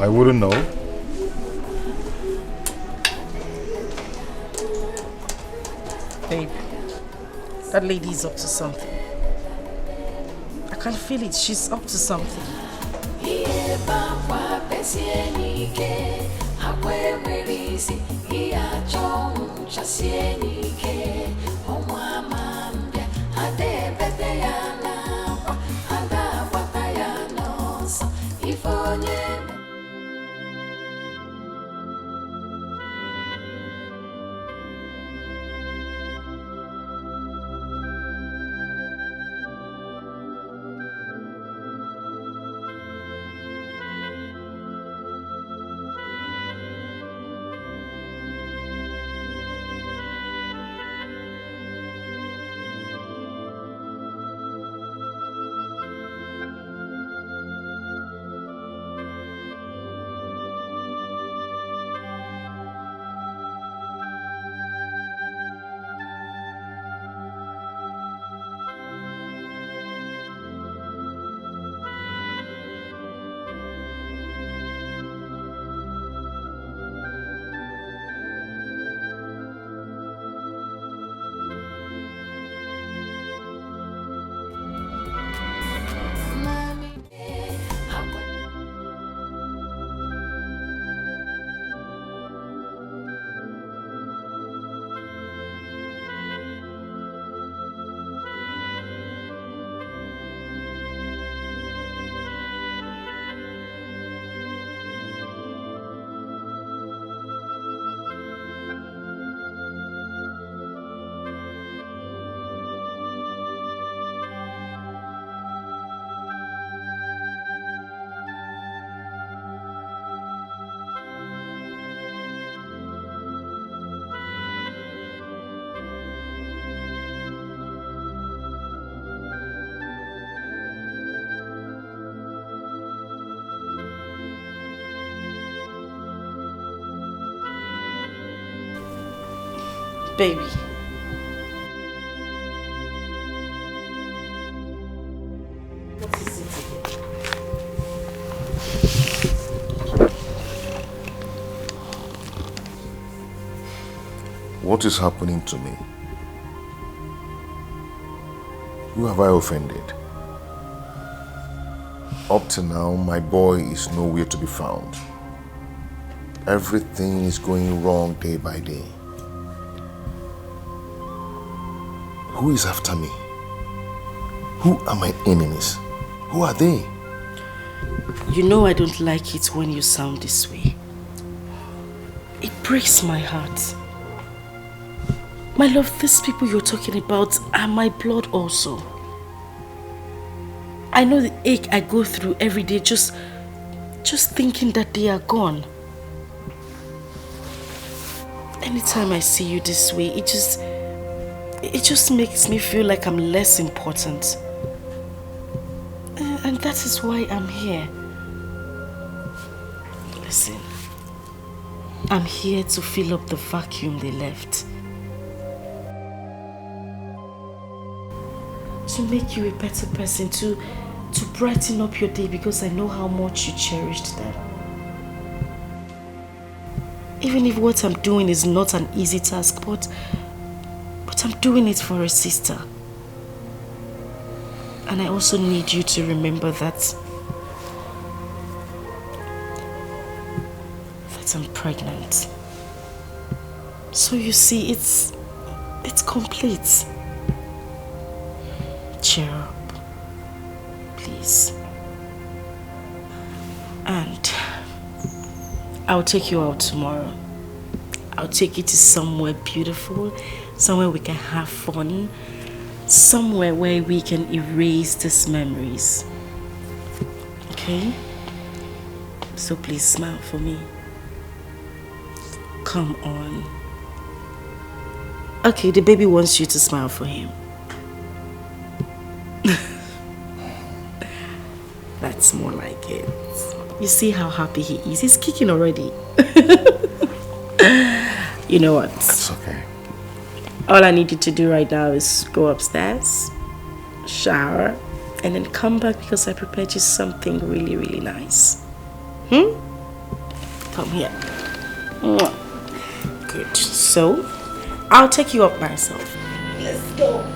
I wouldn't know. Babe, that lady is up to something. I can feel it. She's up to something. Baby. What is it again? What is happening to me? Who have I offended? Up to now, my boy is nowhere to be found. Everything is going wrong day by day. Who is after me? Who are my enemies? Who are they? You know I don't like it when you sound this way. It breaks my heart. My love, these people you're talking about are my blood also. I know the ache I go through every day just thinking that they are gone. Anytime I see you this way, it just makes me feel like I'm less important. And that is why I'm here. Listen, I'm here to fill up the vacuum they left. To make you a better person, to brighten up your day, because I know how much you cherished them. Even if what I'm doing is not an easy task, but I'm doing it for a sister. And I also need you to remember that I'm pregnant. So you see, it's complete. Cheer up, please. And I'll take you out tomorrow. I'll take you to somewhere beautiful, somewhere we can have fun, somewhere where we can erase these memories. Okay? So please smile for me. Come on. Okay, the baby wants you to smile for him. That's more like it. You see how happy he is? He's kicking already. You know what? It's okay. All I need you to do right now is go upstairs, shower, and then come back because I prepared you something really, really nice. Come here. Good. So, I'll take you up myself. Let's go.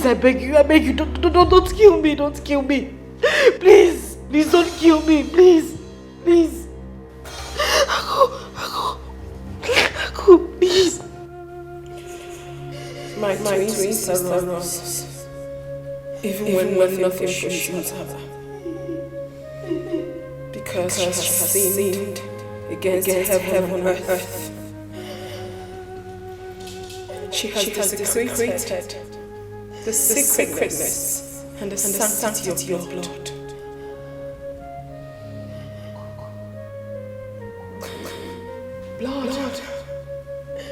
I beg you, don't kill me, don't kill me. Please, don't kill me, please. Ako, please. My twin sister runs, even when nothing pushes her. Because she has sinned against heaven and earth. She has desecrated the sacredness and the sanctity of your blood. Blood.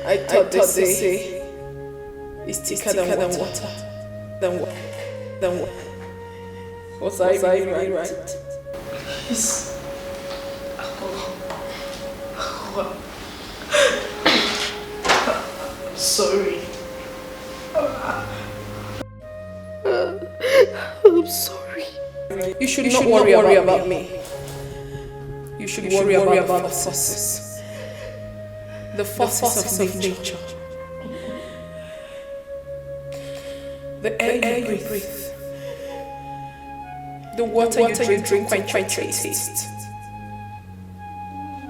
I thought they say is thicker than water. Than water. Was I really right? Please. Sorry. I'm sorry. You should not worry about me. You should worry about the forces. The forces of nature. The air you breathe. The water you drink quench your taste.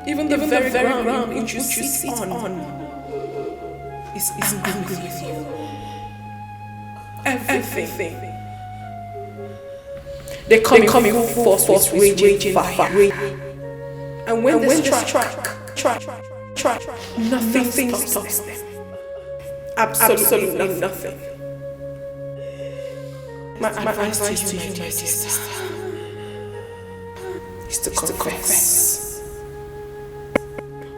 Even the very ground which you sit on is angry with you. Everything They come in full force with raging fire. And when they strike, nothing stops them. Absolutely nothing. My advice to you, my sister, is to confess.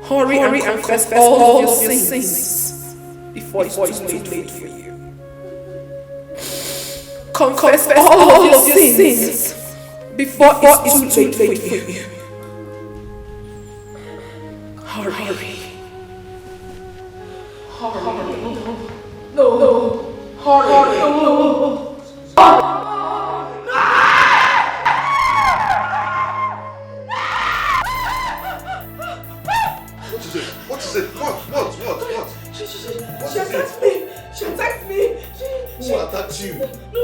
Hurry and confess all your sins before it's too late for you. Confess all your sins before it's too late for you. Hurry. No. Hurry. What is it? What? She attacked me. Who attacked you? No.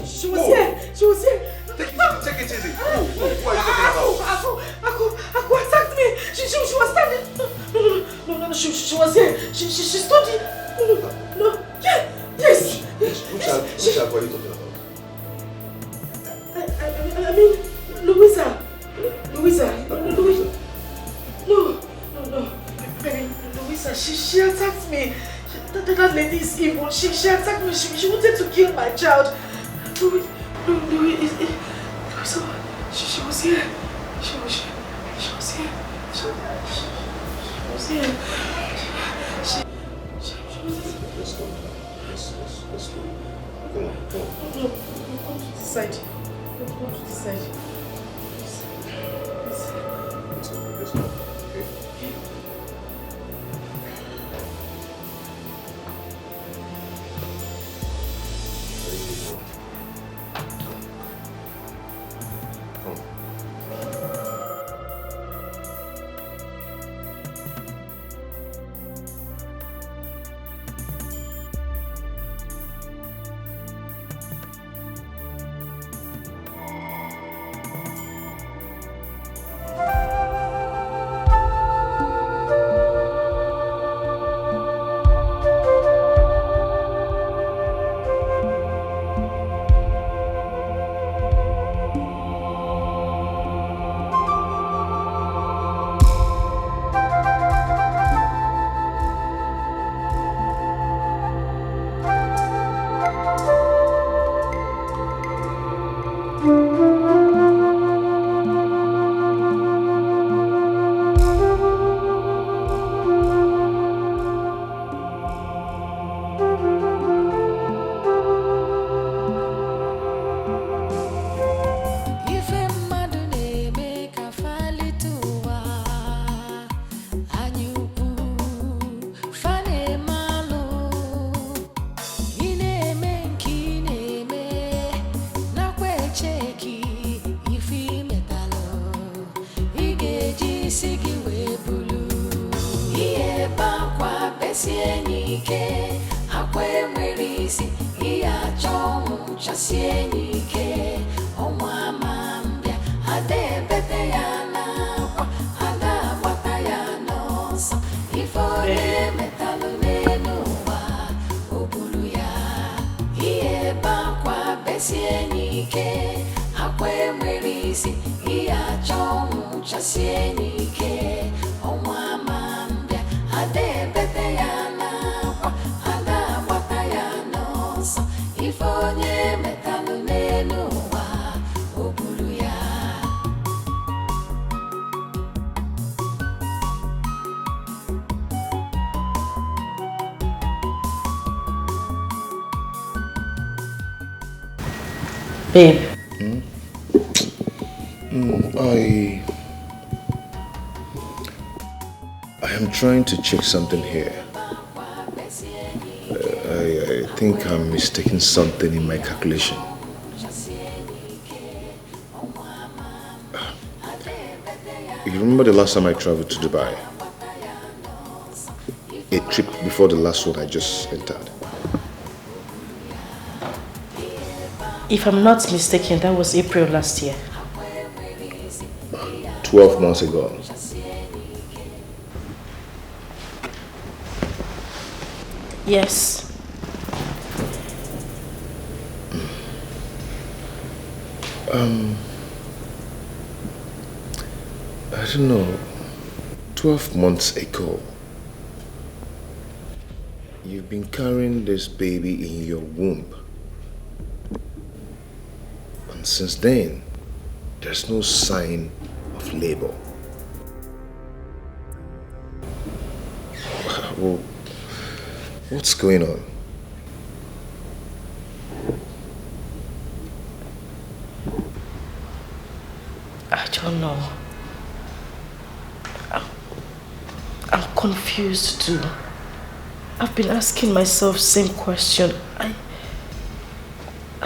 She was here. Take it easy. Who are you talking about? Aku attacked me. She was standing. No. She was here. She stood here. No. Yes. Which Aku are you talking about? I mean, Louisa. No. Baby, Louisa, she attacked me. That lady is evil. She attacked me. She wanted to kill my child. Louisa, she was here. She was here. Let's go. Come on. Go to the side. Let's go. Okay. Babe. I am trying to check something here. I think I'm mistaking something in my calculation. You remember the last time I traveled to Dubai? A trip before the last one I just entered. If I'm not mistaken, that was April last year. 12 months ago. Yes. I don't know, 12 months ago, you've been carrying this baby in your womb. And since then, there's no sign of labor. Well, what's going on? I don't know. I'm confused too. I've been asking myself same question. I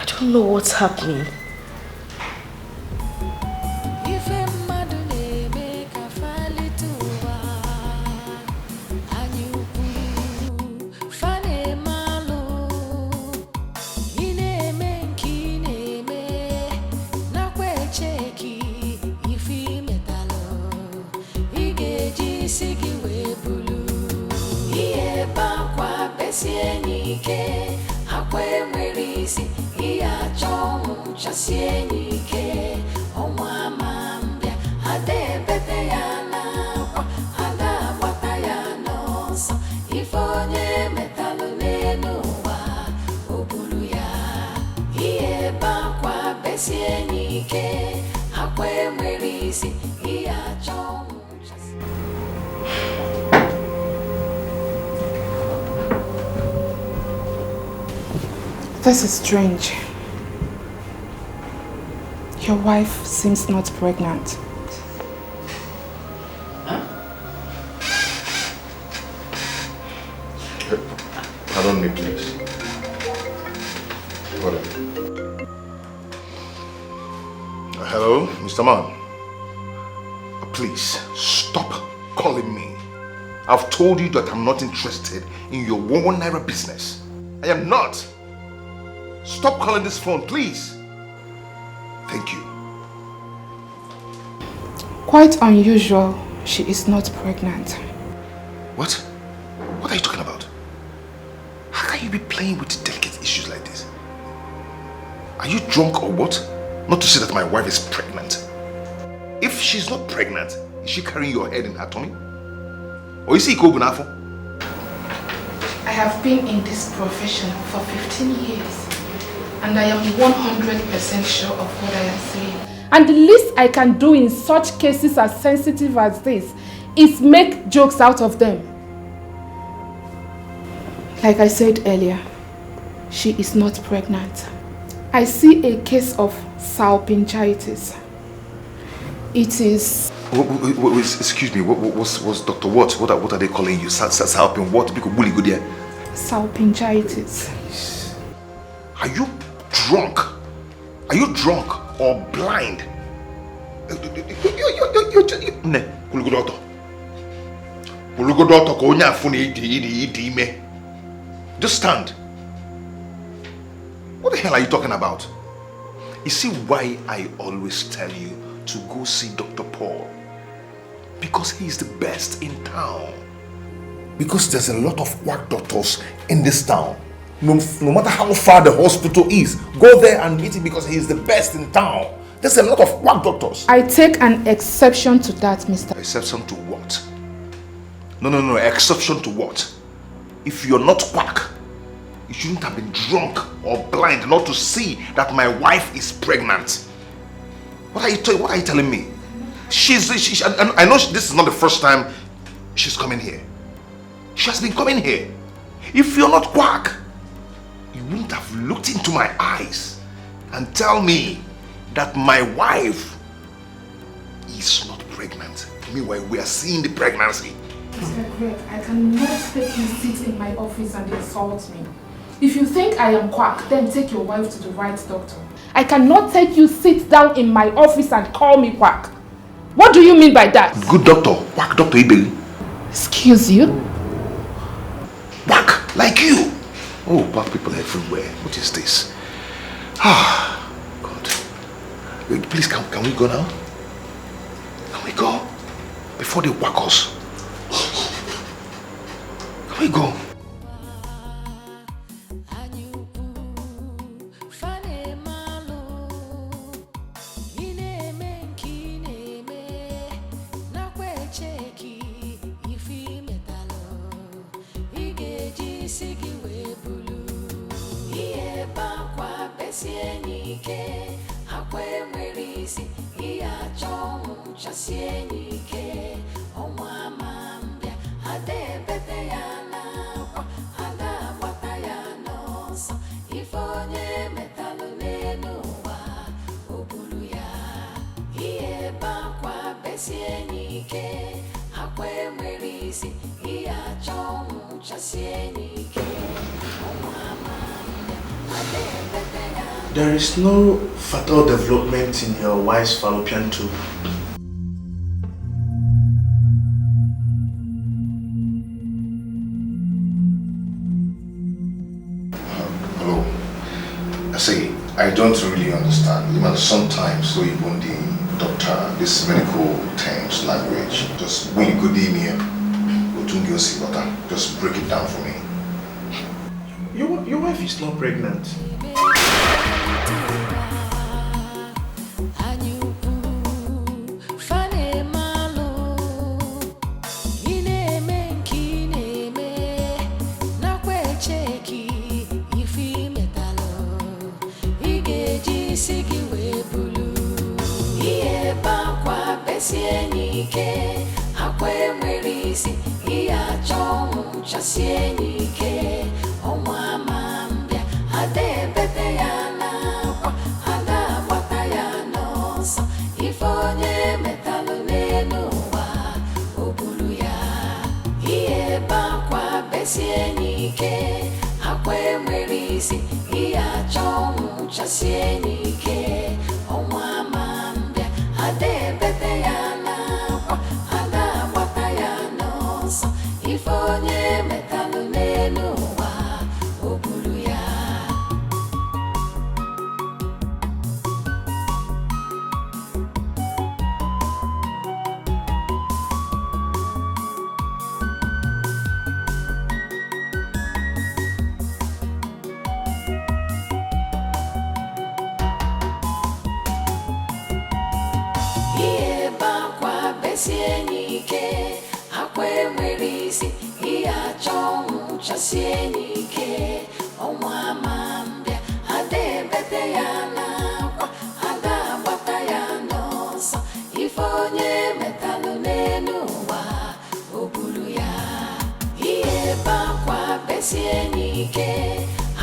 don't know what's happening. This is strange. Your wife seems not pregnant. Pardon me, please. Hello, Mr. Man. Please, stop calling me. I've told you that I'm not interested in your 1 naira business. I am not. Stop calling this phone, please. Thank you. Quite unusual, she is not pregnant. What? What are you talking about? How can you be playing with delicate issues like this? Are you drunk or what? Not to say that my wife is pregnant. If she's not pregnant, is she carrying your head in her tummy? Or is he Kogunafo? I have been in this profession for 15 years. And I am 100% sure of what I am saying. And the least I can do in such cases as sensitive as this is make jokes out of them. Like I said earlier, she is not pregnant. I see a case of salpingitis. It is... Excuse me, what's Dr. What? What are they calling you? Salpin what? Salpingitis. Are you drunk? Are you drunk or blind? Just stand. What the hell are you talking about? You see why I always tell you to go see Dr. Paul? Because he's the best in town. Because there's a lot of quack doctors in this town. No matter how far the hospital is, go there and meet him because he is the best in town. There's a lot of quack doctors. I take an exception to that, Mr. Exception to what? No, exception to what? If you're not quack, you shouldn't have been drunk or blind not to see that my wife is pregnant. What are you telling me? I know this is not the first time she's coming here. She has been coming here. If you're not quack, you wouldn't have looked into my eyes and tell me that my wife is not pregnant. Meanwhile, we are seeing the pregnancy. Mr. Greg, I cannot take you sit in my office and insult me. If you think I am quack, then take your wife to the right doctor. I cannot take you sit down in my office and call me quack. What do you mean by that? Good doctor, quack doctor Ibeli. Excuse you? Quack, like you. Oh, black people everywhere. What is this? Ah, God. Wait, please, can we go now? Can we go? Before they whack us. Can we go? chasie nike akwe mwerisi iya chongu chasie nike omwa mambia ade bete yana kwa ada bata yana so ifonye metalu nenuwa obulu ya iye bakwa besie nike akwe mwerisi iya chongu chasie nike omwa mambia ade bete yana. There is no fatal development in your wife's fallopian tube. Hello. I don't really understand. Even sometimes, so even the doctor, this medical terms, language, just really good in here. Just break it down for me. Your wife is not pregnant. Chasienike omwa mambia ade bete yana kwa ada bata yana so ifonye metalu nenuwa obulu ya iye bakwa besienike akwe mwerisi iya chomu chasienike omwa mambia ade bete yana kwa ada bata yana so ifonye metalu nenuwa obulu ya. Iye bakwa besienike akwe mwerisi iya chongu chasienike omwa mambia ade bete yana kwa ada bata yana so ifonye metalu nenuwa obulu ya iye bakwa besienike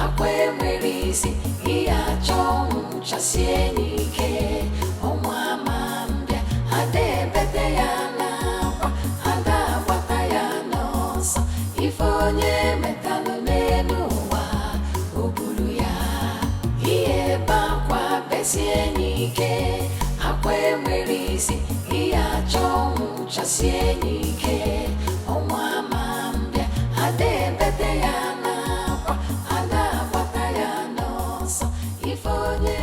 akwe mwerisi iya chongu chasienike omwa mambia ade bete yana kwa ada bata yana so ifonye metalu nenuwa obulu ya iye bakwa besienike akwe mwerisi iya chongu chasienike omwa mambia ade bete yana kwa ada bata yana so ifonye.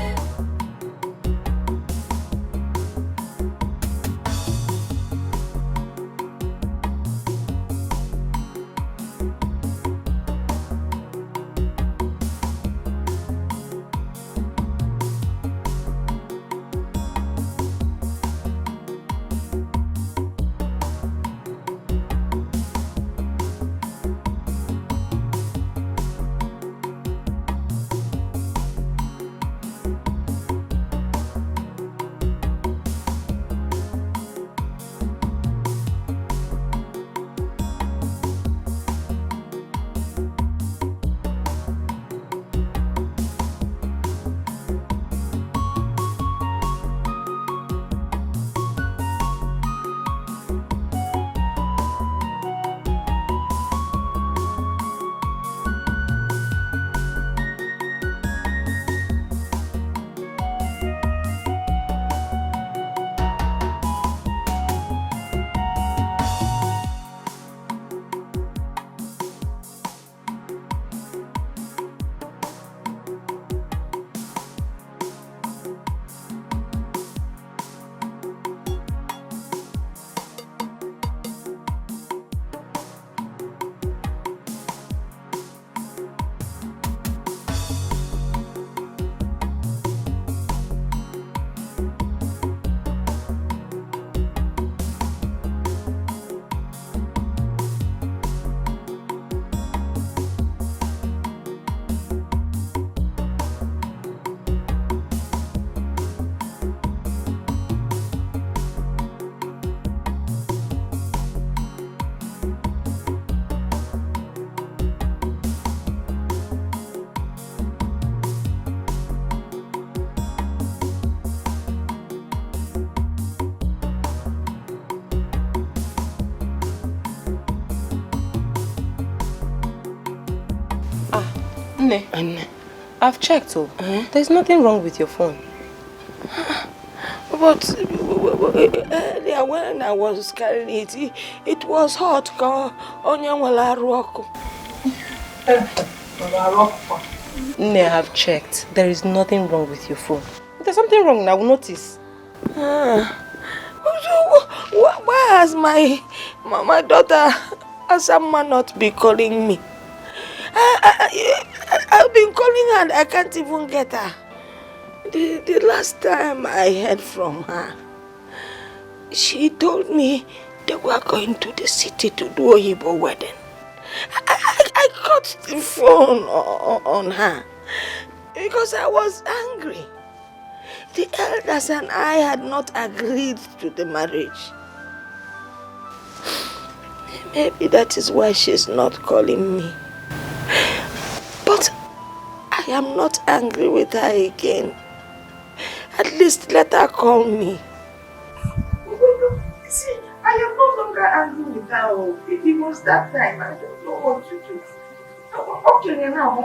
Nne, I've checked. There's nothing wrong with your phone. But when I was carrying it, it was hot. Nne, I've checked. There is nothing wrong with your phone. If there's something wrong, I will notice. Why has my daughter Asama not be calling me? I've been calling her and I can't even get her. The last time I heard from her, she told me they were going to the city to do a Igbo wedding. I cut the phone on her because I was angry. The elders and I had not agreed to the marriage. Maybe that is why she's not calling me. But I am not angry with her again. At least let her call me. See, I am no longer angry with her. It was that time. I don't know what to do. Okay, now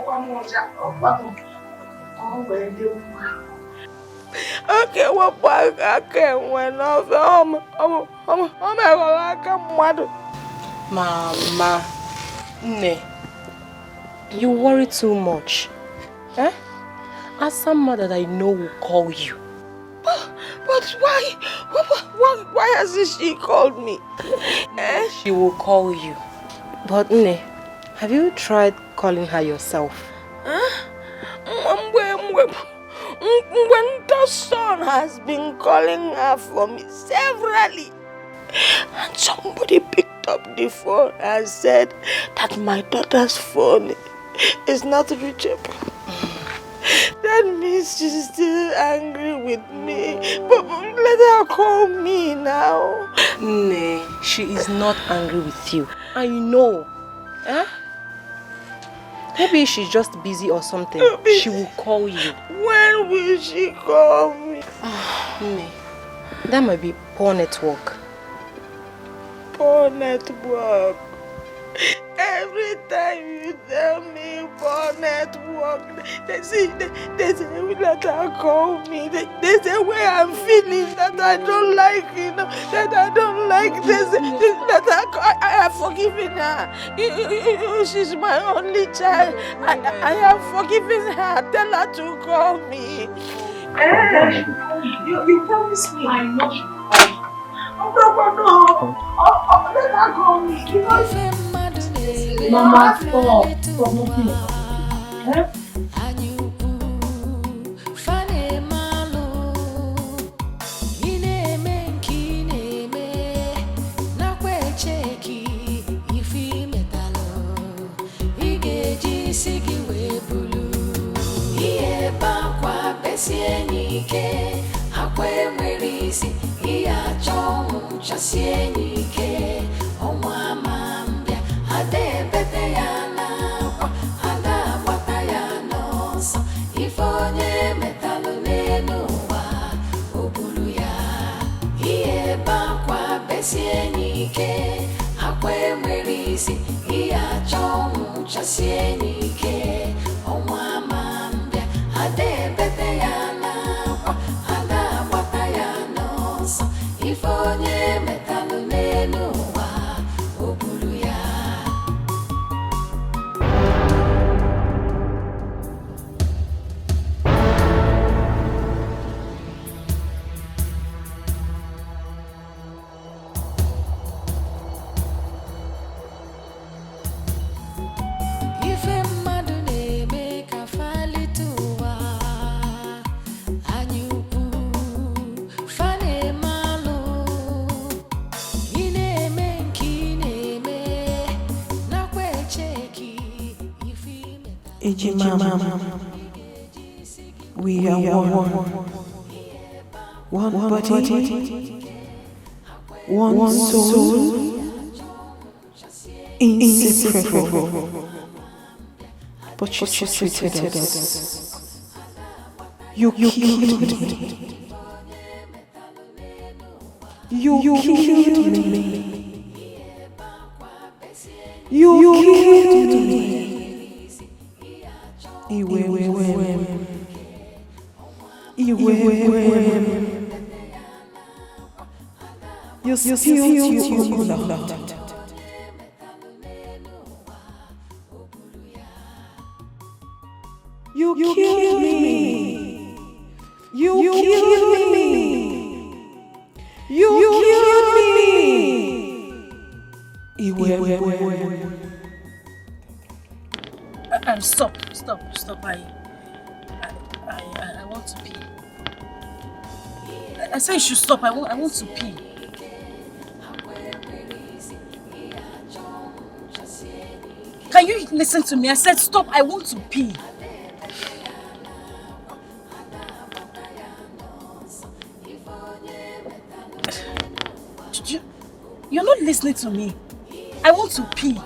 okay, what bag I can when off Mama, Nne, you worry too much. Eh? Ask some mother that I know will call you. But why? Why hasn't she called me? She will call you. But Nne, have you tried calling her yourself? When the son has been calling her for me severally, and somebody picked up the phone and said that my daughter's phone is not reachable. That means she's still angry with me. But let her call me now. Nay, she is not angry with you. I know. Eh? Maybe she's just busy or something. She will call you. When will she call me? Nay, that might be poor network. Poor network. Every time you tell me poor network, they say let her call me. They say where I'm feeling that I don't like, that I don't like. They say I have forgiven her. She's my only child. I have forgiven her. Tell her to call me. You promised me. I know. Oh, let her call me. Mama, stop. Stop moving. We are one body, one soul, inseparable. But you treated us. You killed me. You killed me. You killed me. You still too loud. You killed me. You killed me. You killed me. Stop. I want to pee. I said you should stop. I want to pee. Can you listen to me? I said stop. I want to pee. You're not listening to me. I want to pee.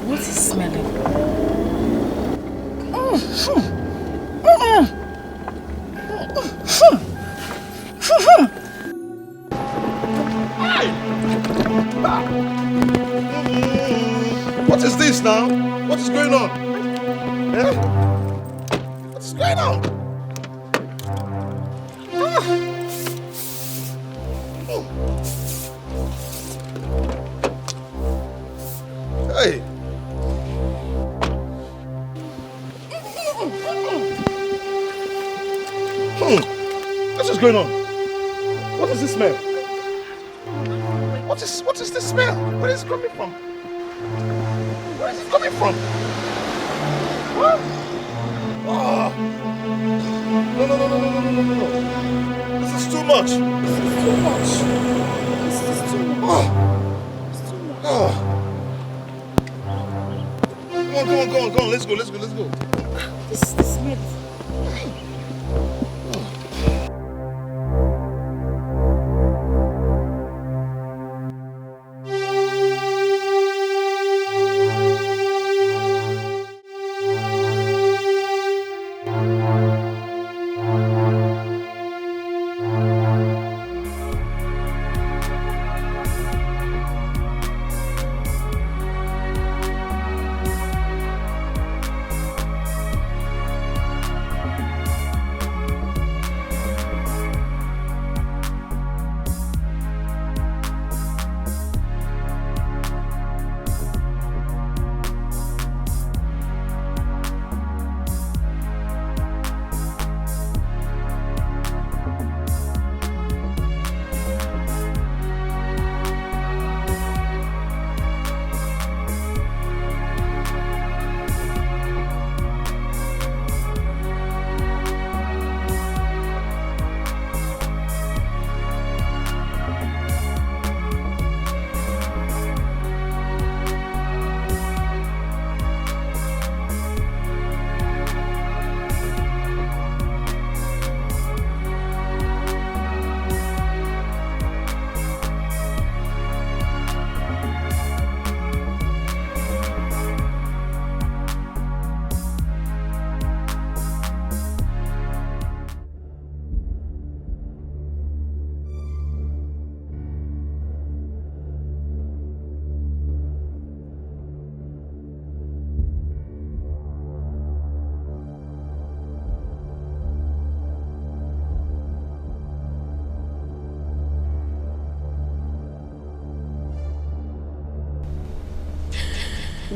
What is smelling? What is this now? What is going on? Eh? What is going on? Hey! What is going on? What is this smell? What is this smell? Where is it coming from? Where is it coming from? What? Oh. No. This is too much. This is too much. Oh. Come on. Let's go. This smell.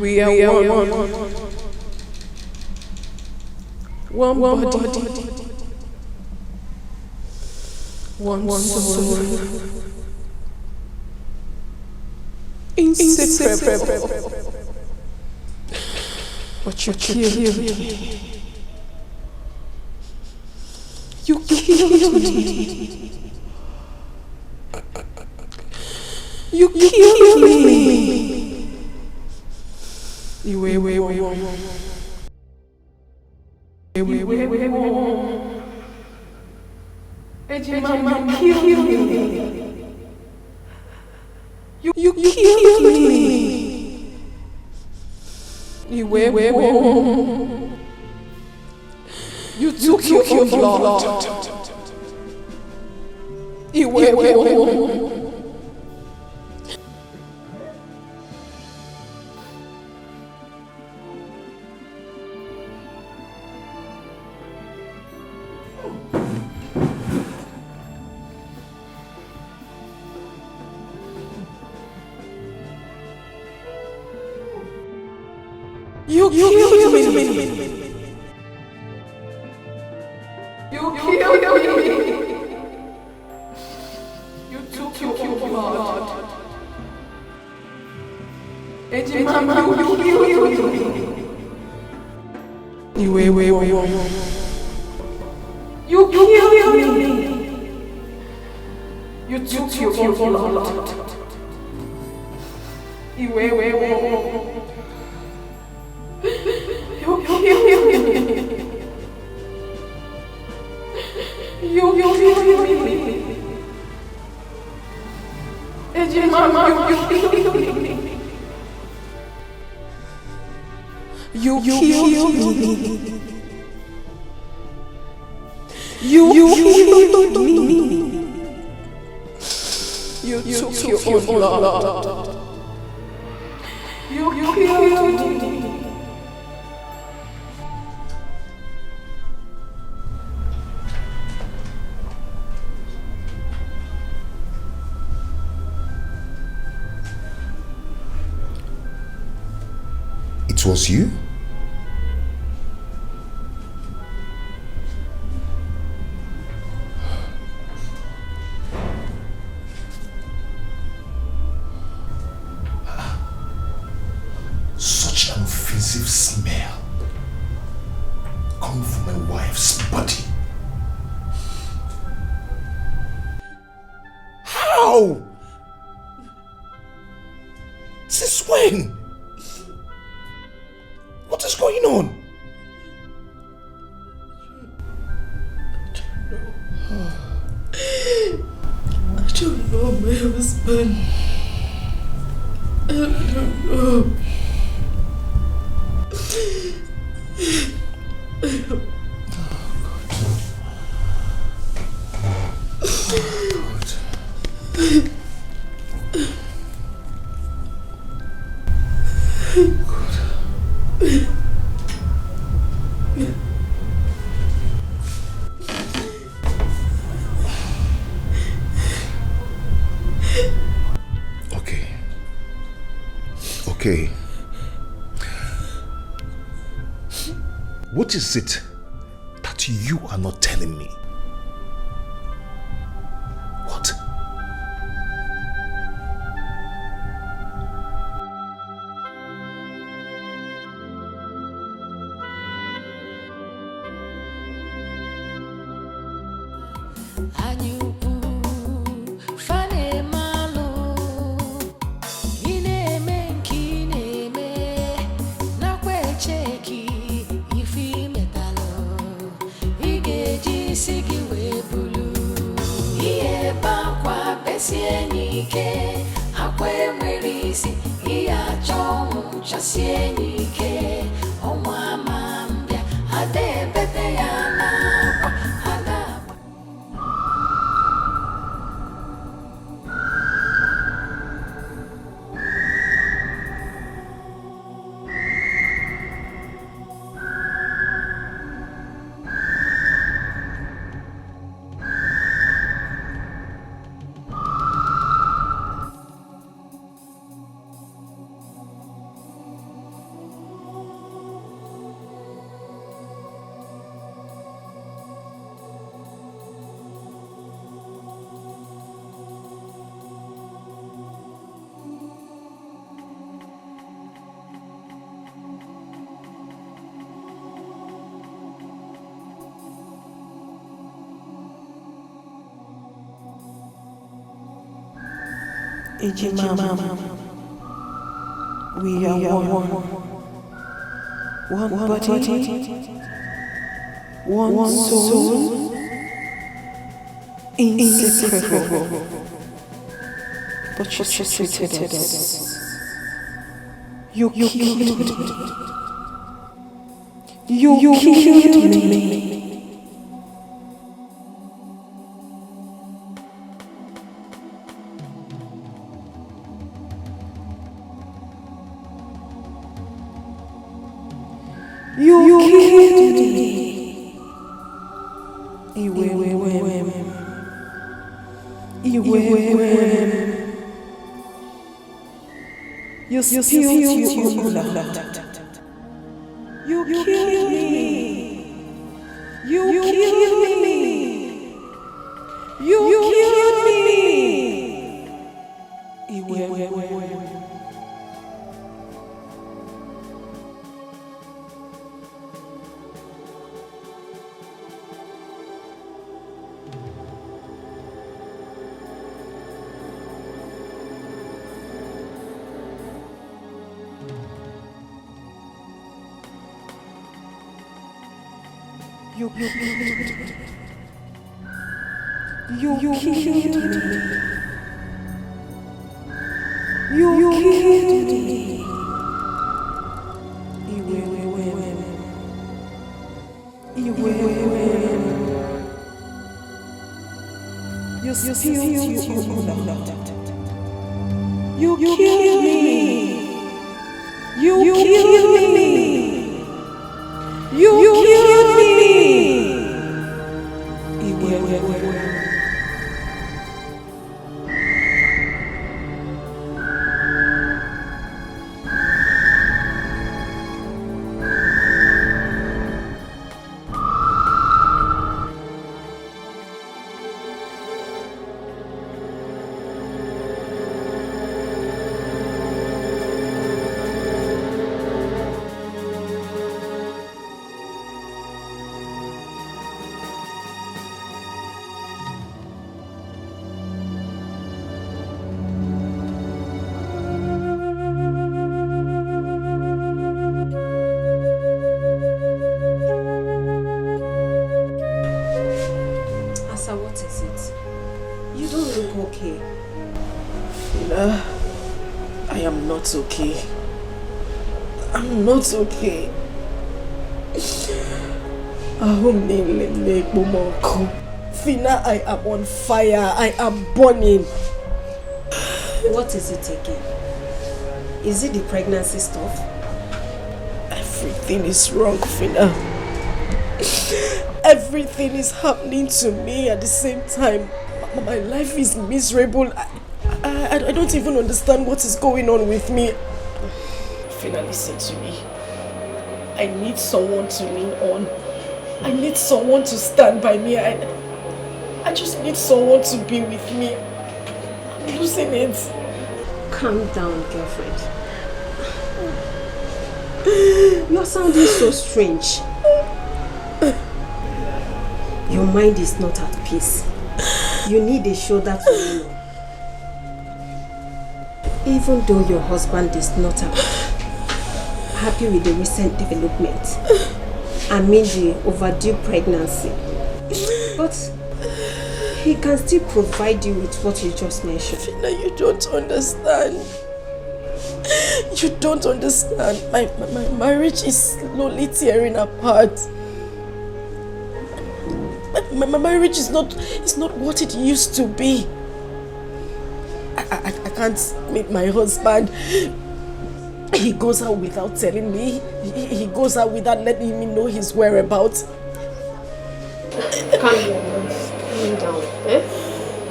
We are one. One body. One soul. Inseparable. But you killed me. You killed me. You killed me. You wait. Ejima, you killed me. You killed me. You wait. You took your blood. You wait. You killed me. You killed me. You took your blood. Ejima, you killed me. You wait. You killed me. You took your blood. You wait. You killed me. You killed me. Ejima, you killed me. You killed me. You killed me. You took your blood. You killed me. It was you? Such an offensive smell coming from my wife's body. How? Since when? What is going on? I don't know my husband. I don't know. Okay. What is it that you are not telling me? What? Ejimama. We are one body, one soul, inseparable. But you treated us. You killed me. You killed me. You killed me. You spilled your own blood. You killed me. You killed me. You killed me. You killed me. You killed me. You killed me. You spilled your own blood. You killed me. You killed me. You killed me. Okay. I'm not okay. Fina, I am on fire. I am burning. What is it again? Is it the pregnancy stuff? Everything is wrong, Fina. Everything is happening to me at the same time. My life is miserable. I don't even understand what is going on with me. Fina, listen to me. I need someone to lean on. I need someone to stand by me. I just need someone to be with me. I'm losing it. Calm down, girlfriend. You're sounding so strange. Your mind is not at peace. You need a shoulder to lean on. Even though your husband is not happy with the recent development, I mean the overdue pregnancy, but he can still provide you with what you just mentioned. Fina, you don't understand. You don't understand. My marriage is slowly tearing apart. My marriage is not what it used to be. I can't meet my husband. He goes out without telling me. He goes out without letting me know his whereabouts. Calm down. Calm down. Eh?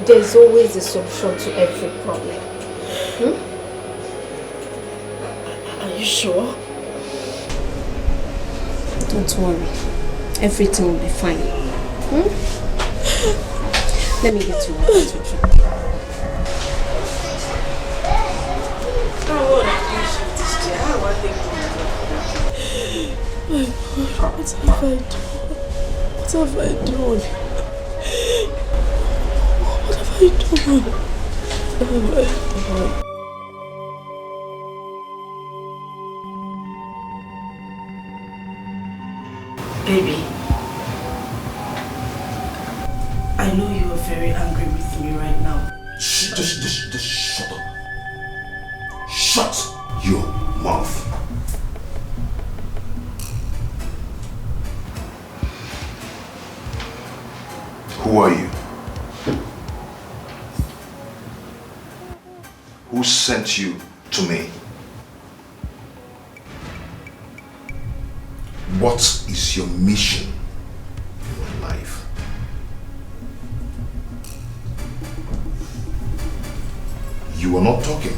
There's always a solution to every problem. Are you sure? Don't worry. Everything will be fine. Let me get you water to drink. My God, what have I done? What have I done? What have I done? Baby, I know you are very angry with me right now. Just shut up. Shut your mouth. Who are you? Who sent you to me? What is your mission in my life? You are not talking.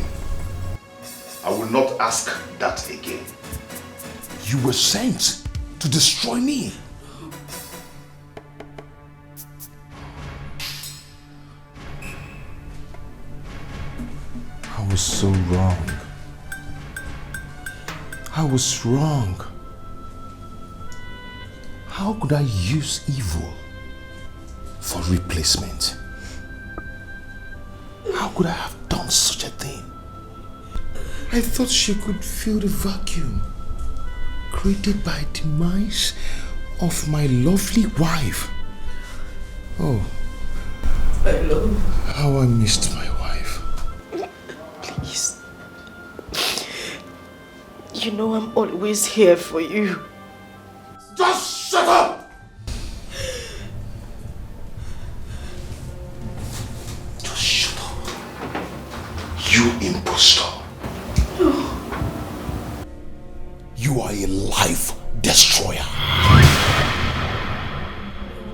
I will not ask that again. You were sent to destroy me. I was so wrong. I was wrong. How could I use evil for replacement? How could I have done such a thing? I thought she could fill the vacuum created by demise of my lovely wife. Oh, I love how I missed my wife. Please. You know I'm always here for you. Just shut up! Just shut up. You impostor. You are a life destroyer.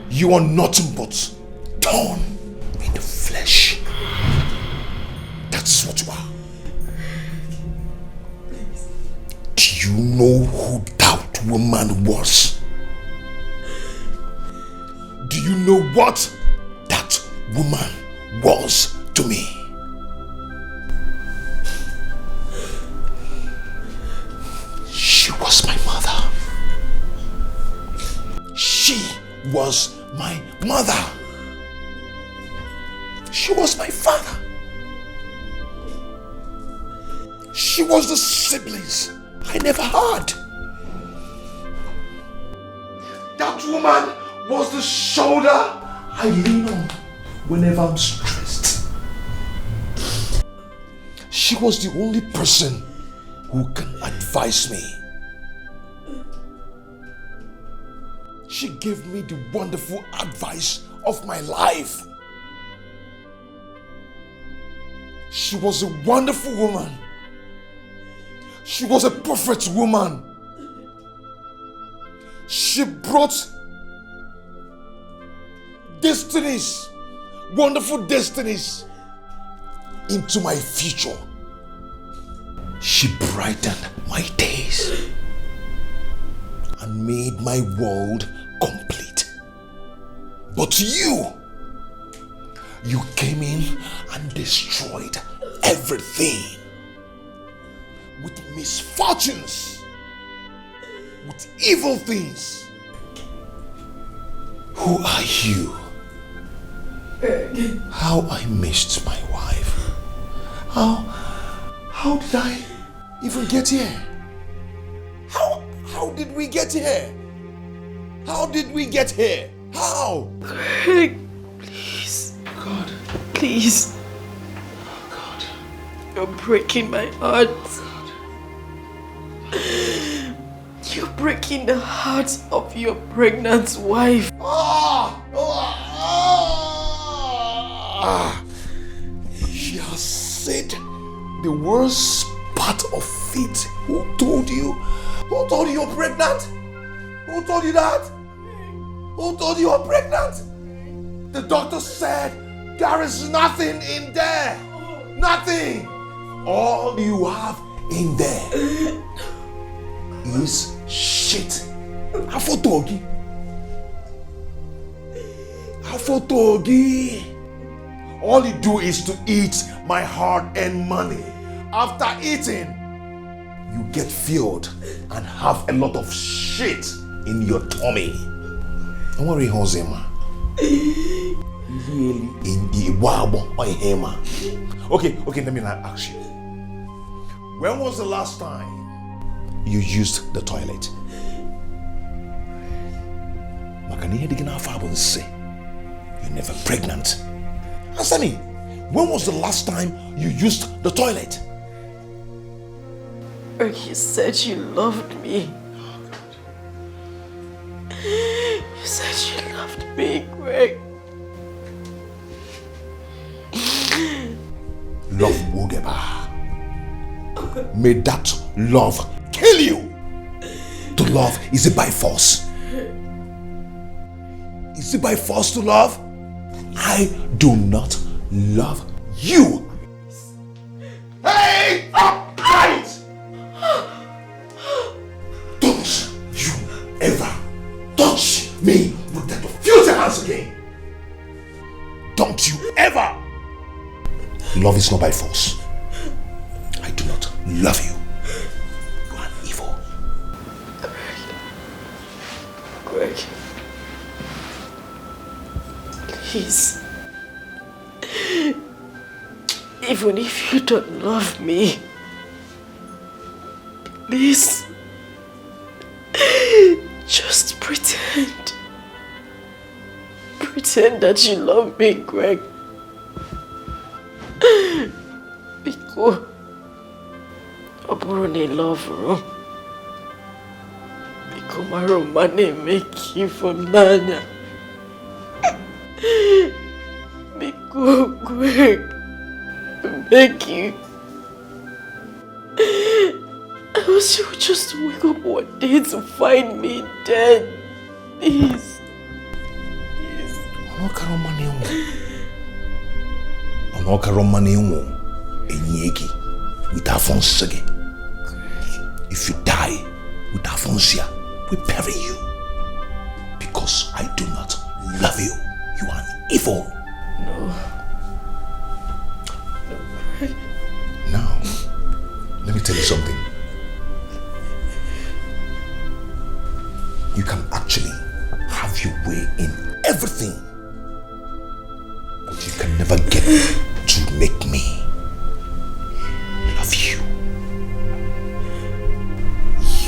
You are nothing but thorn in the flesh. That's what you are. Do you know who that woman was? Do you know what that woman was to me? She was my mother. She was my mother. She was my father. She was the siblings I never had. That woman was the shoulder I lean on whenever I'm stressed. She was the only person who can advise me. She gave me the wonderful advice of my life. She was a wonderful woman. She was a perfect woman. She brought destinies, wonderful destinies into my future. She brightened my days and made my world complete. But you came in and destroyed everything with misfortunes, with evil things. Who are you? How I missed my wife. How did I even get here? How did we get here? How did we get here? How? Greg, please. God. Please. God. You're breaking my heart. You're breaking the heart of your pregnant wife. She has said the worst part of it. Who told you? Who told you you're pregnant? Who told you that? Who told you you're pregnant? The doctor said there is nothing in there. Nothing. All you have in there is shit. Afotogi. Afotogi. All you do is to eat my hard-earned money. After eating, you get filled and have a lot of shit in your tummy. Don't worry, Hosema. Okay, let me now ask you. When was the last time you used the toilet? You're never pregnant. Answer me. When was the last time you used the toilet? You said you loved me. You said you loved me, Greg. Love Wogeba. May that love kill you. To love, is it by force? Is it by force to love? I do not love you. Hey! Upright! Don't you ever touch me with that filthy hands again. Don't you ever. Love is not by force. I do not love you. You are evil. Greg. Please. Even if you don't love me, please. Just pretend. Pretend that you love me, Greg. Because Oborone love her. Because my romance make you from Nanya. Because Greg make you. Else you would just wake up one day to find me dead. Please. If you die with Afonsia, we bury you. Because I do not love you. You are evil. No. Now, let me tell you something. You can actually have your way in everything. But you can never get to make me love you.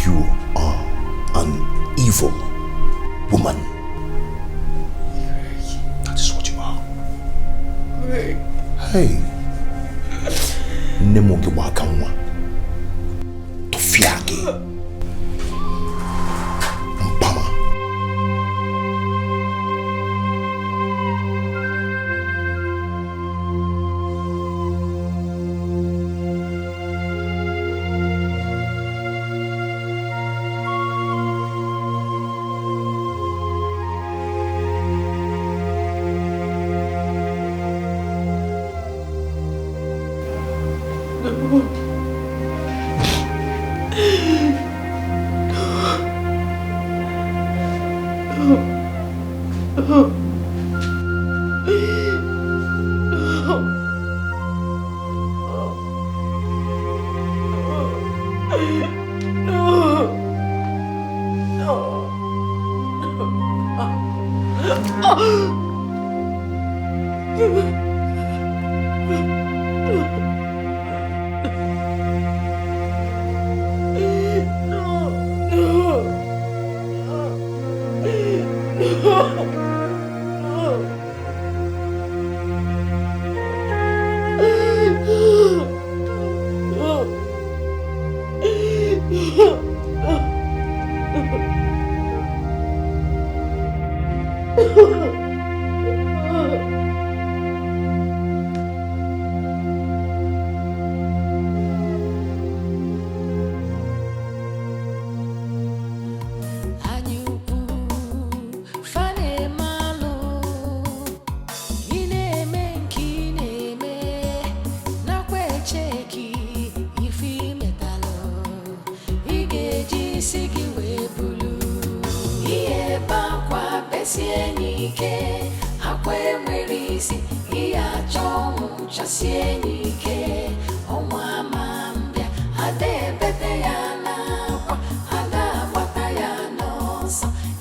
You are an evil woman. That is what you are. Greg. Hey. Nemoge wakanwa. Tofiage. Mpama.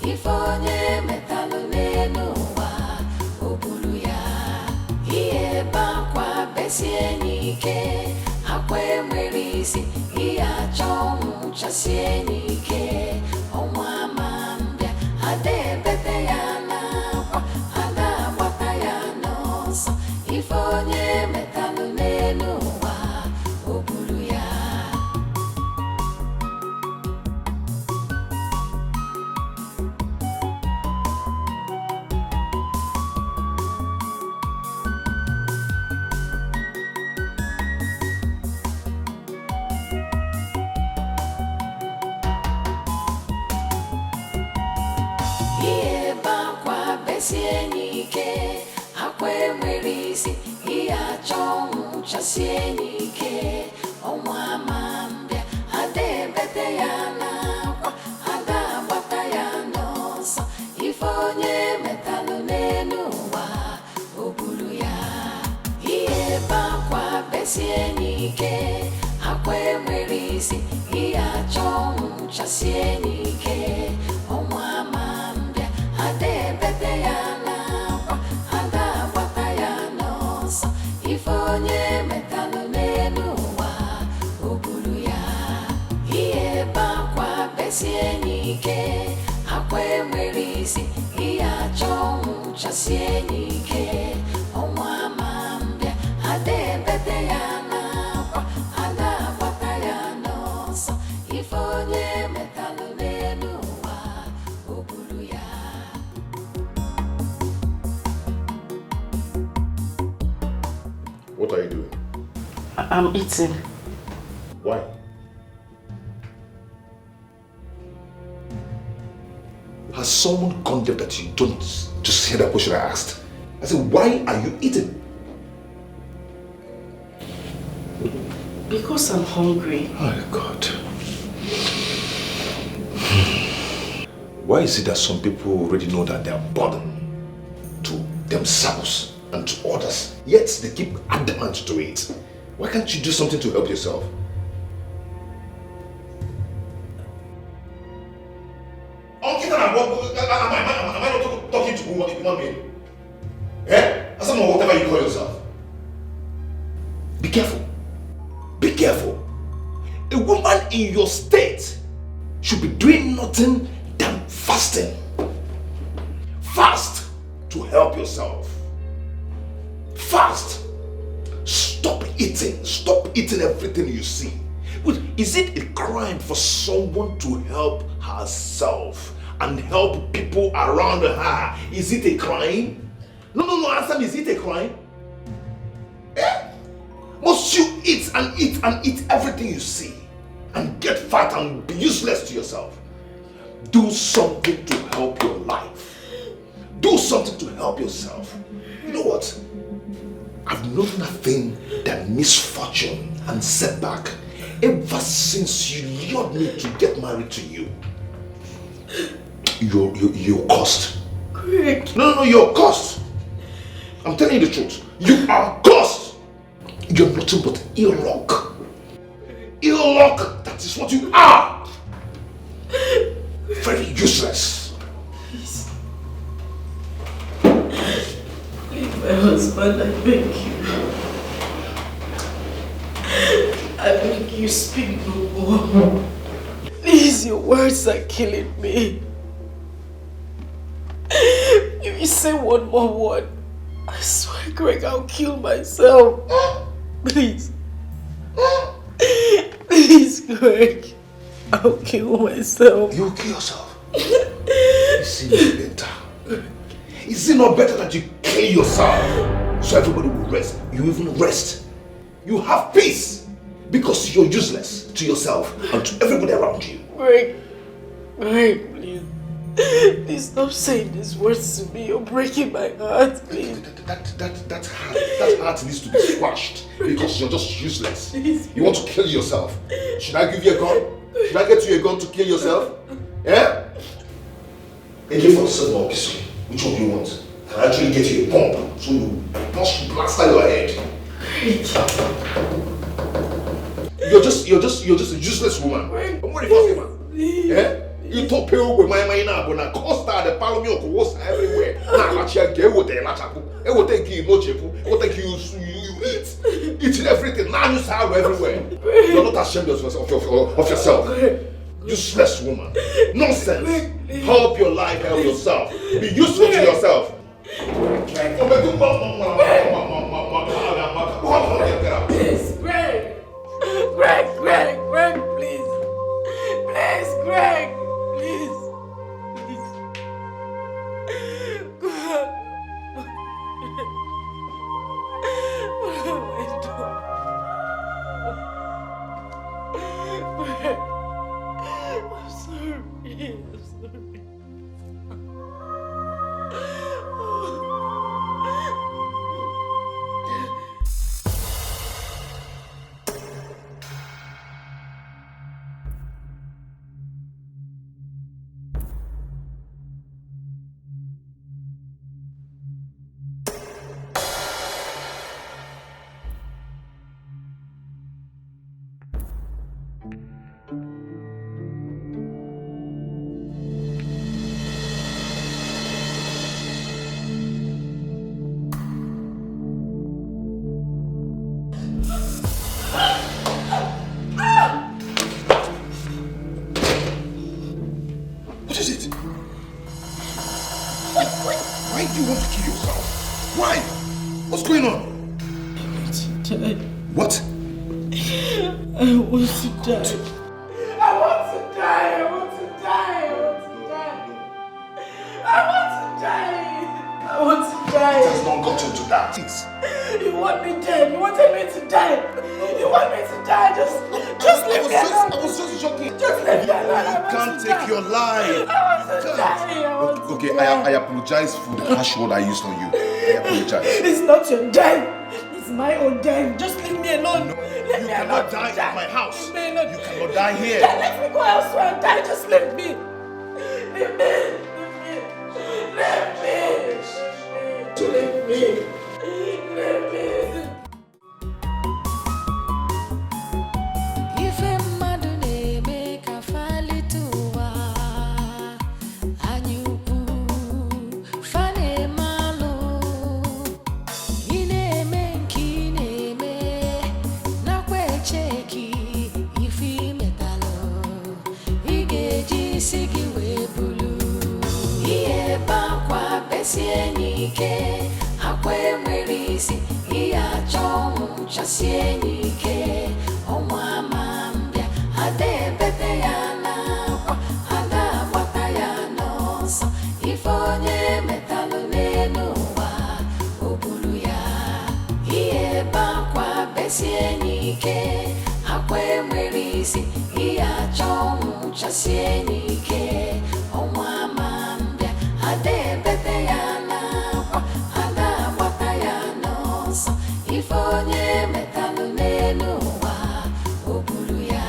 If onye metalụ n'elu ụwa, o buru ya besie nike akwe merisi iya chom chasie nike omwa mambia ade bete yana kwa ada bata yana so ifonye metalu nenu wa obulu ya Sienike, akwe merisi, iya chom chasienike, omwa mambia, ade bete yana kwa, ada bata yana so, ifonye metalu nenu wa, obulu ya. Iye bakwa besienike, akwe merisi, iya chom chasienike, omwa mambia, ade bete yana kwa, ada bata yana so, ifonye metalu nenu wa, obulu ya. Iye bakwa besienike, akwe merisi, iya chom chasienike, omwa mambia, ade bete yana kwa, ada bata yana so, ifonye metalu nenu wa, obulu ya. What are you doing? I'm eating. Why? Has someone gone there that you don't just hear that question I asked? I said, why are you eating? Because I'm hungry. Oh God. Why is it that some people already know that they are burdened to themselves and to others, yet they keep adamant to it? Why can't you do something to help yourself? Am I not talking to a human being? Eh? As someone, whatever you call yourself. Be careful. Be careful. A woman in your state should be doing nothing than fasting. Fast to help yourself. Fast. Stop eating. Stop eating everything you see. Is it a crime for someone to help herself and help people around her? Is it a crime? No, answer me, is it a crime? Eh? Must you eat and eat and eat everything you see and get fat and be useless to yourself? Do something to help your life. Do something to help yourself. You know what? I've known nothing than misfortune and setback ever since you lured me to get married to you. You're cursed. Correct. No, you're cursed. I'm telling you the truth. You are cursed. You're nothing but ill luck. Ill luck, that is what you are. Very useless. Please. Leave my husband, I beg you. I beg you, speak no more. Please, your words are killing me. If you say one more word, I swear, Greg, I'll kill myself. Please. Please, Greg. I'll kill myself. You'll kill yourself? Is it not better? Is it not better that you kill yourself so everybody will rest? You even rest. You have peace because you're useless to yourself and to everybody around you. Greg, please. Please stop saying these words to me. You're breaking my heart, please. That heart needs to be squashed because you're just useless. You want to kill yourself. Should I give you a gun? Should I get you a gun to kill yourself? Yeah? AK-47 or pistol? Which one do you want? Can I actually get you a bomb so you blast out your head? You're just a useless woman. I'm worried for you, man. Yeah? You talk pale with my mind now, but now Costa the Palomio was everywhere. Now actually get what they lachapu. It will take you no chepu. It will take you eat. losing everything. Now you sorrow everywhere. You're not ashamed of yourself. Useless woman. Nonsense. Help your life, help yourself. Be useful to yourself. Please, Greg, please. Please, Greg, please. God. What have I done? I'm sorry. What is it? Why do you want to kill yourself? Why? What's going on? I want to die. What? I want to die. I want to die. I want to die. I want to die. I want to die. It has not gotten to that. Please. You want me dead. You wanted me to die. You want me to die. Just leave me alone. I was just joking. Just leave me alone. You can't take your life. I want to die. Okay, I apologize for the harsh word I used on you. I apologize. It's not your death. It's my own death. Just leave me alone. No, you cannot die at my house. Leave me alone. You cannot die here. Then let me go elsewhere and die. Just leave me. Leave me. Leave me. Leave me. Leave me. Chasienike, omwamambia, adebete yanakwa, adabwata yanosa, ifonye metalo nenuwa, obuluya, iye bakwa besienike, akwe mwerisi, iya chomu chasienike, omwamambia, adebete yanakwa, adabwata yanosa, ifonye metalo nenuwa obuluya.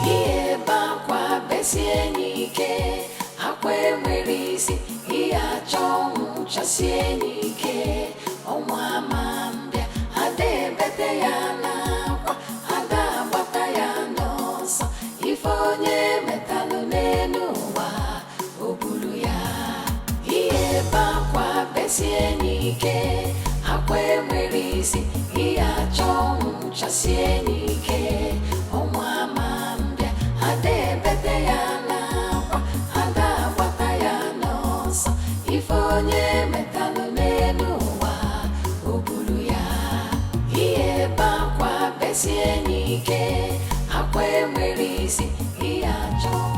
Iye bakwa besienike akwe mwerisi iya chomu chasienike omwamambia adebete yanakwa adabata yanosa ifonye metalo nenuwa obuluya. Iye bakwa besienike akwe mwerisi iya chomu chasienike omwamambia adebete yanakwa adabata yanosa ifonye metalo nenuwa obuluya. Iye bakwa besienike akwe mwerisi iya chomu.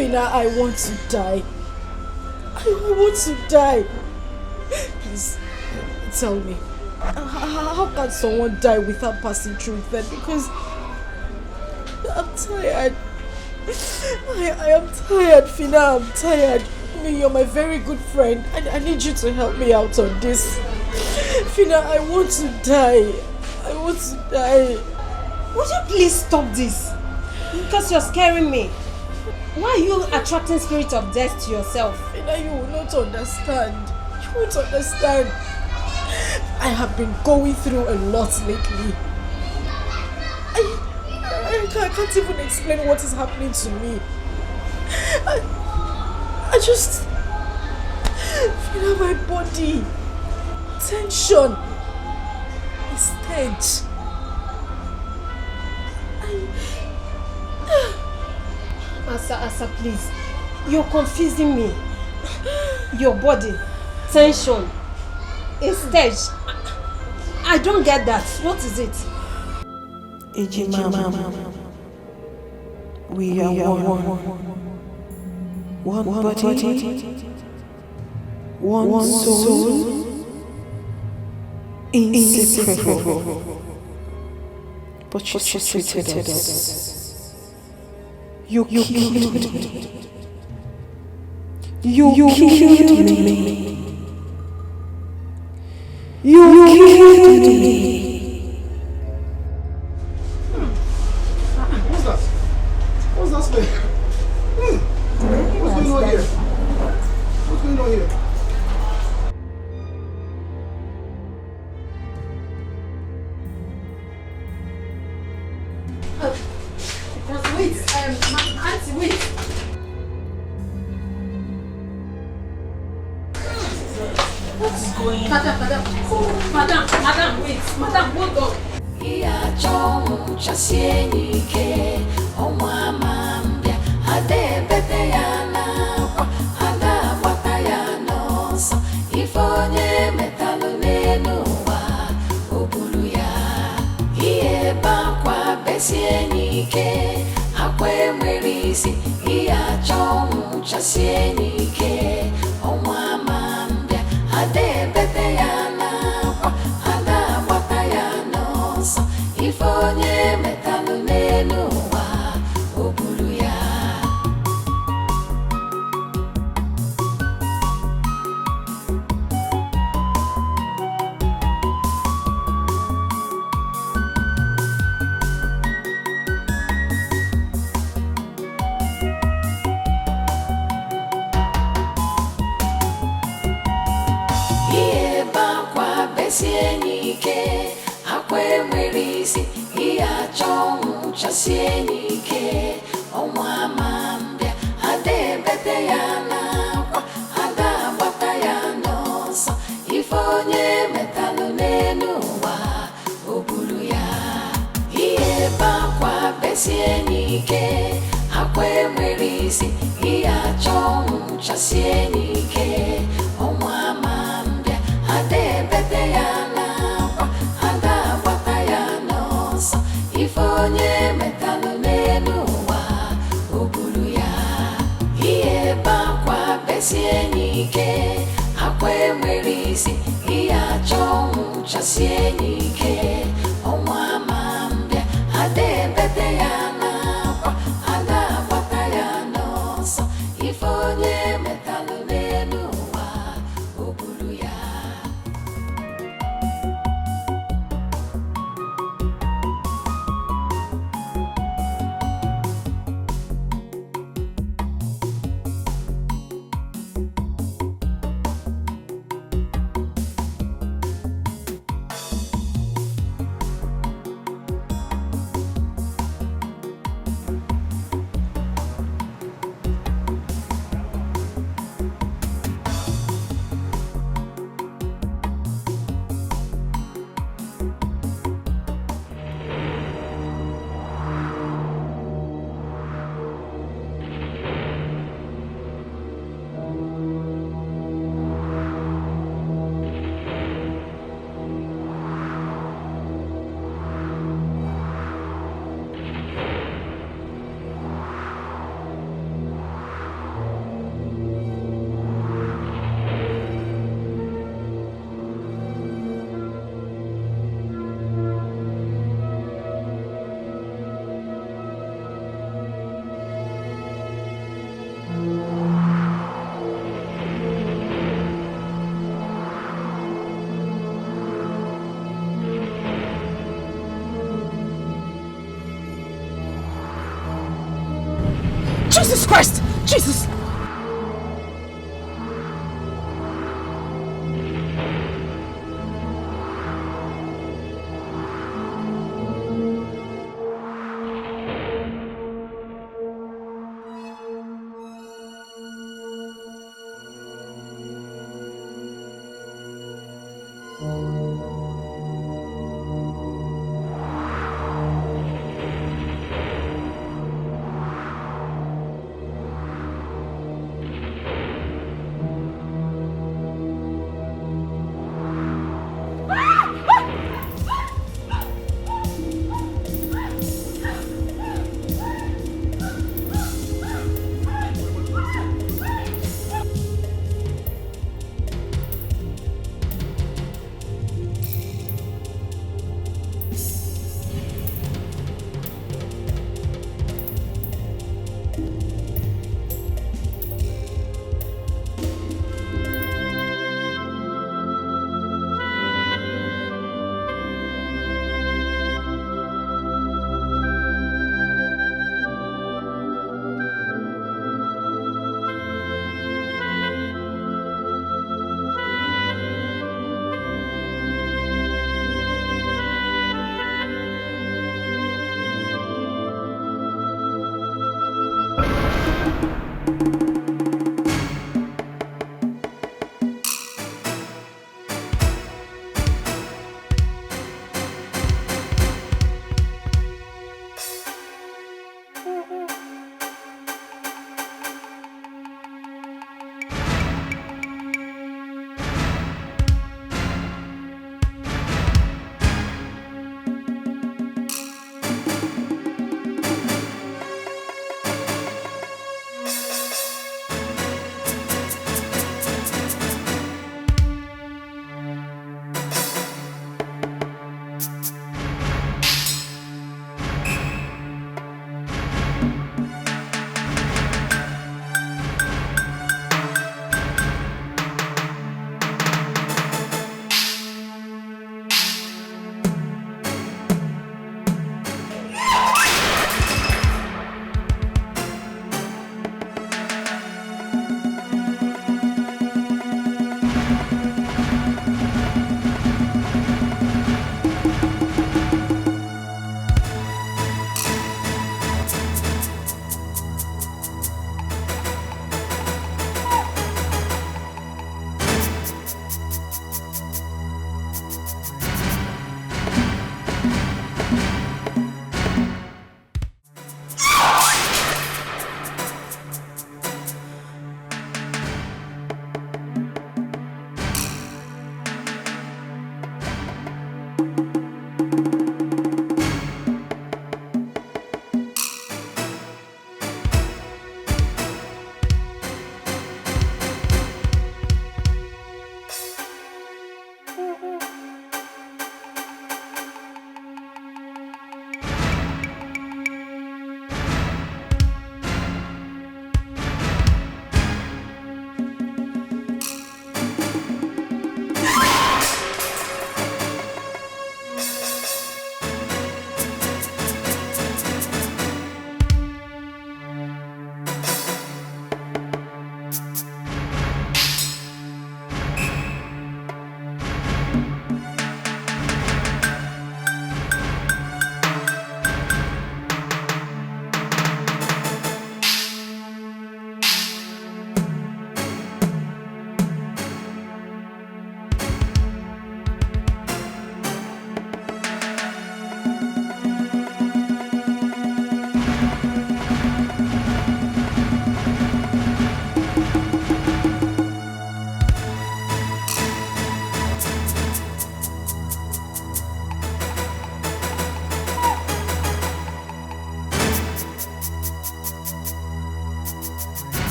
Fina, I want to die. I want to die. Please, tell me. How can someone die without passing through it then? Because I'm tired. I am tired, Fina. I'm tired. You're my very good friend. I need you to help me out on this. Fina, I want to die. I want to die. Would you please stop this? Because you're scaring me. Why are you attracting spirit of death to yourself? Fina, you will not understand. You won't understand. I have been going through a lot lately. I can't even explain what is happening to me. I just feel my body. Tension. It's tense. Asa, please. You're confusing me. Your body. Tension. A stage. I don't get that. What is it? Mama. We are one body, one soul, inseparable. But you treated us. You killed me. You killed me. You killed me. What's that? What's that smell? What's going on here? What's going on here? Wait, Auntie, wait. What is going on? Madam, wait. Madam, hold on. Christ! Jesus!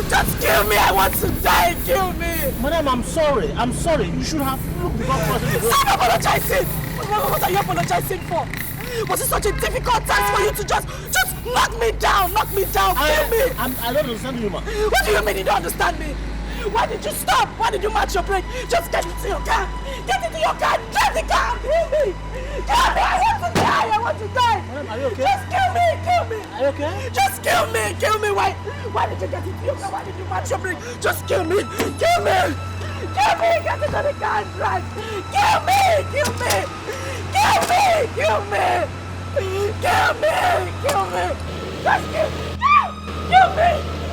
Just kill me! I want to die! Kill me! Madam, I'm sorry. I'm sorry. You should have looked before crossing the road. Stop apologizing! What are you apologizing for? Was it such a difficult task for you to just knock me down? Knock me down! Kill me! I don't understand you, ma. What do you mean you don't understand me? Why did you stop? Why did you match your brake? Just get into your car! Get into your car! Drive the car! Kill me! Kill me! I want to die! I want to die! Madam, are you okay? Just kill me! Kill me! Are you okay? Just kill me! Kill me! Why did you get into your car? Why did you match your brake? Just kill me! Kill me! Kill me! Get into the car and drive! Kill me! Kill me! Kill me! Kill me! Kill me! Kill me! Just kill me! Kill me!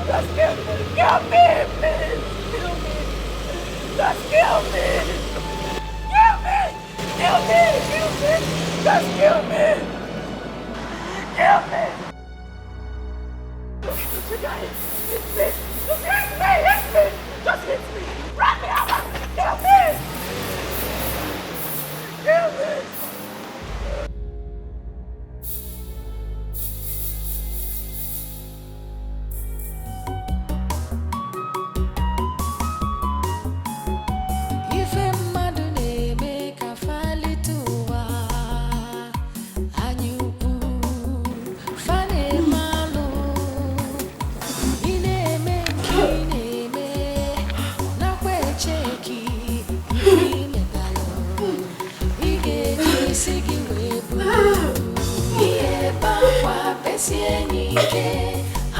Just kill me! Kill me! Please! Kill me! Just kill me! Kill me! Kill me! Kill me! Just kill me! Kill me! You guys, hit me! Just hit me! Hit me! Just hit me! Run me over! Kill me! Kill me! Ife mmadụ na-eme ka falite ụwa anyị ukwu fa na-eme alụ ị na-eme nke ị na-eme nakwa echeki ị metalụ ị ga-eji isi gị wee buru ihe ebe akwa besie n'ike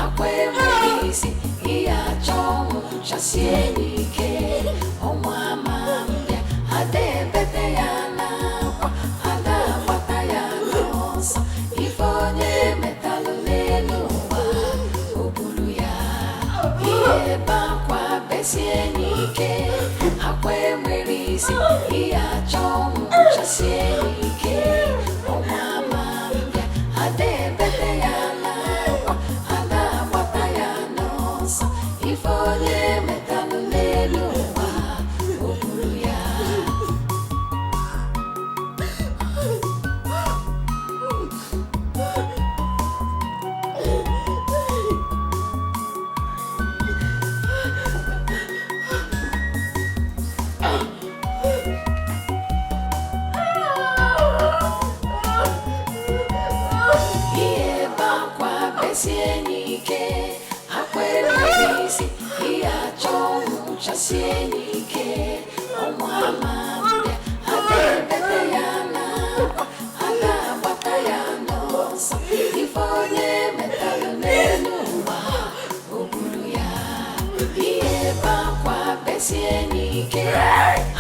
akwa enweghị isi ihe achọ ọnwụ chasie n'ike ọnwa ama mbịa ada ebete ya n'akwa ada agbata ya n'ọsọ ife onye metalụ n'elu ụwa o buru ya ihe ebe akwa besie n'ike akwa enwere isi ihe achọ ọnwụ chasie n'ike ọnwa ama mbịa ada ebete ya n'akwa ada agbata ya n'ọsọ ife onye metalụ n'elu ụwa o buru ya ihe ebe akwa besie n'ike akwa enweghị isi ihe achọ ọnwụ chasie n'ike ọnwa ama mbịa ada ebete ya n'akwa ada agbata ya n'ọsọ ife onye metalụ n'elu ụwa o buru ya ihe ebe akwa besie n'ike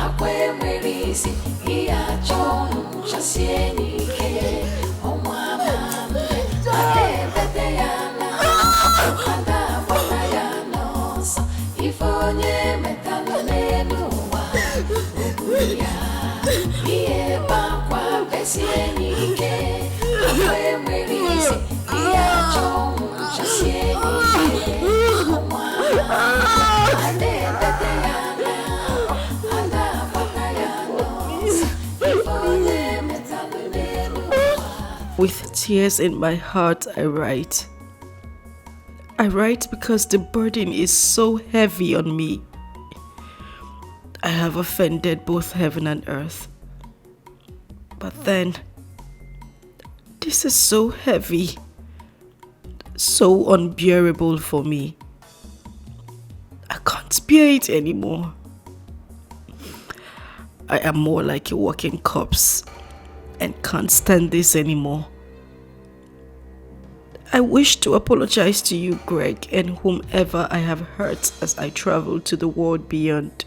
akwa enwere isi ihe achọ ọnwụ chasie n'ike ọnwa ama mbịa ada ebete ya n'akwa ada agbata ya n'ọsọ ife onye metalụ n'elu ụwa o buru ya ihe ebe akwa besie n'ike akwa enwere isi ihe achọ ọnwụ chasie n'ike ọnwa ama ada ebete ya n'akwa ada agbata ya n'ọsọ ife onye metalụ n'elu ụwa. With tears in my heart, I write. I write because the burden is so heavy on me. I have offended both heaven and earth. But then, this is so heavy, so unbearable for me. I can't bear it anymore. I am more like a walking corpse and can't stand this anymore. I wish to apologize to you, Greg, and whomever I have hurt as I travel to the world beyond.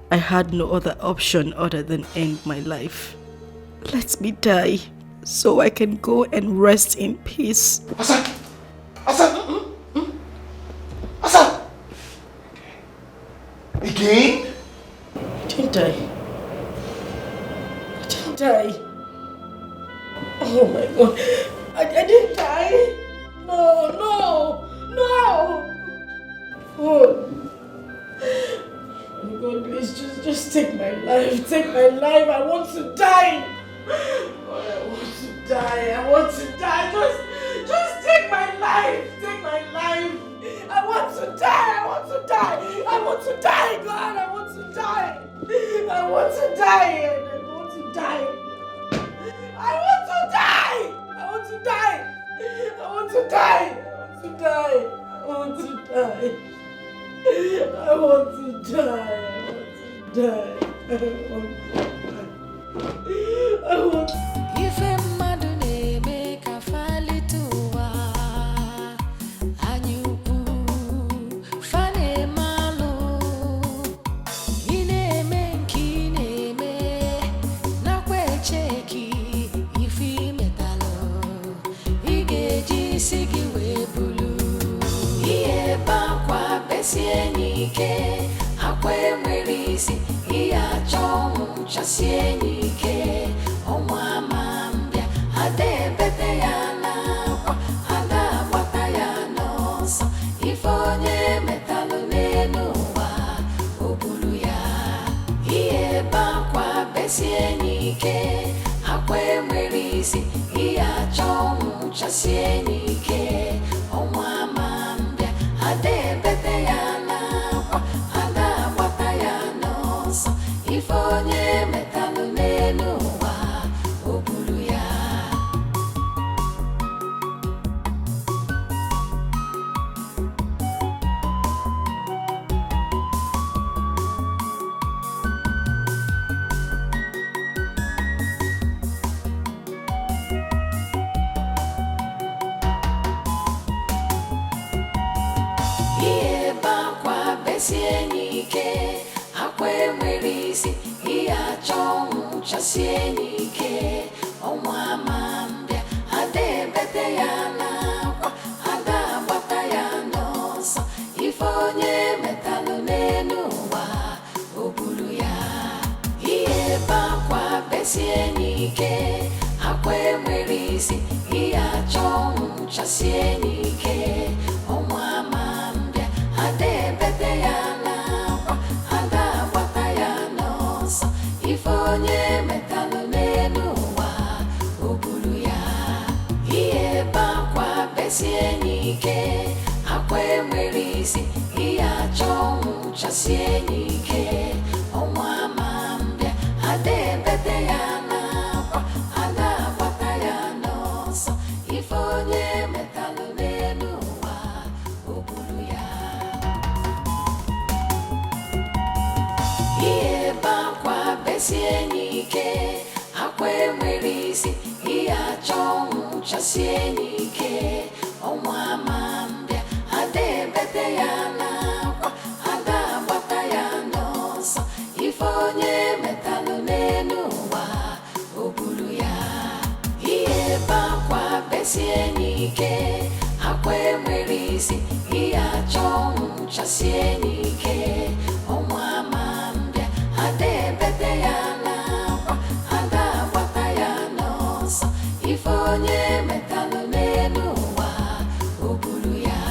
I had no other option other than end my life. Let me die so I can go and rest in peace. Hassan! Hassan! Again? I didn't die. I didn't die. Oh my God. I didn't die. No. Oh. Oh God, please just take my life. Take my life. I want to die. God, I want to die. Just take my life. Take my life. to die. I want to die. I want to die, God. I want to die. I want to die. I want to die. I want to die. I want to die. I want to die. I want to die. I want to die. I want to die. I want to die. If a madune make a fali tuwa, anyu fane malo, ine menki neme, na kwe cheki ifi metalo, igeji sigi webulu, iye bakwa besi enike, akwe mwerisi, iya chomu chasi enike. Sienike, akwe mwerisi, iya chomu cha sienike, omwa mambia, ade bete ya nakwa, ada wata ya nosa, ifonye metalu nenuwa, obulu ya. Sienike, akwe mwerisi, iya chomu cha sienike, omwa mambia, ade bete ya nakwa, ada wata ya nosa, ifonye metalu nenuwa, obulu ya. Iye bakwa besienike, akwe mwerisi, iya chomu cha sienike, omwa mambia, ade bete ya ifonye metalu nenuwa, obulu ya. Iye bakwa besienike, akwe mwerisi, iya chomu cha sienike, omwa mambia, ade bete ya nakwa, ada wata ya nosa, ifonye metalu nenuwa, obulu ya. Iye bakwa besienike, akwe mwerisi, iya chomu cha sienike, omwa mambia, ade bete ya nakwa, ada wata ya nosa, ifonye metalu nenuwa, obulu ya. Iye bakwa besienike, akwe mwerisi, iya chomu cha sienike, omwa mambia, ade bete ya nakwa, ada wata ya nosa, ifonye metalu nenuwa, obulu ya.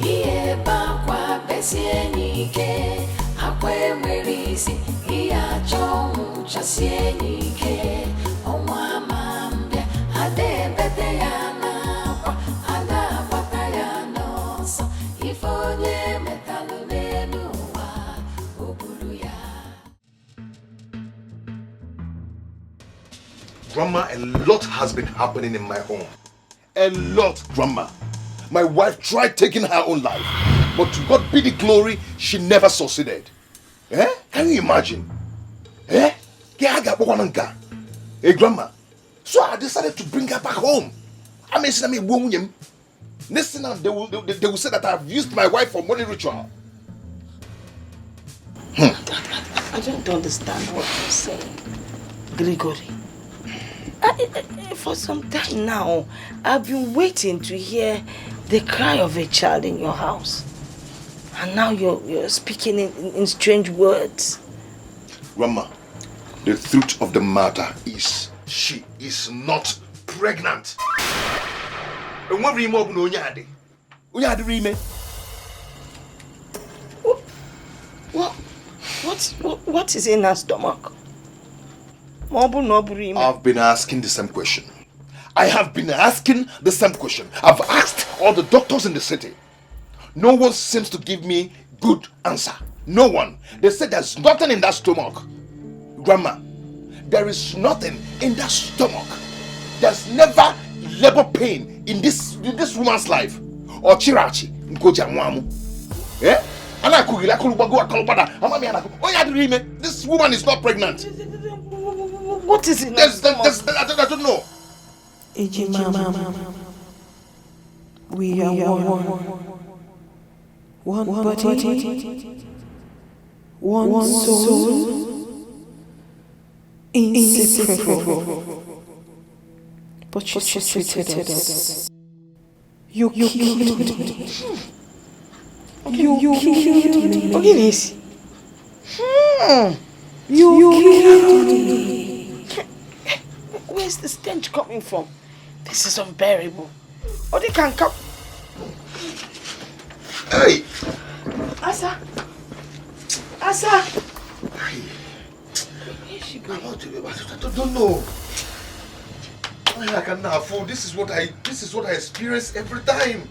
Iye bakwa besienike, akwe mwerisi, iya chomu cha sienike, omwa mambia, ade bete ya nakwa, ada wata ya nosa, ifonye metalu nenuwa, obulu ya. Grandma, a lot has been happening in my home. A lot, Grandma. My wife tried taking her own life, but to God be the glory, she never succeeded. Eh? Can you imagine? Eh? Hey, Grandma. So I decided to bring her back home. I mean, next thing they will say that I've used my wife for money ritual. I don't understand what you're saying, Gregory. For some time now, I've been waiting to hear the cry of a child in your house. And now you're speaking in strange words. Grandma, the truth of the matter is she is not pregnant. What is in her stomach? I've been asking the same question. I have been asking the same question. I've asked all the doctors in the city. No one seems to give me good answer. No one. They said there's nothing in that stomach. Grandma, there is nothing in that stomach. There's never labor pain in this woman's life. Or chirachi. Eh? This woman is not pregnant. What is it? I don't know. Mama, we are one body, one soul, inseparable. But you treated us. You killed me. You killed me. Okay, this. You killed me. Where's the stench coming from? This is unbearable. Oh, they can't come. Hey! Asa! Where is she going? I don't know. I cannot afford. This is what I experience every time.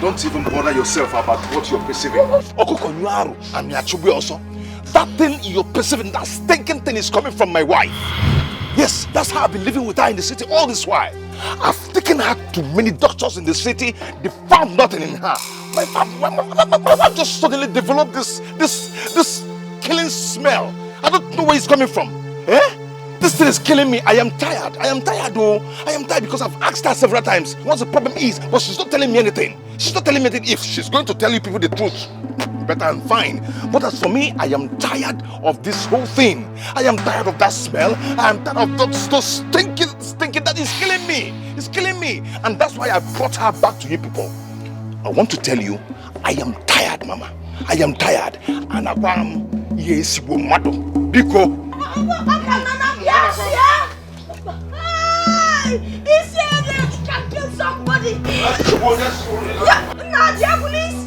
Don't even bother yourself about what you're perceiving. That thing you're perceiving, that stinking thing is coming from my wife. Yes, that's how I've been living with her in the city all this while. I've taken her to many doctors in the city. They found nothing in her. My wife just suddenly developed this killing smell. I don't know where it's coming from. Eh? This thing is killing me. I am tired. Though. I am tired because I've asked her several times what the problem is, but she's not telling me anything. She's not telling me anything. If she's going to tell you people the truth, better and fine. But as for me, I am tired of this whole thing. I am tired of that smell. I am tired of those stinking that is killing me. It's killing me. And that's why I brought her back to you people. I want to tell you, I am tired, Mama. I am tired. And I'm yes, Biko. He said they can kill somebody. Nah, dear police.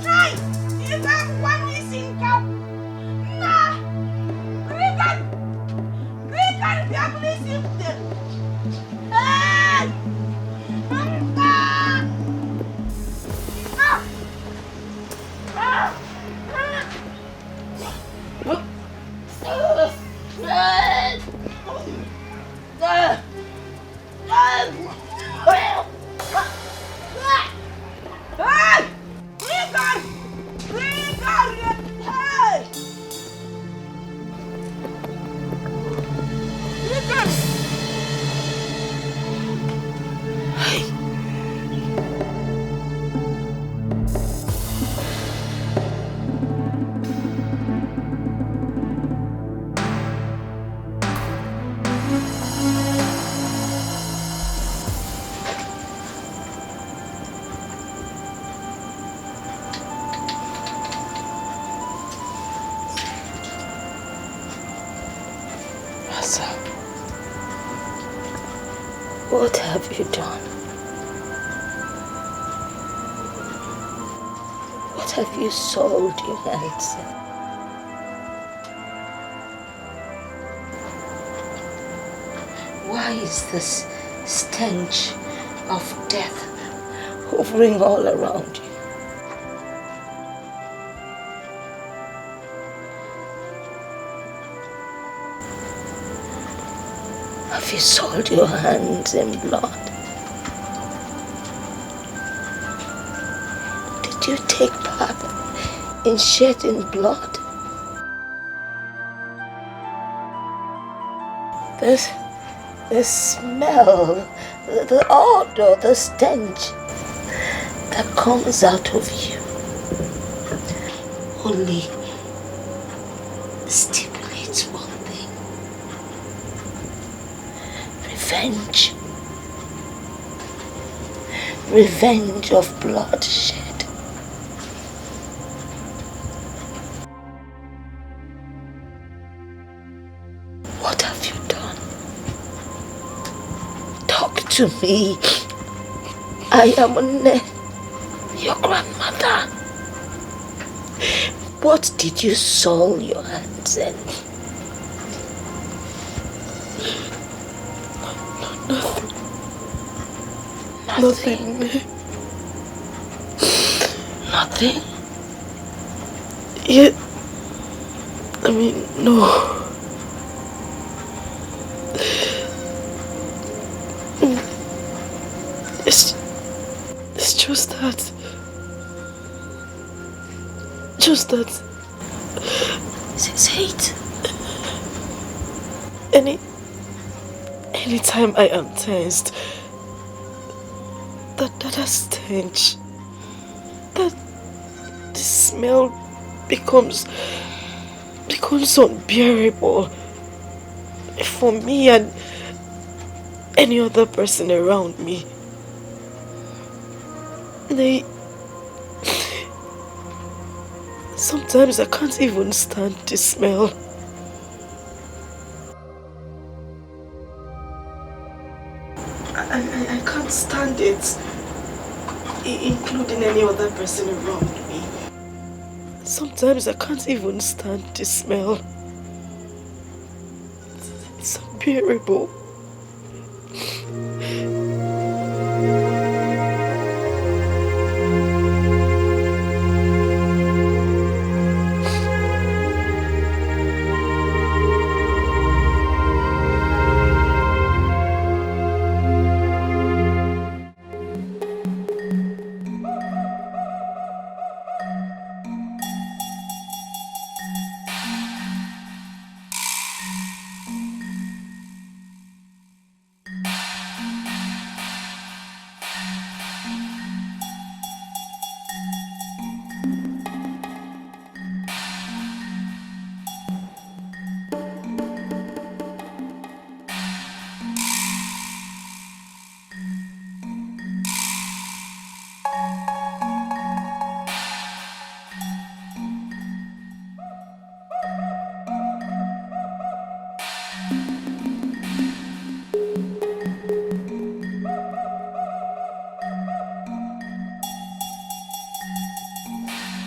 Hey, you got one missing cow. Nah, we can dear police if they. Hey, What have you done? What have you sold your hands in? Why is this stench of death hovering all around you? Have you soiled your hands in blood? Did you take part in shedding blood? The smell, the odor, the stench that comes out of you only stipulates one thing. Revenge. Revenge of bloodshed. What have you done? Talk to me. I am your grandmother. What did you soil your hands in? Nothing. Nothing? Yeah. I mean, no. It's just that. Say it. Anytime I am tensed, that stench, that the smell becomes unbearable for me and any other person around me. Sometimes I can't even stand the smell. I can't stand it, including any other person around me. Sometimes I can't even stand the smell. It's unbearable.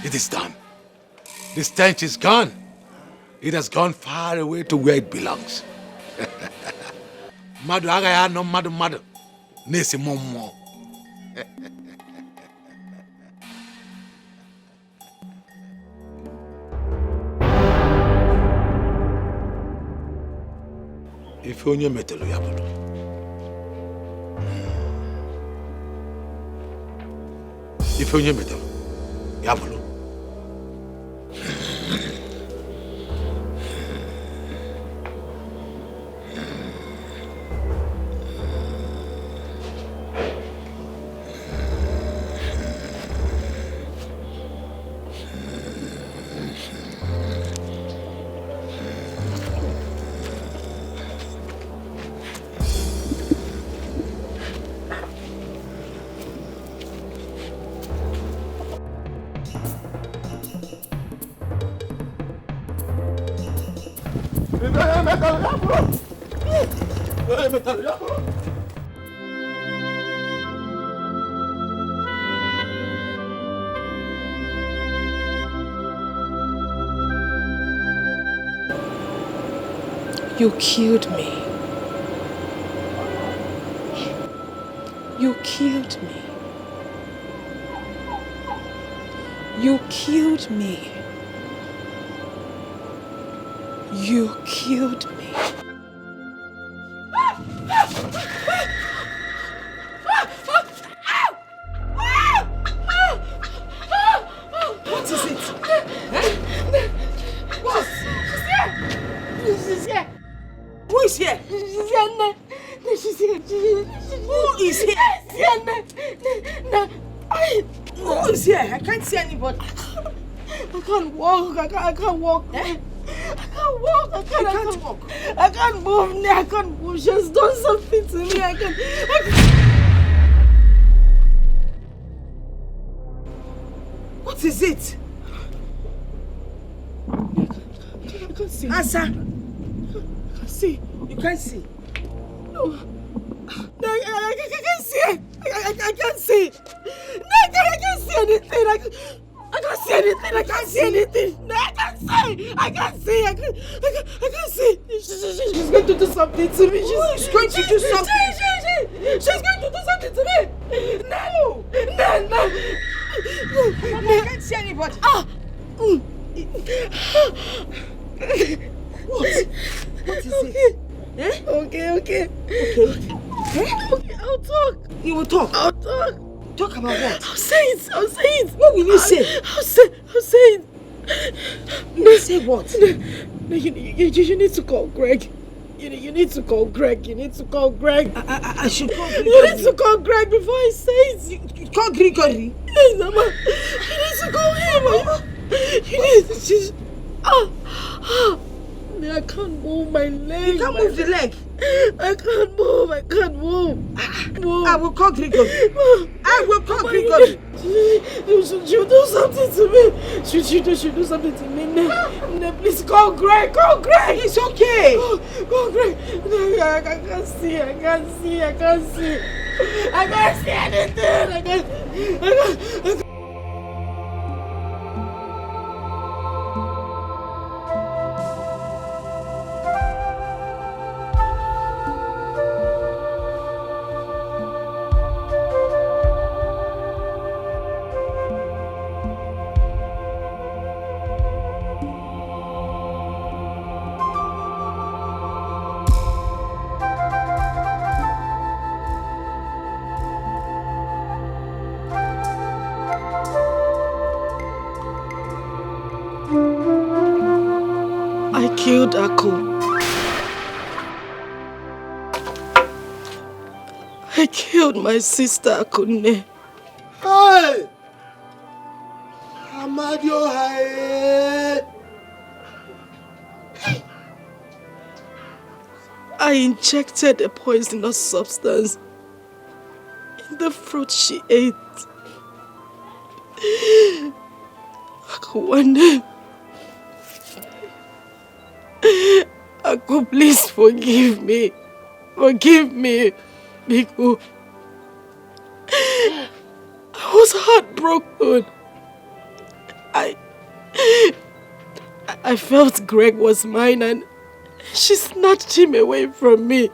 It is done. The stench is gone. It has gone far away to where it belongs. Madu agaya no madu. Nesi momo. If onye metelo yabulu. If onye metelo yabulu. You killed me. You killed me. You killed me. You killed me. What is it? What? She's here. Who is here? She's here. She's here. Who is here? Who is here? I can't see anybody. I can't walk. I can't walk. I can't walk. I can't walk. I can't move. I can't move. She's done something to me. I can't. What is it? I can't see. Answer. I can't see. You can't see? No. No, I can't see. I can't see. No, I can't see anything. I can't see anything. I can't see anything. No, I can't see. I can't see. I can't see. She's going to do something to me. She's going to do something. She's going to do something to me. No. I can't see anybody. What is it? Eh? Okay. Okay, I'll talk. You will talk? I'll talk. Talk about what? I'll say it. What will you say? I'll say it. You will say what? No, you need to call Greg. You need to call Greg. You need to call Greg. I should call Greg. You need to call Greg before I say it. You call Gregory? Yes, Mama. You need to call him. You need to... I can't move my leg. You can't move the leg. I can't move. I will call Gregory. I will call Gregory. She'll do something to me. She'll do something to me. No, please call Greg. Call Greg. It's okay. Call Greg. No, I can't see. I can't see anything. I can't. Killed Ako. I killed my sister Akune. Hey! Amadio, hey! I injected a poisonous substance in the fruit she ate. Akwane. Ako, please forgive me. Forgive me. Because I was heartbroken. I felt Greg was mine and she snatched him away from me.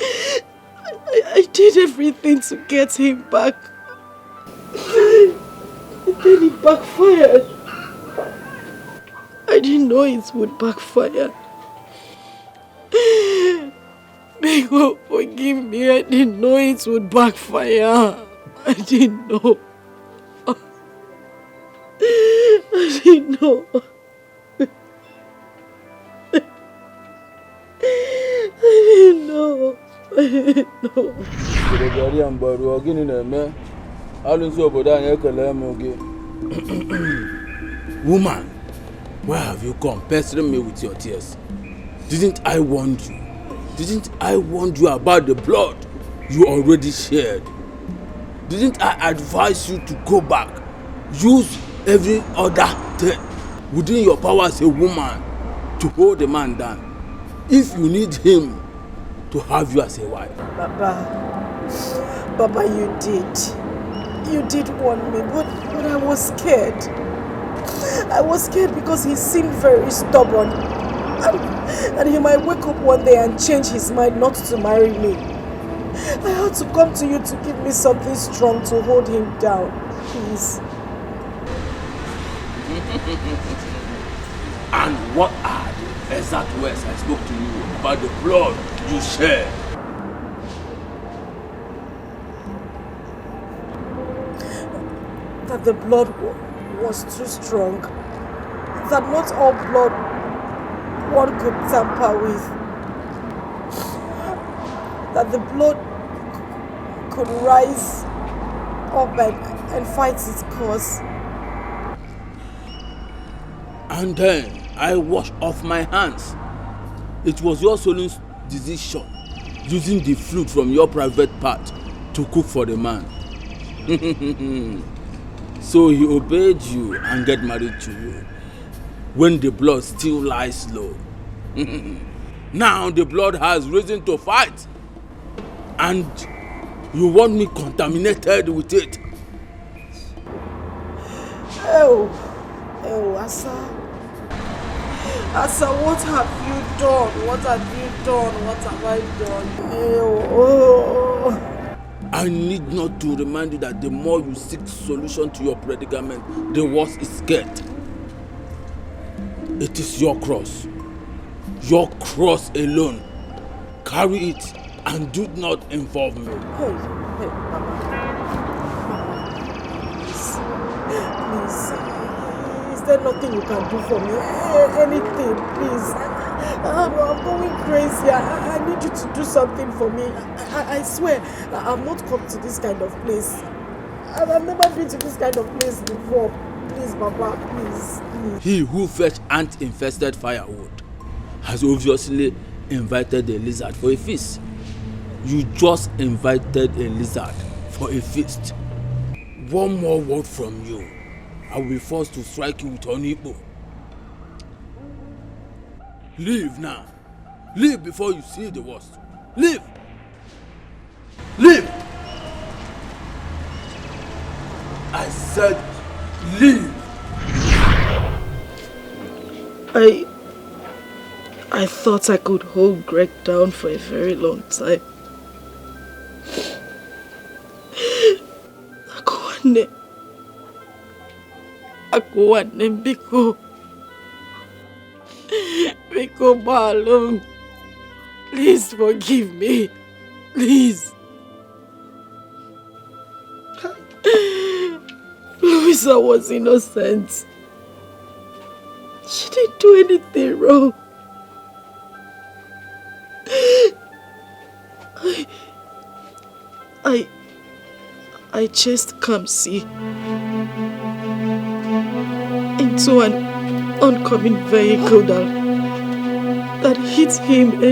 I did everything to get him back. And then it backfired. I didn't know it would backfire. Biko, forgive me. I didn't know it would backfire. I didn't know. I didn't know. I didn't know. Woman, why have you come pestering me with your tears? Didn't I warn you? Didn't I warn you about the blood you already shed? Didn't I advise you to go back? Use every other thing within your power as a woman to hold the man down. If you need him to have you as a wife. Baba, you did. You did warn me, but I was scared. I was scared because he seemed very stubborn. And he might wake up one day and change his mind not to marry me. I had to come to you to give me something strong to hold him down. Please. And what are the exact words I spoke to you about the blood you shed? That the blood was too strong. That not all blood one could tamper with. That the blood could rise up and fight its cause. And then I washed off my hands. It was your soloon's decision, using the fruit from your private part to cook for the man. So he obeyed you and get married to you, when the blood still lies low. Now the blood has risen to fight, and you want me contaminated with it. Oh, Asa. Asa, what have you done? What have you done? What have I done? Oh. I need not to remind you that the more you seek solution to your predicament, the worse it gets. It is your cross. Your cross alone. Carry it and do not involve me. Hey, Mama. Please. Is there nothing you can do for me? Anything, please. I'm going crazy. I need you to do something for me. I swear, I've not come to this kind of place. I've never been to this kind of place before. Please, Papa, please. He who fetched ant-infested firewood has obviously invited a lizard for a feast. You just invited a lizard for a feast. One more word from you, I will be forced to strike you with Onipo. Leave now. Leave before you see the worst. Leave. Leave. I said leave. I thought I could hold Greg down for a very long time. Akuane Biko Balum. Please forgive me. Please. Louisa was innocent. She didn't do anything wrong. I chased Kamsi into an oncoming vehicle that hit him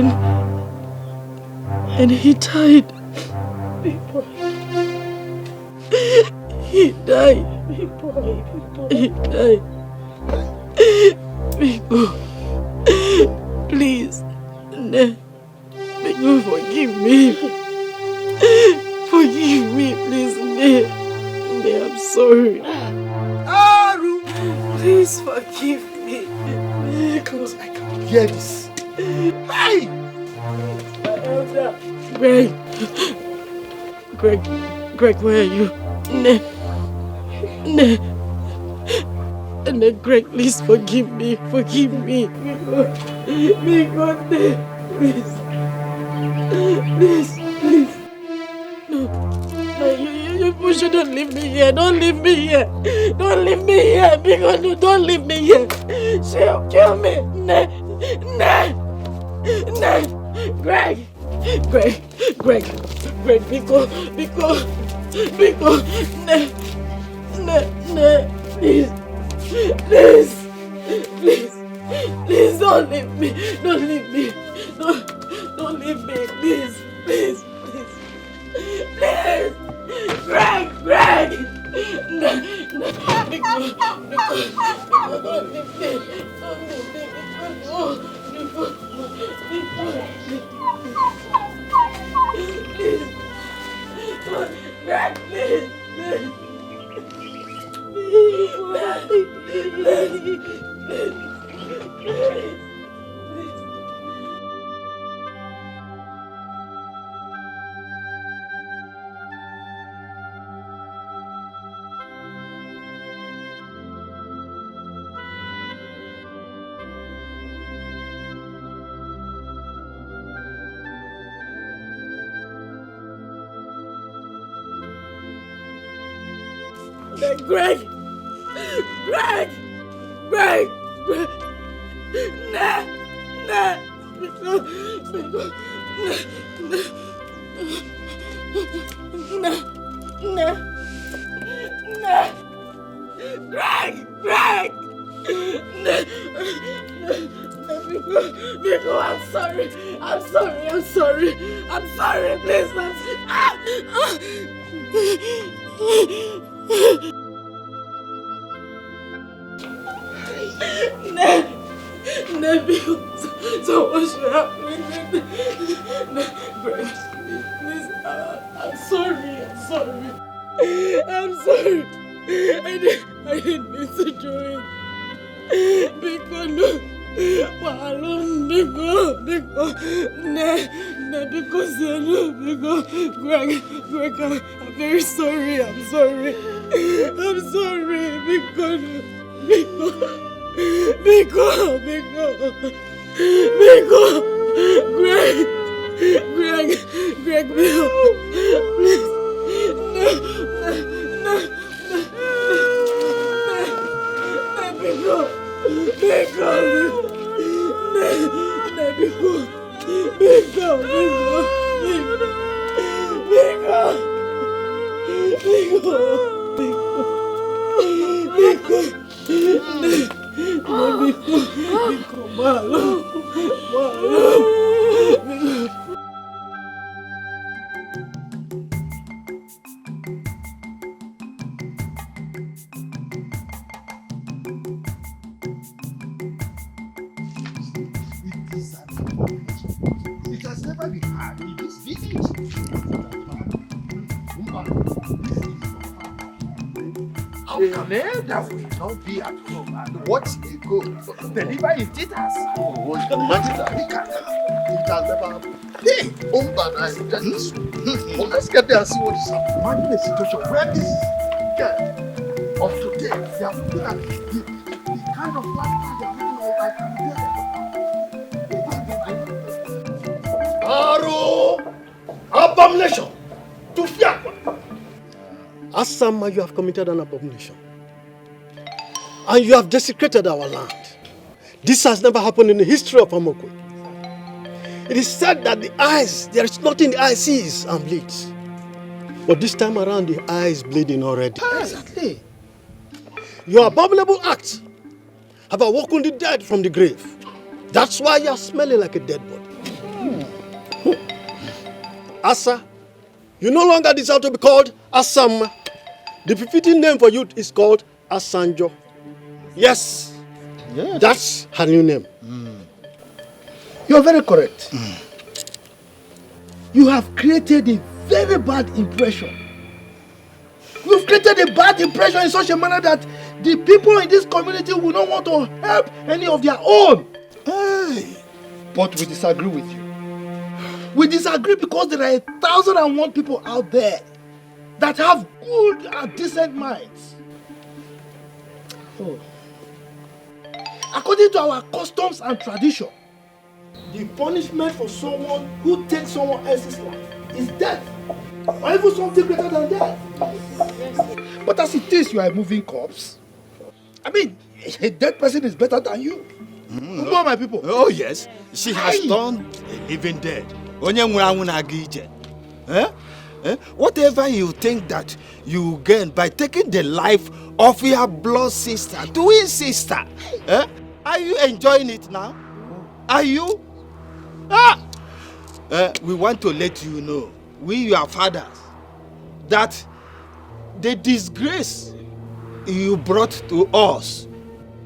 and he died. He died. He died. Biko, please, Biko, forgive me. Forgive me, please, I'm sorry. Please forgive me. Because I can hear this. Hey! Greg, where are you? Greg, please forgive me. Forgive me. Please. No, you shouldn't leave me here. Don't leave me here. Don't leave me here. Because don't leave me here. She'll kill me. Greg, because, please, don't leave me, don't leave me, please, Greg, because don't leave me, Greg, please. Greg! Biko, I'm sorry. I'm sorry. Please, Biko, so what should happen? Please, I'm sorry. I didn't mean to do it. Biko, no. Greg, I'm very sorry. I'm sorry, Biko, Greg, Bill, please, no, Biko. It has never been hard in this village. How come that will not be at home and watch a go deliver in theaters? Oh, it has never happened. Hey, let's get there and see what is happening. Imagine a situation where this girl of today, they are looking at the kind of life they are living like Aro! Abomination! To Fiakwa! Asama, you have committed an abomination. And you have desecrated our land. This has never happened in the history of Amokwe. It is said that there is nothing the eye sees and bleeds. But this time around, the eye is bleeding already. Exactly. Your abominable acts have awoken the dead from the grave. That's why you are smelling like a dead body. Asa, you no longer deserve to be called Asama. The befitting name for you is called Asanjo. Yes, that's her new name. You are very correct. You have created a very bad impression. You've created a bad impression in such a manner that the people in this community will not want to help any of their own. Hey. But we disagree with you. We disagree because there are 1,001 people out there that have good and decent minds. Oh. According to our customs and tradition, the punishment for someone who takes someone else's life is death, or even something greater than death. But as it is, you are a moving corpse. I mean, a dead person is better than you. Go, my people. Oh yes, she has turned a living dead. Whatever you think that you gain by taking the life of your blood sister, twin sister, are you enjoying it now? Are you? We want to let you know, we your fathers, that the disgrace you brought to us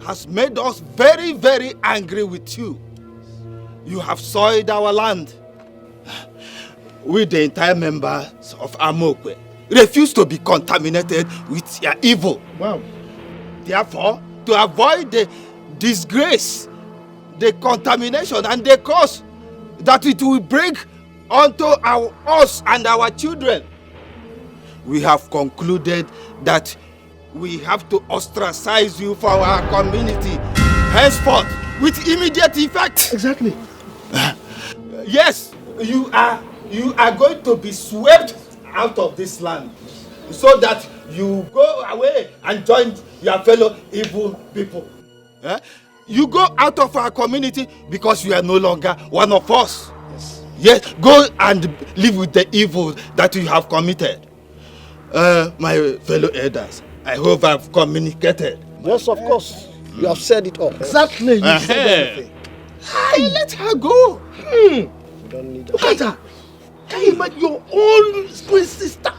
has made us very, very angry with you. You have soiled our land. We, the entire members of Amokwe, refuse to be contaminated with your evil. Wow. Therefore, to avoid the disgrace, the contamination and the curse that it will bring onto us and our children, we have concluded that we have to ostracize you from our community henceforth with immediate effect. Exactly. Yes, you are going to be swept out of this land so that you go away and join your fellow evil people. You go out of our community because you are no longer one of us. Yes, go and live with the evil that you have committed. My fellow elders, I hope I've communicated. Yes, of course. You have said it all. Exactly. You said everything. Hey, let her go. You don't need Look at her. Hey, but your own twin sister.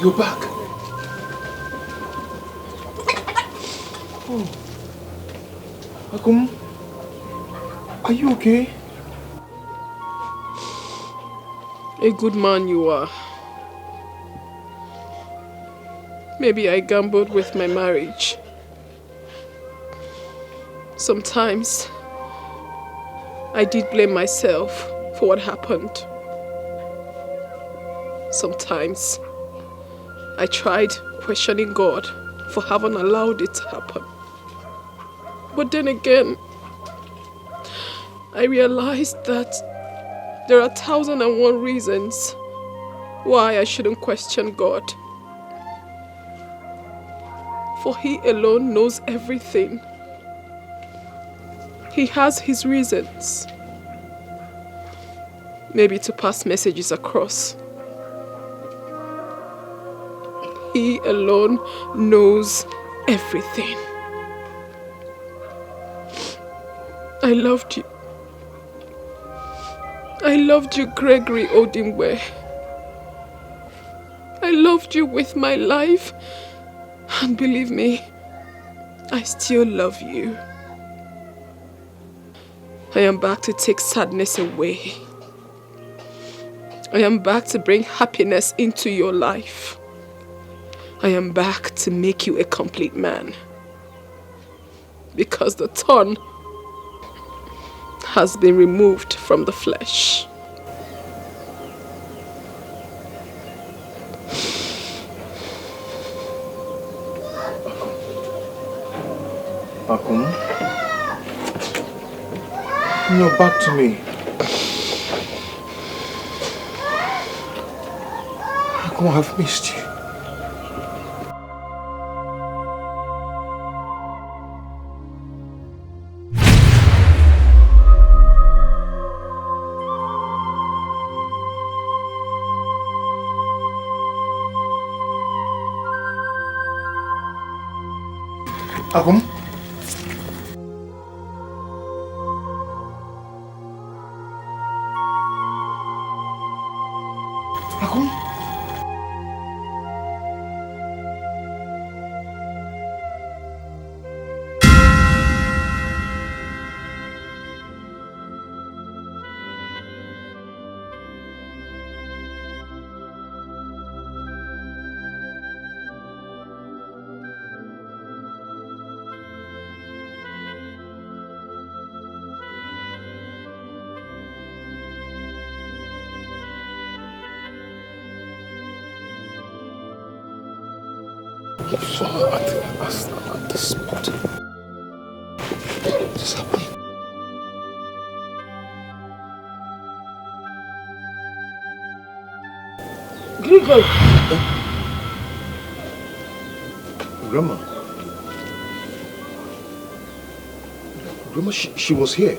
You're back. Oh. Akum, are you okay? A good man you are. Maybe I gambled with my marriage. Sometimes I did blame myself for what happened. Sometimes I tried questioning God for having allowed it to happen. But then again, I realized that there are 1,001 reasons why I shouldn't question God. For He alone knows everything. He has His reasons. Maybe to pass messages across. He alone knows everything. I loved you. I loved you, Gregory Odimwe. I loved you with my life. And believe me, I still love you. I am back to take sadness away. I am back to bring happiness into your life. I am back to make you a complete man. Because the thorn has been removed from the flesh. Akum, you're back to me. Akum, I've missed you. Akum? Akum? You saw her at the spot. What is happening? Gregor! Grandma. Grandma, she was here.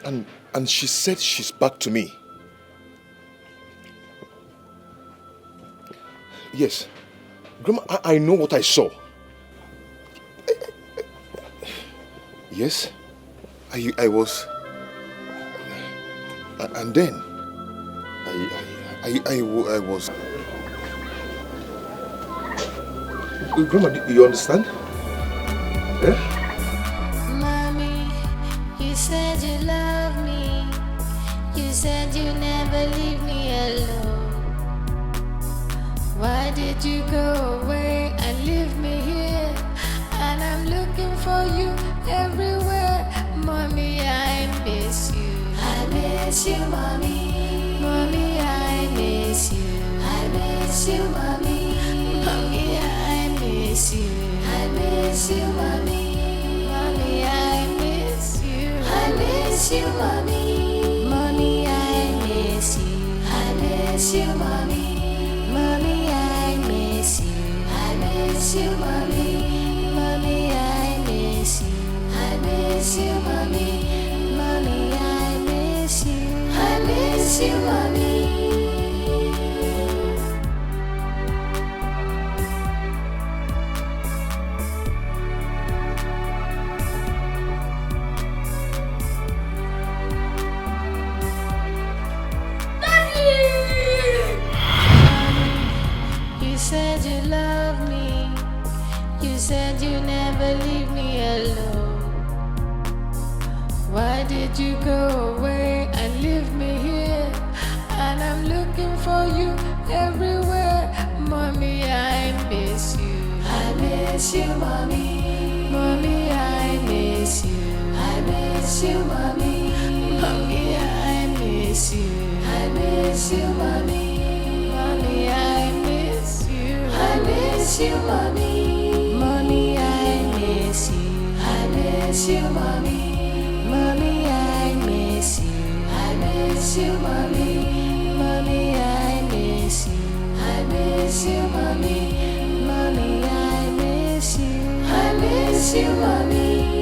And she said she's back to me. Yes. Grandma, I know what I saw. Yes. I was... And then... I was... Grandma, do you understand? Yeah? Mommy, you said you love me. You said you never leave me alone. Why did you go away and leave me here? And I'm looking for you everywhere. Mommy, I miss you. I miss you, mommy. Mommy, I miss you. I miss you, mommy. Mommy, I miss you. I miss you, mommy. Mommy, I miss you. I miss you, mommy. Mommy, I miss you. I miss you, mommy. Mommy, I miss you. I miss you, mommy. Mommy, I miss you. I miss you, mommy. Mommy, I miss you. I miss you, mommy. You said you love me. You said you never leave me alone. Why did you go away and leave me here? And I'm looking for you everywhere. Mommy, I miss you. I miss you, mommy. Mommy, I miss you. I miss you, mommy. Mommy, I miss you. I miss you, mommy. Mommy, I miss you. I miss you, mommy. Mommy, I miss you. I miss you, mommy. Mommy, I miss you. I miss you, mommy. Mommy, I miss you. I miss you, mommy. Mommy, I miss you. I miss you, mommy.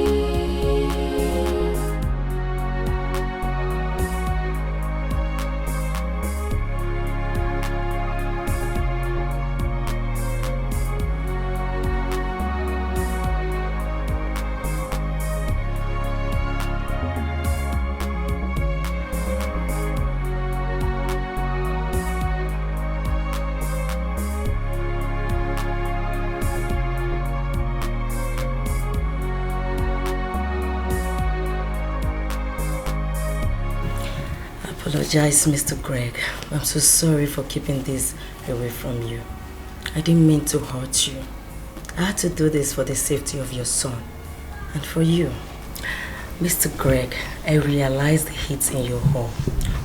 I apologize, Mr. Greg. I'm so sorry for keeping this away from you. I didn't mean to hurt you. I had to do this for the safety of your son and for you. Mr. Greg, I realized the heat in your home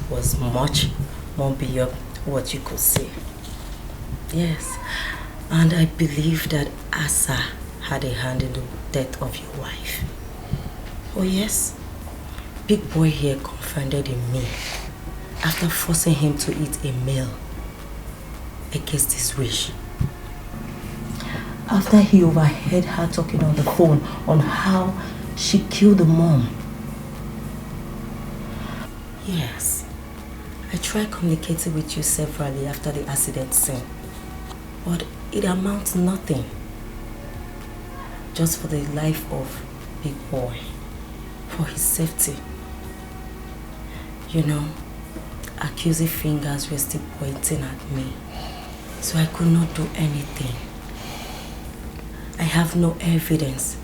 was much more beyond what you could see. Yes, and I believe that Asa had a hand in the death of your wife. Oh yes, big boy here confided in me after forcing him to eat a meal against his wish. After he overheard her talking on the phone on how she killed the mom. Yes, I tried communicating with you severally after the accident scene, but it amounts to nothing. Just for the life of big boy, for his safety. You know, accusing fingers were still pointing at me, so I could not do anything. I have no evidence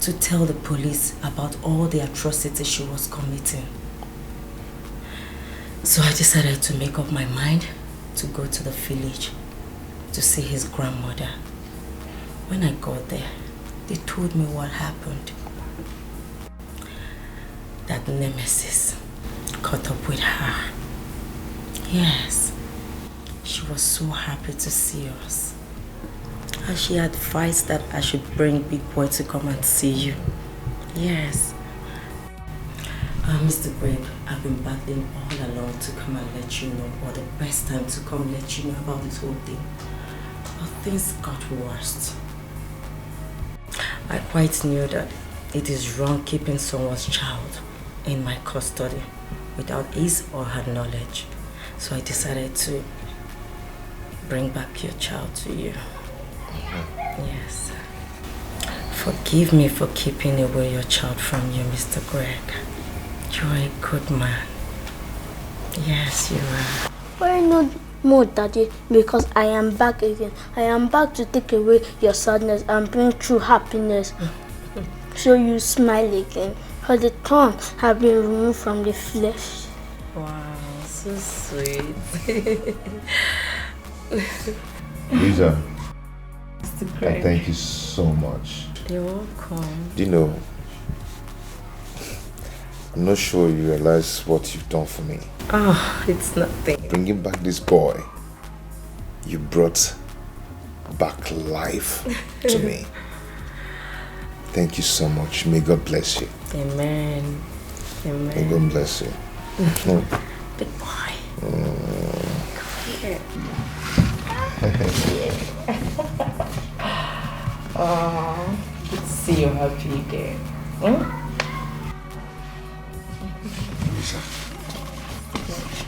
to tell the police about all the atrocities she was committing. So I decided to make up my mind to go to the village to see his grandmother. When I got there, they told me what happened. That Nemesis caught up with her. Yes, she was so happy to see us. And she advised that I should bring Big Boy to come and see you. Yes. Mr. Greg, I've been battling all along to come and let you know, or the best time to come let you know about this whole thing. But things got worse. I quite knew that it is wrong keeping someone's child in my custody without his or her knowledge. So I decided to bring back your child to you. Yes. Forgive me for keeping away your child from you, Mr. Greg. You're a good man. Yes, you are. Why not more, Daddy? Because I am back again. I am back to take away your sadness and bring true happiness. So you smile again. For the thorns have been removed from the flesh. Wow, so sweet. Lisa, Mr. I Greg. thank you so much. You're welcome. You know, I'm not sure you realize what you've done for me. Oh, it's nothing. Bringing back this boy, you brought back life to me. Thank you so much. May God bless you. Amen. Amen. May God bless you. Big boy. Oh, good to see you happy again. Lisa,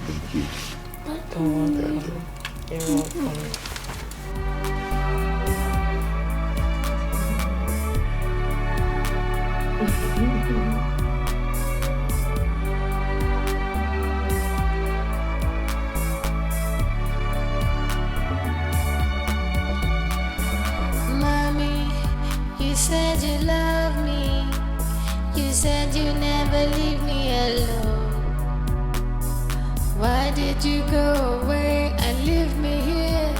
thank you. You're welcome. Mommy, you said you love me. You said you never leave me alone. Why did you go away and leave me here?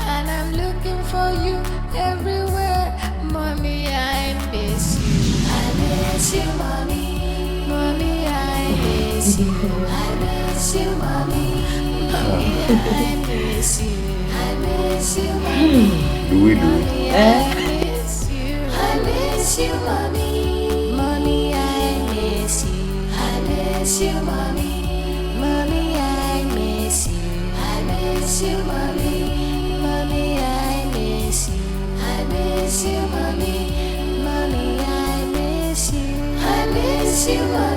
And I'm looking for you everywhere. Mommy, I miss you. I miss you, Mommy. Mommy, I miss you. I miss you, Mommy. Mommy, I miss you. I miss you, Mommy. Louis. I miss you. I miss you, Mommy. Mommy, I miss you. I miss you, Mommy. Mommy, I miss you. I miss you, Mommy. Mommy, I miss you. I miss you, Mommy. Mommy, I miss you. I miss you, Mommy.